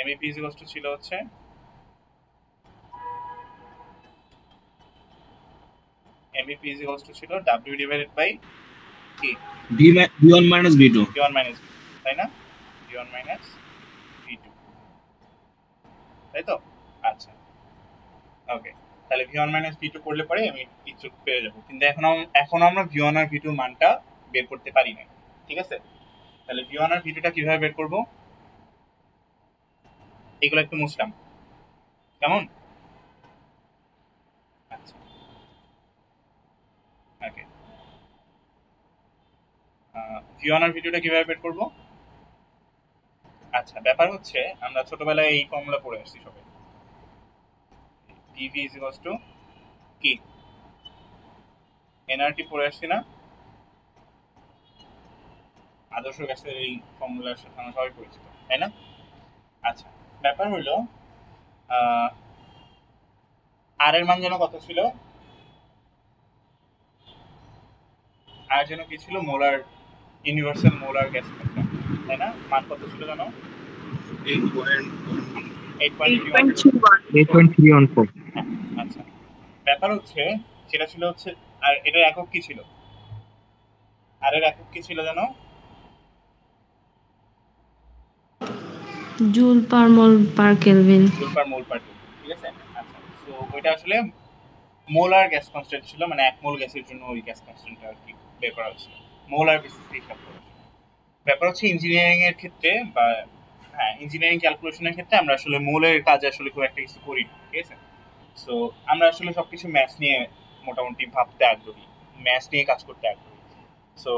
এমইপি ছিল হচ্ছে MVP is equals to ছিল W divided by কি V1 minus V2 V1 minus V2, তাই না? V1 minus V2, তাই তো? আচ্ছা, ওকে, তাহলে V1 minus V2 করলে পরে আমি কিছু পেয়ে যাবো, কিন্তু এখন আমরা V1 আর V2 মানটা বের করতে পারি না, ঠিক আছে? তাহলে V1 আর V2টা কিভাবে বের করব? এগুলো একটু মুছলাম, কেমন? আচ্ছা, ওকে, V1 আর V2টা কিভাবে বের করব? আচ্ছা, ব্যাপার হচ্ছে আমরা ছোটবেলায় এই ফর্মুলা পড়ে আসছি সবাই, PV is equals to কি NRT পড়ে আসছি না? আদর্শ গ্যাসের এই ফর্মুলার সাথে আমরা সবাই পরিচিত, তাই না? আচ্ছা, ব্যাপার হলো আর এর মান যেন কত ছিল? আর যেন কি ছিল? মোলার, ইউনিভার্সাল মোলার গ্যাস, তাই না? মান কত ছিল জানো? 8.314 আচ্ছা, ব্যাপার হচ্ছে সেটা ছিল হচ্ছে, আর এটার একক কি ছিল? আর এর একক কি ছিল জানো? জুল পার মোল পার কেলভিন। জুল পার মোল পার কেলভিন, ঠিক আছে? আচ্ছা, তো ওইটা আসলে মোলার গ্যাস কনস্ট্যান্ট ছিল, মানে এক মোল গ্যাসের জন্য ওই গ্যাস কনস্ট্যান্টটা আর কি বের করা হয়েছিল, মোলার বেসিসে হিসাব করা হয়েছিল। ব্যাপার হচ্ছে ইঞ্জিনিয়ারিং এর ক্ষেত্রে বা ইঞ্জিনিয়ারিং ক্যালকুলেশনের ক্ষেত্রে আমরা আসলে মোলের কাজ আসলে খুব একটা কিছু করি না, ঠিক আছে? সো আমরা আসলে সবকিছু ম্যাথ নিয়ে মোটামুটি ভাবতে আগ্রহী, ম্যাথ নিয়ে কাজ করতে আগ্রহী। সো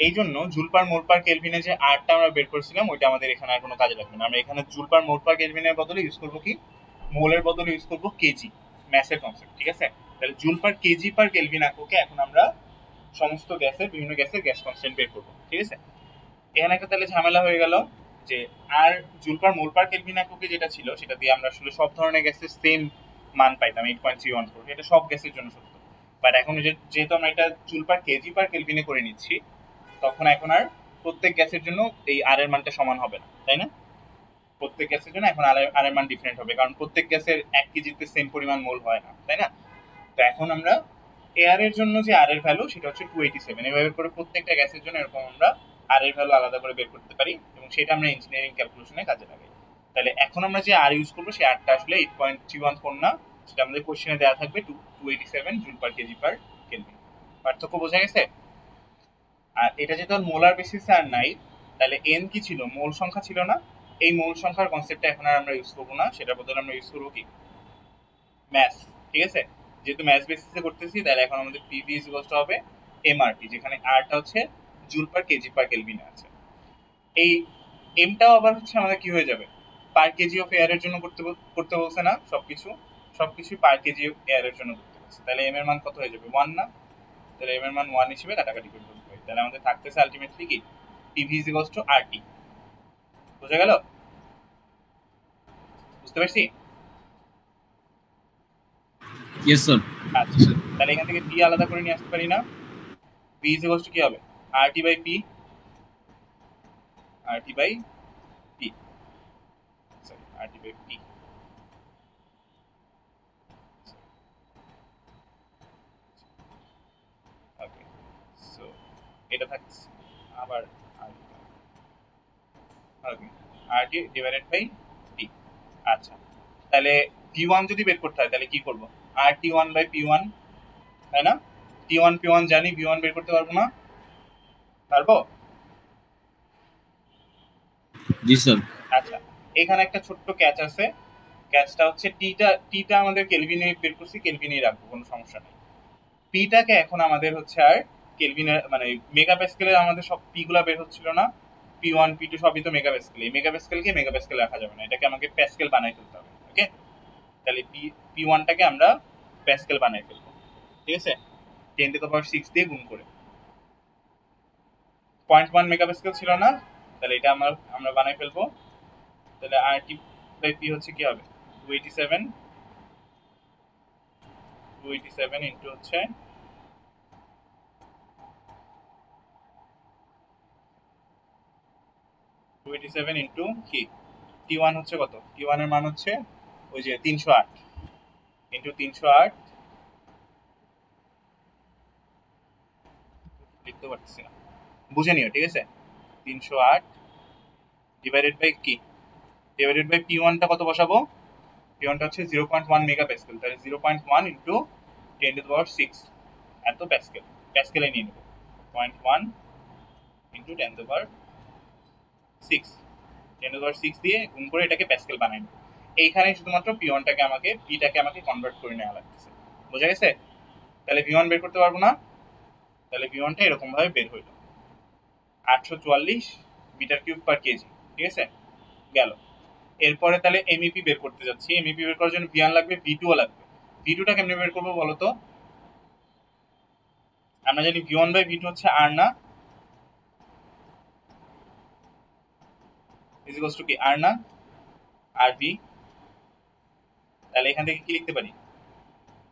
এই জন্য জুল পার মোল পার কেলভিনে যে আরটা আমরা বের করেছিলাম ওইটা আমাদের এখানে আর কোনো কাজে লাগবে না। আমরা এখানে জুল পার মোল পার কেলভিনের বদলে ইউজ করবো কি? মোলের বদলে ইউজ করবো কেজি, ম্যাথের কনসেপ্ট, ঠিক আছে? তাহলে joule per kg per kelvin এককে এখন আমরা সমস্ত গ্যাসের, বিভিন্ন গ্যাসের গ্যাস কনস্ট্যান্ট বের করবো, ঠিক আছে? এখানে একটা তাহলে ঝামেলা হয়ে গেল যে আর জুল পার মোল পার কেলভিন এককে যেটা ছিল সেটা দিয়ে আমরা আসলে সব ধরনের গ্যাসের সেম মান পাইতাম 8.314, এটা সব গ্যাসের জন্য সত্য। বাট এখন যেহেতু আমরা এটা জুল পার কেজি পার কেলভিনে করে নিচ্ছি, তখন এখন আর প্রত্যেক গ্যাসের জন্য এই আর এর মানটা সমান হবে না, তাই না? প্রত্যেক গ্যাসের জন্য এখন আর এর মান ডিফারেন্ট হবে, কারণ প্রত্যেক গ্যাসের 1 কেজিতে সেম পরিমাণ মোল হয় না, তাই না? তো এখন আমরা এয়ার এর জন্য যে আর এর ভ্যালু সেটা হচ্ছে 287, এভাবে করে প্রত্যেকটা গ্যাসের জন্য এরকম আমরা আর এর ভ্যালু আলাদা করে বের করতে পারি এবং সেটা আমরা ইঞ্জিনিয়ারিং ক্যালকুলেশনে কাজে লাগাই। তাহলে এখন আমরা যে আর ইউজ করবো সেই আরটা আসলে 8.314 না, সেটা আমাদের কোশ্চেনে দেওয়া থাকবে 287 joule per kg per kelvin. পার্থক্য বোঝা গেছে? আর এটা যেহেতু মোলার বেসিসে আর নাই, তাহলে এন কি ছিল? মোল সংখ্যা ছিল না? এই মোল সংখ্যার কনসেপ্টটা এখন আর আমরা ইউজ করবো না, সেটার বদলে আমরা ইউজ করবো কি? ম্যাথ, ঠিক আছে? যেহেতু ম্যাথ বেসিসে করতেছি তাহলে এখন আমাদের পিভি ইজ ইকুয়ালস টু হবে এমআরটি, যেখানে আরটা হচ্ছে জুল পার কেজি পার কেলভিনে আছে। এই এমটাও আবার হচ্ছে আমাদের কি হয়ে যাবে? পার কেজি অফ এয়ারের জন্য করতে বলছে না? সবকিছু পার কেজি অফ এয়ারের জন্য করতে বলছে। তাহলে এম এর মান কত হয়ে যাবে? 1 না? তাহলে এম এর মান 1 হিসেবে কাটাকাটি করে ফেলতে হবে। তাহলে আমাদের থাকতেছে আলটিমেটলি কি? PV is equals two RT. বুঝা গেল? বুঝতে পারছি? Yes sir. আচ্ছা, তাহলে এখান থেকে পি আলাদা করে নিয়ে আসতে পারি না? পি ইজ ইকুয়ালস টু কি হবে? RT by P, RT by P, sorry RT by P. Okay, so এটা থাকছে আবার okay RT divided by P. আচ্ছা, তাহলে P1 যদি বের করতে হয় তাহলে কি করব? RT1 বাই P1, তাই না? T1 P1 জানি, V1 বের করতে পারবো না? পারবো? জি স্যার। আচ্ছা, এখানে একটা ছোট্ট ক্যাচ আছে, ক্যাচটা হচ্ছে টিটা আমাদের কেলভিনে বের করছি, কেলভিনেই রাখবো, কোনো সমস্যা নেই। পিটাকে এখন আমাদের হচ্ছে আর কেলভিনের মানে মেগাপ্যাসকেলে আমাদের সব পি গুলা বের হচ্ছিল না, P1 P2 সবই তো মেগাপ্যাসকেল, এই মেগাপ্যাসকেলকে মেগাপ্যাসকেল রাখা যাবে না, এটাকে আমাকে প্যাসকেল বানাই ফেলতে হবে। ওকে, তাহলে P1টাকে আমরা প্যাসকেল বানাই ফেলবো, ঠিক আছে? 10⁶ দিয়ে গুণ করে 0.1 মেগাপ্যাসকেল ছিল না, তাহলে এটা আমরা বানাই ফেলবো। তাহলে RT বাই P হচ্ছে কি হবে? 287 ইন্টু হচ্ছে 287 ইন্টু কি? T1 হচ্ছে কত? T1 এর মান হচ্ছে ওই যে 308 ইন্টু 308 লিখতে পারতেছি না, বুঝে নিও, ঠিক আছে। 308 ডিভাইডেড বাই কি, ডিভাইডেড বাই P1 টা কত বসাবো, P1 টা হচ্ছে 0.1 মেগাপ্যাসকেল, তাহলে 0.1 ইন্টু 10⁶ এত প্যাসকেল, প্যাসকেলে নিয়ে নেবো 0.1 ইন্টু 10⁶, 10⁶ দিয়ে গুণ করে এটাকে প্যাসকেল বানাই নেবো। এইখানে শুধুমাত্র P1টাকে আমাকে Pটাকে আমাকে কনভার্ট করে নেওয়া লাগতেছে, বোঝা গেছে। তাহলে V1 বের করতে পারবো না, তাহলে V1টা এরকম ভাবে বের হইলো 844 মিটার কিউব পার কেজি, ঠিক আছে, গেল। এরপরে তাহলে MEP বের করতে যাচ্ছি, MEP বের করার জন্য V1 লাগবে, V2 ও লাগবে। V2টা কেমনে বের করবো বলো তো, আমরা জানি V1 বাই V2 হচ্ছে R না, ইকুয়ালস টু কি R না, RV। তাহলে এখান থেকে কি লিখতে পারি,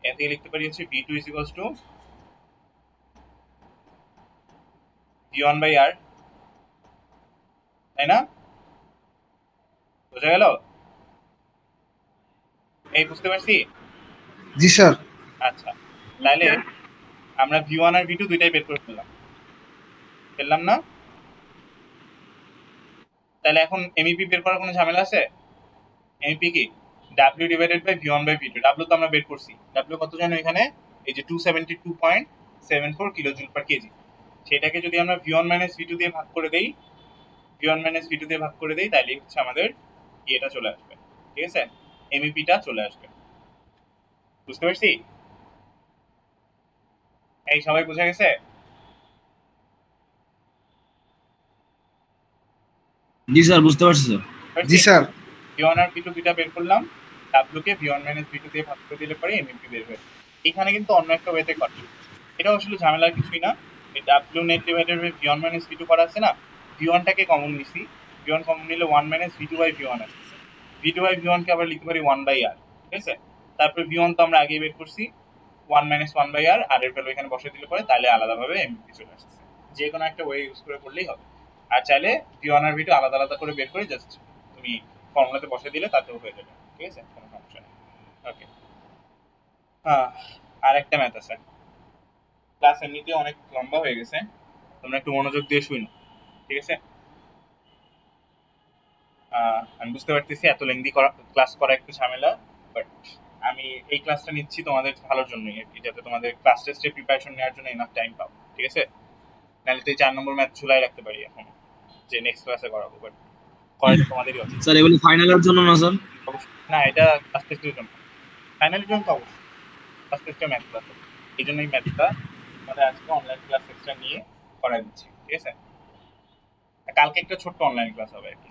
এখান থেকে লিখতে পারি হচ্ছে V2 equals to V1 by R, তাই না, বোঝা গেল, এই বুঝতে পারছি। জি স্যার। আচ্ছা, তাহলে আমরা V1 আর V2 দুইটাই বের করে ফেললাম না। তাহলে এখন MEP বের করার কোনো ঝামেলা আছে, MEP কি W divided by V1 by V2, W তো আমরা বের করছি, W কত জানো এখানে, এই যে 272.74 কিলোজুল পার কেজি, সেটাকে যদি আমরা V1 মাইনাস V2 দিয়ে ভাগ করে দেই, V1 মাইনাস V2 দিয়ে ভাগ করে দেই, তাহলে হচ্ছে আমাদের এটা চলে আসবে, ঠিক আছে, MEPটা চলে আসবে, বুঝতে পারছি। এই সবাই বুঝে গেছে। জি স্যার, বুঝতে পারছি স্যার। জি স্যার। V1 আর V2 দুইটা বের করলাম, W কে V1 মাইনাস V2 দিয়ে ভাগ করে দিলে পরে MEP বের হবে। এখানে কিন্তু অন্য একটা ওয়েতে করে, এটা আসলে ঝামেলার কিছুই না। এই W net divided by V1 minus V2 করা আছে না, V1টাকে কমন নিছি, V1 কমন নিলে 1 মাইনাস V2 বাই V1 আসছে, V2 বাই V1 কে আবার লিখতে পারি 1 বাই R, ঠিক আছে। তারপর V1 তো আমরা আগেই বের করছি, 1 মাইনাস 1 বাই R, আর এর ভ্যালু এখানে বসিয়ে দিলে পরে তাহলে আলাদাভাবে MEP চলে আসছে, যে কোনো একটা ওয়ে ইউজ করে করলেই হবে। আর চাইলে V1 আর V2 আলাদা আলাদা করে বের করে জাস্ট তুমি ফর্মুলাতে বসে দিলে তাতেও হয়ে যাবে, ঠিক আছে, কোনো সমস্যা নেই। ওকে, আর একটা ম্যাথ আছে, ক্লাস এমনিতে অনেক লম্বা হয়ে গেছে, তোমরা একটু মনোযোগ দিয়ে শুনো, ঠিক আছে। আমি বুঝতে পারতেছি এত লেংদি ক্লাস করা একটু ঝামেলা, বাট আমি এই ক্লাসটা নিচ্ছি তোমাদের ভালোর জন্যই আর কি, যাতে তোমাদের ক্লাস টেস্টে প্রিপারেশন নেওয়ার জন্য এনাফ টাইম পাও, ঠিক আছে। নাহলে তো এই 4 নম্বর ম্যাথ ঝুলাই রাখতে পারি এখন, যে নেক্সট ক্লাসে করাবো, বাট করাটা তোমাদেরই উচিত। স্যার এগুলো ফাইনালের জন্য না স্যার? না, এটা ক্লাস টেস্টের জন্য, ফাইনালের জন্য তো অবশ্যই ক্লাস টেস্টে ম্যাথ ক্লাস, এই জন্যই ম্যাথটা আমাদের আজকে অনলাইন ক্লাস এক্সট্রা নিয়ে করা দিচ্ছি, ঠিক আছে। কালকে একটা ছোট্ট অনলাইন ক্লাস হবে আর কি,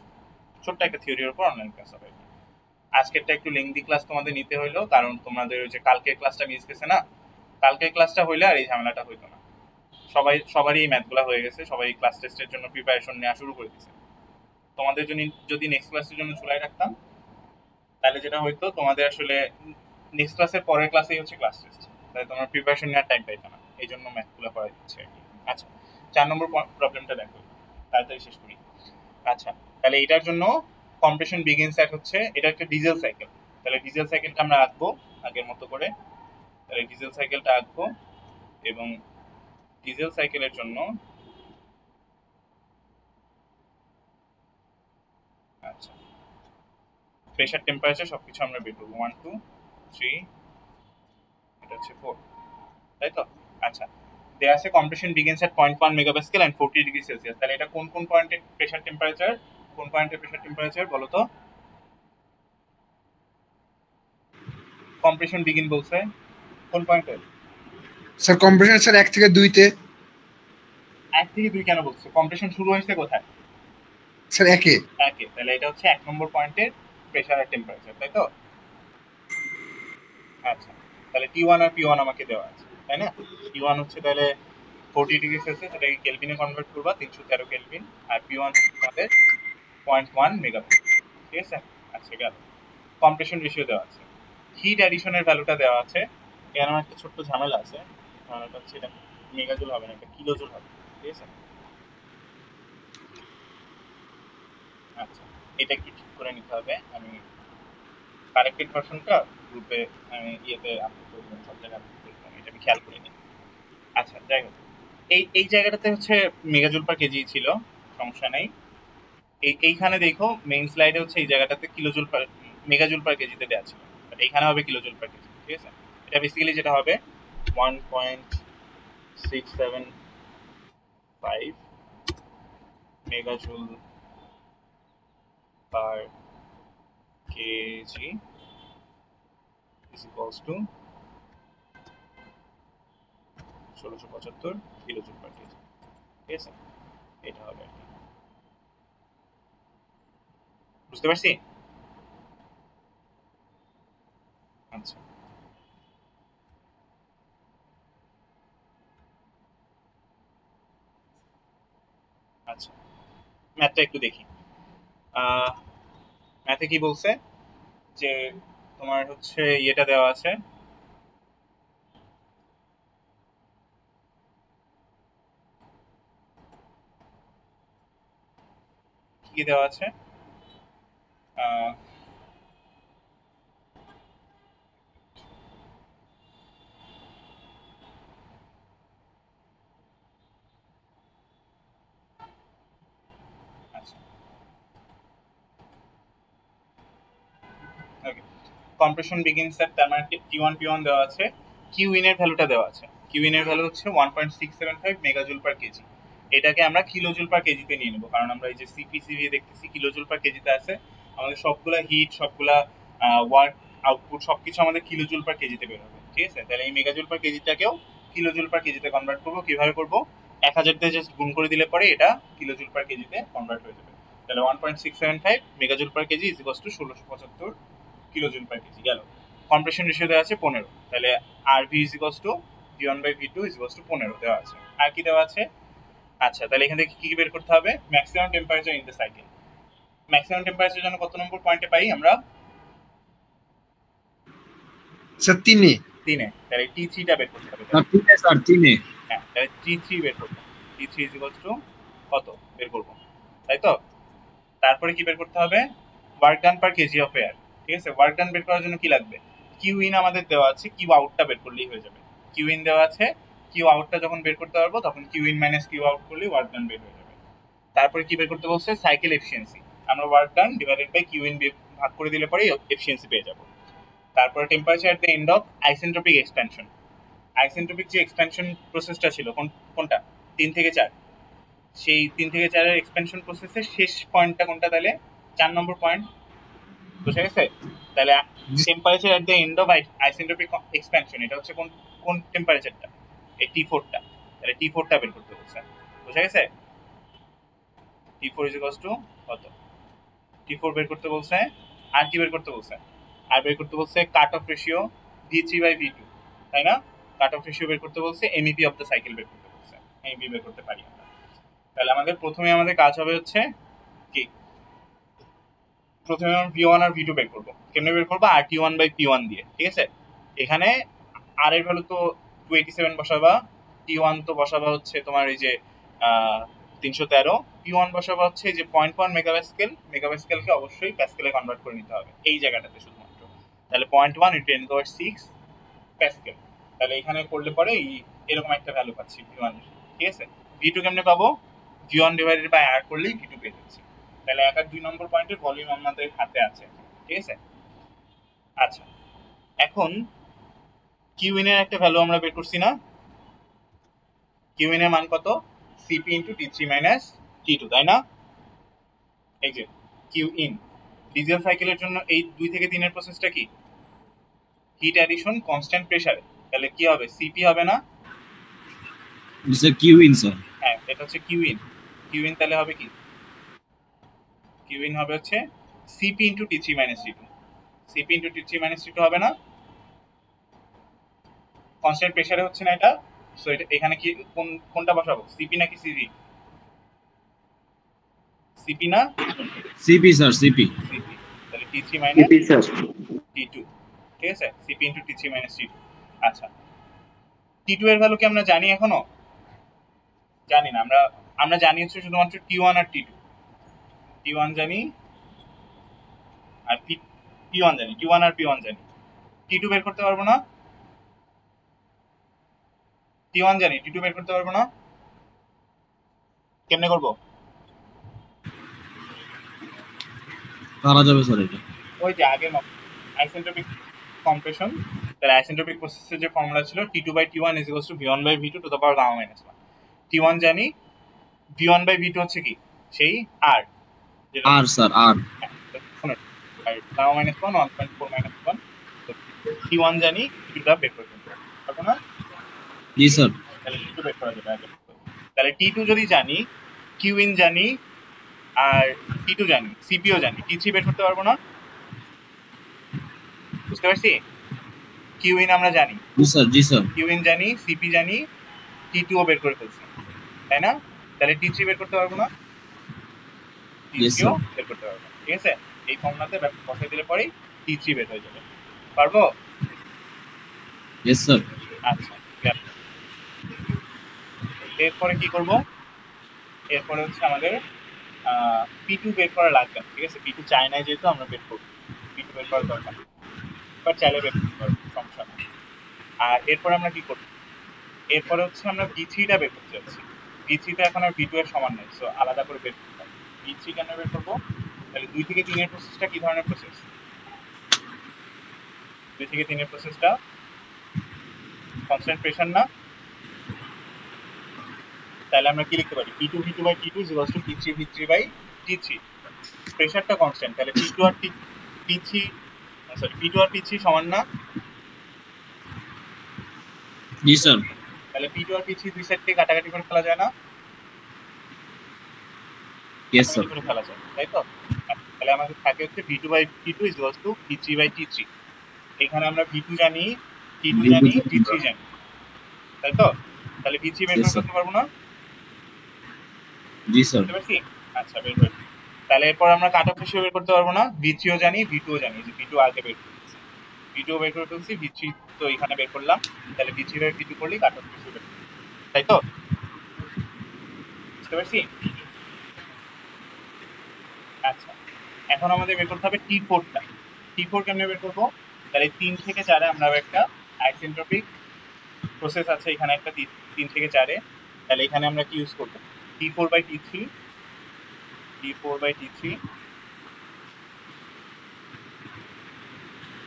ছোট্ট একটা থিওরির উপর অনলাইন ক্লাস হবে। আজকেরটা একটু লেংদি ক্লাস তোমাদের নিতে হইলো, কারণ তোমাদের ওই যে কালকের ক্লাসটা মিস গেছে না, কালকের ক্লাসটা হইলে আর এই ঝামেলাটা হইতো না, সবারই এই ম্যাথগুলো হয়ে গেছে, সবাই ক্লাস টেস্টের জন্য প্রিপারেশন নেওয়া শুরু করে দিয়েছে। তোমাদের জন্য যদি নেক্সট ক্লাসের জন্য চুলাই রাখতাম, তাহলে যেটা হইতো তোমাদের আসলে নেক্সট ক্লাসের পরের ক্লাসেই হচ্ছে ক্লাস টেস্ট, তাহলে তোমার প্রিপারেশন নেওয়ার টাইম পাইতো না, এই জন্য ম্যাথগুলো করা দিচ্ছে আর কি। আচ্ছা, 4 নম্বর প্রবলেমটা দেখো, তাড়াতাড়ি শেষ করি। আচ্ছা, তাহলে এটার জন্য কম্প্রেশন বিগিনস এট হচ্ছে, এটা একটা ডিজেল সাইকেল, তাহলে ডিজেল সাইকেলটা আমরা আঁকবো আগের মতো করে, তাহলে ডিজেল সাইকেলটা আঁকবো, এবং ডিজেল সাইকেলের জন্য আচ্ছা প্রেসার টেম্পারেচার সবকিছু আমরা বের করবো, 1 2 3, এটা হচ্ছে 4, তাই তো। আচ্ছা, দেয়া আছে compression begins at 0.1 megapascal and 40 degree Celsius, তাহলে এটা কোন কোন পয়েন্টের প্রেসার টেম্পারেচার, কোন পয়েন্টের প্রেসার টেম্পারেচার বলো তো। কম্প্রেশন বিগিন বলছে কোন পয়েন্টে স্যার? কম্প্রেশন স্যার 1 থেকে 2 তে। 1 থেকে 2 কেন বলছো, কম্প্রেশন শুরু হয়েছে কোথায়? স্যার 1 এ। তাহলে এটা হচ্ছে 1 নম্বর পয়েন্টের প্রেসার আর টেম্পারেচার, তাই তো। আচ্ছা, তাহলে T1 আর P1 আমাকে দেওয়া আছে, তাই না। T1 হচ্ছে তাহলে 40 ডিগ্রি সেলসিয়াস, এটাকে কেলভিনে কনভার্ট করবা 313 কেলভিন, আর P1 আমাদের 0.1 মেগাপ্যাসকেল, ঠিক আছে। আচ্ছা, গেল। কম্প্রেশন রেশিও দেওয়া আছে, হিট অ্যাডিশনের ভ্যালুটা দেওয়া আছে, এখানে একটা ছোট্ট ঝামেলা আছে, ঝামেলাটা হচ্ছে এটা মেগাজুল হবে না, এটা কিলোজুল হবে, ঠিক আছে। আচ্ছা, এটা একটু ঠিক করে নিতে হবে, আমি কারেক্টেড ভার্সনটা গ্রুপে আমি ইয়েতে আপলোড করব, সব জায়গায় আপলোড করব, এটা আমি খেয়াল করে নিই। আচ্ছা, যাই হোক, এই জায়গাটাতে হচ্ছে মেগাজুল পার কেজি ছিল, সমস্যা নেই। এইখানে দেখো মেইন স্লাইডে হচ্ছে এই জায়গাটাতে কিলোজুল পার মেগাজুল পার কেজিতে দেওয়া ছিল, বাট এখানে হবে কিলোজুল পার কেজি। ঠিক আছে, এটা বেসিক্যালি যেটা হবে 1.675 megajoule per KG is equals to 1675 kilojoule per KG. ঠিক আছে, এটা হবে আর কি। বুঝতে পারছি? আচ্ছা, আচ্ছা, ম্যাথটা একটু দেখি। ম্যাথে কি বলছে যে তোমার হচ্ছে ইয়েটা দেওয়া আছে, কি দেওয়া আছে, আচ্ছা ওকে, কম্প্রেশন বিগিনস এট, তার মানে T1 P1 দেওয়া আছে, কিউ ইন এর ভ্যালুটা দেওয়া আছে। কিউ ইন এর ভ্যালু হচ্ছে 1.675 মেগাজুল পার কেজি। এটাকে আমরা কিলোজুল পার কেজিতে নিয়ে নেবো, কারণ আমরা এই যে সিপিসিভি দেখতেছি কিলোজুল পার কেজিতে আছে, আমাদের সবগুলা হিট, সবগুলা ওয়ার্ক আউটপুট সবকিছু আমাদের কিলোজুল পার কেজিতে বের হবে। ঠিক আছে, তাহলে এই মেগাজুল পার কেজিটাকেও কিলোজুল পার কেজিতে কনভার্ট করবো। কিভাবে করবো? 1000 দিয়ে জাস্ট গুণ করে দিলে পরে এটা কিলোজুল পার কেজিতে কনভার্ট হয়ে যাবে। তাহলে 1.675 megajoule per KG is equals two 1675 kilojoule per KG গেল। কম্প্রেশন রেশিও দেওয়া আছে 15, তাহলে RV is equals two V1/V2 is equals two 15 দেওয়া আছে। আর কি দেওয়া আছে? আচ্ছা, তাহলে এখান থেকে কি কি বের করতে হবে? Maximum temperature in the cycle. Maximum temperature জন্য কত নম্বর পয়েন্টে পাই আমরা? স্যার 3 তাহলে T3 টা বের করতে হবে। স্যার 3 হ্যাঁ, তাহলে T3 বের করব। T3 ইজ ইকুয়ালস টু কত বের করব, তাই তো? তারপরে কি বের করতে হবে? Work done per KG of air. ঠিক আছে, ওয়ার্ক ডান বের করার জন্য কি লাগবে? কিউ ইন আমাদের দেওয়া আছে, কিউ আউটটা বের করলেই হয়ে যাবে। কিউ ইন দেওয়া আছে, কিউ আউটটা যখন বের করতে পারবো তখন Q in minus Q out করলেই ওয়ার্ক ডান বের হয়ে যাবে। তারপরে কি বের করতে বলছে? Cycle efficiency. আমরা work done divided by Q in ভাগ করে দিলে পরে এফিসিয়েন্সি পেয়ে যাব। তারপরে temperature at the end of isentropic expansion. Isentropic যে এক্সপ্যানশন প্রসেসটা ছিল কোনটা? 3 থেকে 4। সেই 3 থেকে 4 এর এক্সপ্যানশন প্রসেসের শেষ পয়েন্টটা কোনটা? তাহলে 4 নম্বর পয়েন্ট। বুঝা গেছে? তাহলে temperature at the end of isentropic expansion, এটা হচ্ছে কোন টেম্পারেচারটা? এই T4টা। তাহলে T4টা বের করতে বলছে। বুঝা গেছে? T4 ইজ ইকুয়ালস টু কত? T4 বের করতে বলছে। আর কি বের করতে বলছে? আর বের করতে বলছে কাট অফ রেশিও V3/V2, তাই না? কাট অফ রেশিও বের করতে বলছে, MEP অফ দ্য সাইকেল বের করতে বলছে। MEP বের করতে পারি আমরা। তাহলে প্রথমে আমাদের কাজ হবে হচ্ছে কি? প্রথমে আমরা V1 আর V2 বের করবো। কেমনে বের করবো? RT1/P1 দিয়ে। ঠিক আছে, এখানে আর এর ভ্যালু তো 287 বসাবা, T1 তো বসাবা হচ্ছে তোমার এই যে 313, P1 বসাবা হচ্ছে যে 0.1 মেগাপ্যাসকেল। মেগাপ্যাসকেলকে অবশ্যই প্যাসকেলে কনভার্ট করে নিতে হবে এই জায়গাটাতে শুধুমাত্র। তাহলে 0.1 × 10⁻6 প্যাসকেল। তাহলে এখানে করলে পরে এরকম একটা ভ্যালু পাচ্ছি V1 এর। ঠিক আছে, V2 কেমনে পাবো? V1 ডিভাইডেড বাই R করলেই V2 পেয়ে যাচ্ছি। তাহলে 1 আর 2 নম্বর পয়েন্টের ভলিউম আমাদের হাতে আছে। ঠিক আছে, আচ্ছা, এখন কিউ ইন এর একটা ভ্যালু আমরা বের করছি না? কিউ ইন এর মান কত? Cp × T3 - T2, তাই না? এই যে কিউ ইন ডিজেল সাইকেলের জন্য এই 2 থেকে 3 এর প্রসেসটা কি? হিট অ্যাডিশন কনস্ট্যান্ট প্রেসারে। তাহলে কি হবে? Cp হবে না? Sir Q in sir. হ্যাঁ, এটা হচ্ছে কিউ ইন। কিউ ইন তাহলে হবে কি? কিউ ইন হবে হচ্ছে Cp × T3 - T2। Cp × T3 - T2 হবে না? কনস্ট্যান্ট প্রেসারে হচ্ছে না এটা? সো এটা এখানে কি কোনটা বসাবো? Cp নাকি Cv? Cp না? CP sir, CP. Cp। তাহলে T3 - T2। ঠিক আছে, Cp × T3 - T2। আচ্ছা, T2 এর ভ্যালু কি আমরা জানি এখনো? জানি না। আমরা জানি হচ্ছে শুধুমাত্র T1 আর T2। T1 জানি আর P1 জানি। T1 আর P1 জানি। T2 বের করতে পারবো না? T1 জানি, T2 বের করতে পারবো না? কেমনে করব? করা যাবে স্যার এটা। ওই যে আগের মতো আইসেন্ট্রপিক কম্প্রেশন, তাহলে আইসেন্ট্রপিক প্রসেসের যে ফর্মুলা ছিল T2/T1 = V1/V2 to the power gamma minus 1। T1 জানি, V1/V2 হচ্ছে কি সেই আর, যেটা আর স্যার আর আর gamma minus 1 1.4 minus 1। T1 জানি, T2টা বের করতে পারবো না? জি স্যার। তাহলে T2 বের করা যাবে আগে। তাহলে T2 যদি জানি, Qin জানি, আর T2 জানি, CPও জানি, T3 বের করতে পারবো না? বুঝতে পারছি? Qin আমরা জানি, জি স্যার জি স্যার। Qin জানি, CP জানি, T2ও বের করে ফেলছি, তাই না? তাহলে T3 বের করতে পারবো না? Yes, T3ও sir. বের করতে পারবো, ঠিক আছে? এই ফর্মুলাতে বসাই দিলে পরেই T3 বের হয়ে যাবে। পারবো? Yes sir. আচ্ছা, এরপরে কি করব? এরপরে হচ্ছে আমাদের P2 বের করা লাগবে, ঠিক আছে? P2 চাই না যেহেতু আমরা বের করব, P2 বের করার দরকার, বাট চাইলে বের করতে পারবো, সমস্যা নেই। আর এরপরে আমরা কি করব? এরপরে হচ্ছে আমরা V3টা বের করতে যাচ্ছি। V3টা এখন আর V2 এর সমান নয়, সো আলাদা করে বের করতে হবে। V3 কেন বের করব? তাহলে 2 থেকে 3 এর প্রসেসটা কি ধরনের প্রসেস? 2 থেকে 3 এর প্রসেসটা কনস্ট্যান্ট প্রেসার না? তাহলে আমরা কি লিখতে পারি? P2/T2 = P3/V3/T3। প্রেসারটা কনস্ট্যান্ট, তাহলে P2 আর P3 সমান না? জি স্যার। তাহলে P2 আর P3 দুই সাইড থেকে কাটাকাটি করে ফেলা যায় না? Yes sir. করে ফেলা যায়, তাই তো? তাহলে আমাদের থাকে হচ্ছে V2/T2 = P3/T3। এখানে আমরা V2 জানি, T2 জানি, T3 জানি, তাই তো? তাহলে V3 বের করতে পারবো না? জি স্যার। বুঝতে পারছি? আচ্ছা, বের করছি। তাহলে এরপর আমরা কাট অফ রেশিও বের করতে পারবো না? V3ও জানি, V2ও জানি, যে V2 আগে বের করতেছি, V2 বের করে ফেলছি, V3 তো এখানে বের করলাম, তাহলে V3/V2 করলেই কাট অফ রেশিও বের করতে, তাই তো? বুঝতে পারছি? আচ্ছা, এখন আমাদের বের করতে হবে T4টা। T4 কেমনে বের করবো? তাহলে 3 থেকে 4-এ আমরা একটা আইসেন্ট্রপিক প্রসেস আছে, এখানে একটা 3 থেকে 4-এ, তাহলে এখানে আমরা কি ইউজ করবো? T4/T3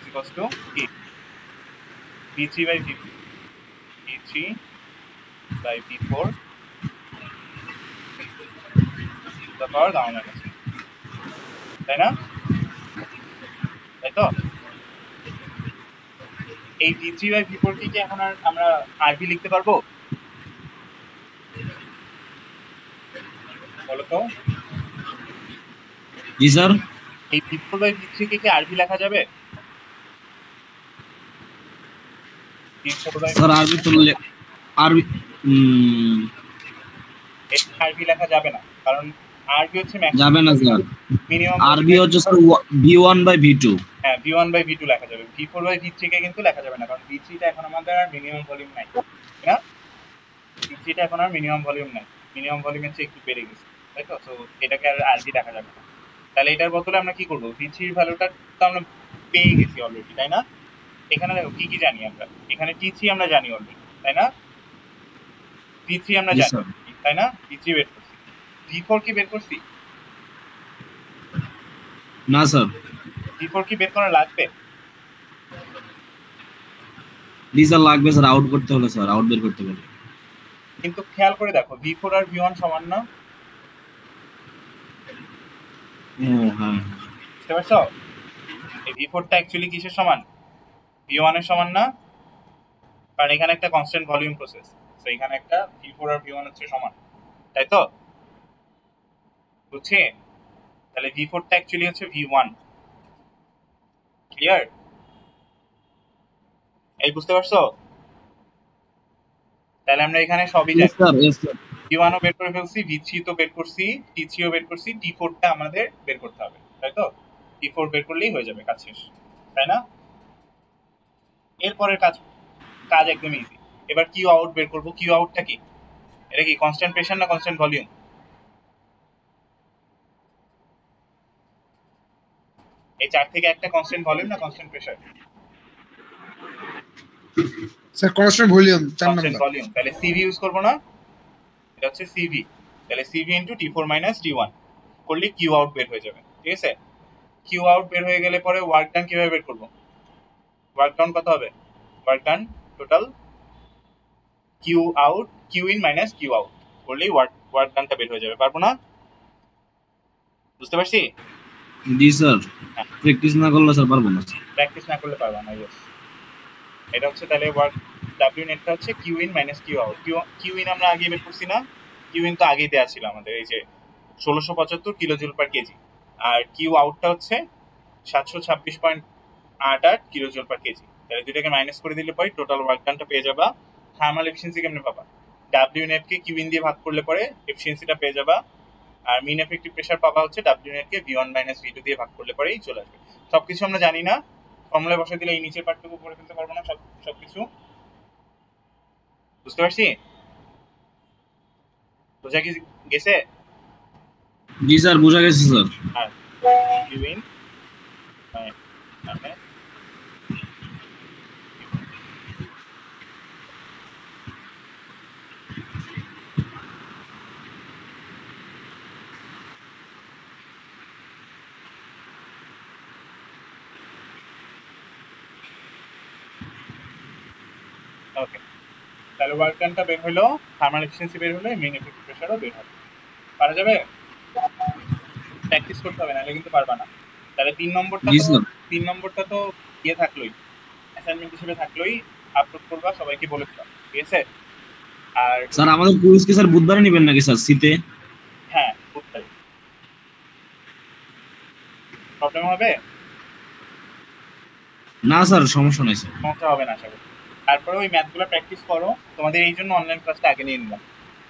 equals to V3/V4 the power gamma minus 1, তাই না? তাই তো? এই V3/V4 কি এখন আর আমরা RV লিখতে পারবো? বলো তো। জি স্যার। এই V4/V3 কে RV লেখা যাবে? স্যার আরবি তো আরবি RV লেখা যাবে না, কারণ RV হচ্ছে যাবে না স্যার। মিনিমাম আরবি হচ্ছে স্যার V1/V2। হ্যাঁ, V1/V2 লেখা যাবে, V4/V3 কে কিন্তু লেখা যাবে না, কারণ V3টা এখন আমাদের আর মিনিমাম ভলিউম নাই, তাই না? V3টা এখন আর মিনিমাম ভলিউম নাই, মিনিমাম ভলিউমের চেয়ে একটু বেড়ে গেছে, তাই তো? সো এটাকে আর RV লেখা যাবে না। তাহলে এটার বদলে আমরা কি করব? V3 এর ভ্যালুটা তো আমরা পেয়ে গেছি অলরেডি, তাই না? এখানে দেখো কি কি জানি আমরা, এখানে T3 আমরা জানি অলরেডি, তাই না? T3 আমরা জানি, তাই না? T3 বের করছি। V4 কি বের করছি? না স্যার। V4 কি বের করা লাগবে? জি স্যার লাগবে স্যার, আউট করতে হলে স্যার, আউট বের করতে হলে। কিন্তু খেয়াল করে দেখো, V4 আর V1 সমান না? হ্যাঁ, বুঝতে পারছো? এই V4টা অ্যাকচুয়ালি কিসের সমান? V1 এর সমান না? কারণ এখানে একটা কনস্ট্যান্ট ভলিউম প্রসেস, তো এখানে একটা V4 আর V1 হচ্ছে সমান, তাই তো? বুঝছি? তাহলে V4টা অ্যাকচুয়ালি হচ্ছে V1। ক্লিয়ার? এই বুঝতে পারছো? তাহলে আমরা এখানে সবই জানি, V1 ও বের করে ফেলছি, V3 তো বের করছি, T3 ও বের করছি, T4টা আমাদের বের করতে হবে, তাই তো? T4 বের করলেই হয়ে যাবে, কাজ শেষ, তাই না? এরপরের কাজ একদম ইজি। এবার কিউ আউট বের করব। কিউ আউটটা কি? এটা কি কনস্ট্যান্ট প্রেসার না কনস্ট্যান্ট ভলিউম? এই চার থেকে একটা কনস্ট্যান্ট ভলিউম না constant pressure? Sir constant volume, 4 constant number volume. তাহলে সিভি ইউজ করব না? এটা হচ্ছে সিভি, তাহলে সিভি ইন্টু টি4 মাইনাস টি1 করলে কিউ আউট বের হয়ে যাবে। ঠিক আছে, কিউ আউট বের হয়ে গেলে পরে ওয়ার্ক ডান কিভাবে বের করবো? ওয়ার্ক ডাউন কত হবে? Work done total Q out Q in minus Q out করলেই ওয়ার্ক ডানটা বের হয়ে যাবে। পারবো না? বুঝতে পারছি? জি স্যার, প্র্যাকটিস না করলে স্যার পারবো না। প্র্যাকটিস না করলে পারবা না। ইয়েস, এটা হচ্ছে তাহলে ওয়ার্ক ডাব্লিউ নেটটা হচ্ছে Q in minus Q out. Q in আমরা আগে বের করছি না? কিউ ইন তো আগেই দেওয়া ছিল আমাদের, এই যে 1675 কিলোজুল পার কেজি। আর কিউ আউটটা হচ্ছে 726.88 কিলোজুল পার কেজি। তাহলে দুইটাকে মাইনাস করে দিলে পরে টোটাল ওয়ার্ক ডানটা পেয়ে যাবা। থার্মাল এফিসিয়েন্সি কেমনে পাবা? ডাব্লিউ নেটকে কিউ ইন দিয়ে ভাগ করলে পরে এফিসিয়েন্সিটা পেয়ে যাবা। আর মিন এফেক্টিভ প্রেসার পাবা হচ্ছে ডাব্লিউ নেটকে V1 মাইনাস V2 দিয়ে ভাগ করলে পরেই চলে আসবে। সবকিছু আমরা জানি না, ফর্মুলায় বসে দিলে এই নিচের পার্টটুকু করে ফেলতে পারবো না সবকিছু। বুঝতে পারছি? বোঝা কি গেছে? জি স্যার, বোঝা গেছে স্যার। আর কিউ ইন মানে ওকে, তাহলে ওয়ার্ক ডানটা বের হলো, থার্মাল এফিসিয়েন্সি বের হলো, মেইন এফেক্টিভ প্রেসারও বের হবে। পারা যাবে? প্র্যাকটিস করতে হবে, নাহলে কিন্তু পারবা না। তাহলে 3 নম্বরটা তো ইয়ে থাকলোই, অ্যাসাইনমেন্ট হিসেবে থাকলোই, আপলোড করবা, সবাইকে বলে দিবা। ঠিক আছে? আর স্যার আমাদের কুইজ কি স্যার বুধবারে নেবেন নাকি স্যার সিতে? হ্যাঁ, বুধবারে। প্রবলেম হবে? না স্যার, সমস্যা নাই স্যার। সমস্যা হবে না আশা করি। তারপরে ওই ম্যাথগুলো প্র্যাকটিস করো, তোমাদের এই জন্য অনলাইন ক্লাসটা আগে নিয়ে নিলাম।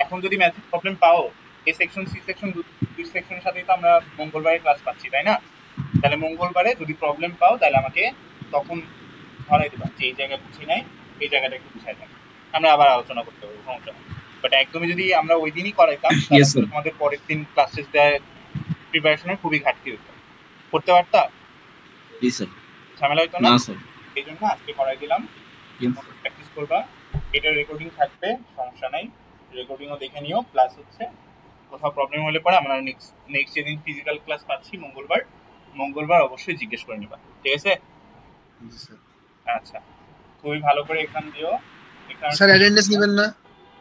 এখন যদি ম্যাথ প্রবলেম পাও, এই সেকশন সি সেকশন দুই সেকশনের সাথেই তো আমরা মঙ্গলবারে ক্লাস পাচ্ছি, তাই না? তাহলে মঙ্গলবারে যদি প্রবলেম পাও তাহলে আমাকে তখন ধরাই দেবা যে এই জায়গায় বুঝি নাই, এই জায়গাটা একটু বুঝাই দেন, আমরা আবার আলোচনা করতে পারবো, সমস্যা নেই। বাট একদমই যদি আমরা ওই দিনই করাইতাম তাহলে আমাদের পরের দিন ক্লাস টেস্ট দেওয়ার প্রিপারেশনের খুবই ঘাটতি হতো। করতে পারতা? জি স্যার। ঝামেলা হইতো না? না স্যার। এই জন্য আজকে করাই দিলাম, প্র্যাকটিস করবা। এটা রেকর্ডিং থাকবে, সমস্যা নাই, রেকর্ডিংও দেখে নিও। প্লাস হচ্ছে কোথাও প্রবলেম হলে পরে আমরা নেক্সট যেদিন ফিজিক্যাল ক্লাস পাচ্ছি মঙ্গলবার অবশ্যই জিজ্ঞেস করে নিবা। ঠিক আছে? আচ্ছা, খুবই ভালো করে এক্সাম দিও। স্যার অ্যাটেন্ডেন্স নেবেন না?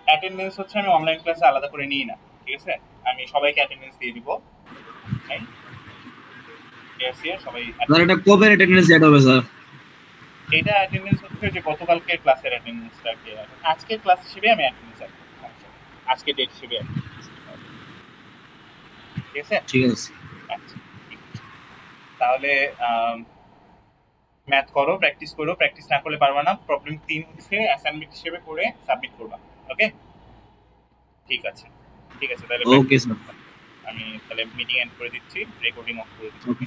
অ্যাটেন্ডেন্স হচ্ছে আমি অনলাইন ক্লাসে আলাদা করে নিই না। ঠিক আছে? আমি সবাইকে অ্যাটেন্ডেন্স দিয়ে দিব। সবাই স্যার এটা কবে অ্যাটেন্ডেন্স অ্যাড হবে স্যার? এটা অ্যাটেন্ডেন্স হচ্ছে যে গতকালকের ক্লাসের অ্যাটেন্ডেন্সটা কি আজকের ক্লাস হিসেবে আমি অ্যাটেন্ডেন্স রাখবো, আজকে ডেট হিসেবে। ঠিক আছে? ঠিক আছে। আচ্ছা, তাহলে ম্যাথ করো, প্র্যাকটিস করো। প্র্যাকটিস না করলে পারবা না। প্রবলেম 3 হচ্ছে অ্যাসাইনমেন্ট হিসেবে করে সাবমিট করবা। ওকে, ঠিক আছে। ঠিক আছে, তাহলে ওকে স্যার, আমি তাহলে মিটিং এন্ড করে দিচ্ছি, রেকর্ডিং অফ করে দিচ্ছি। ওকে।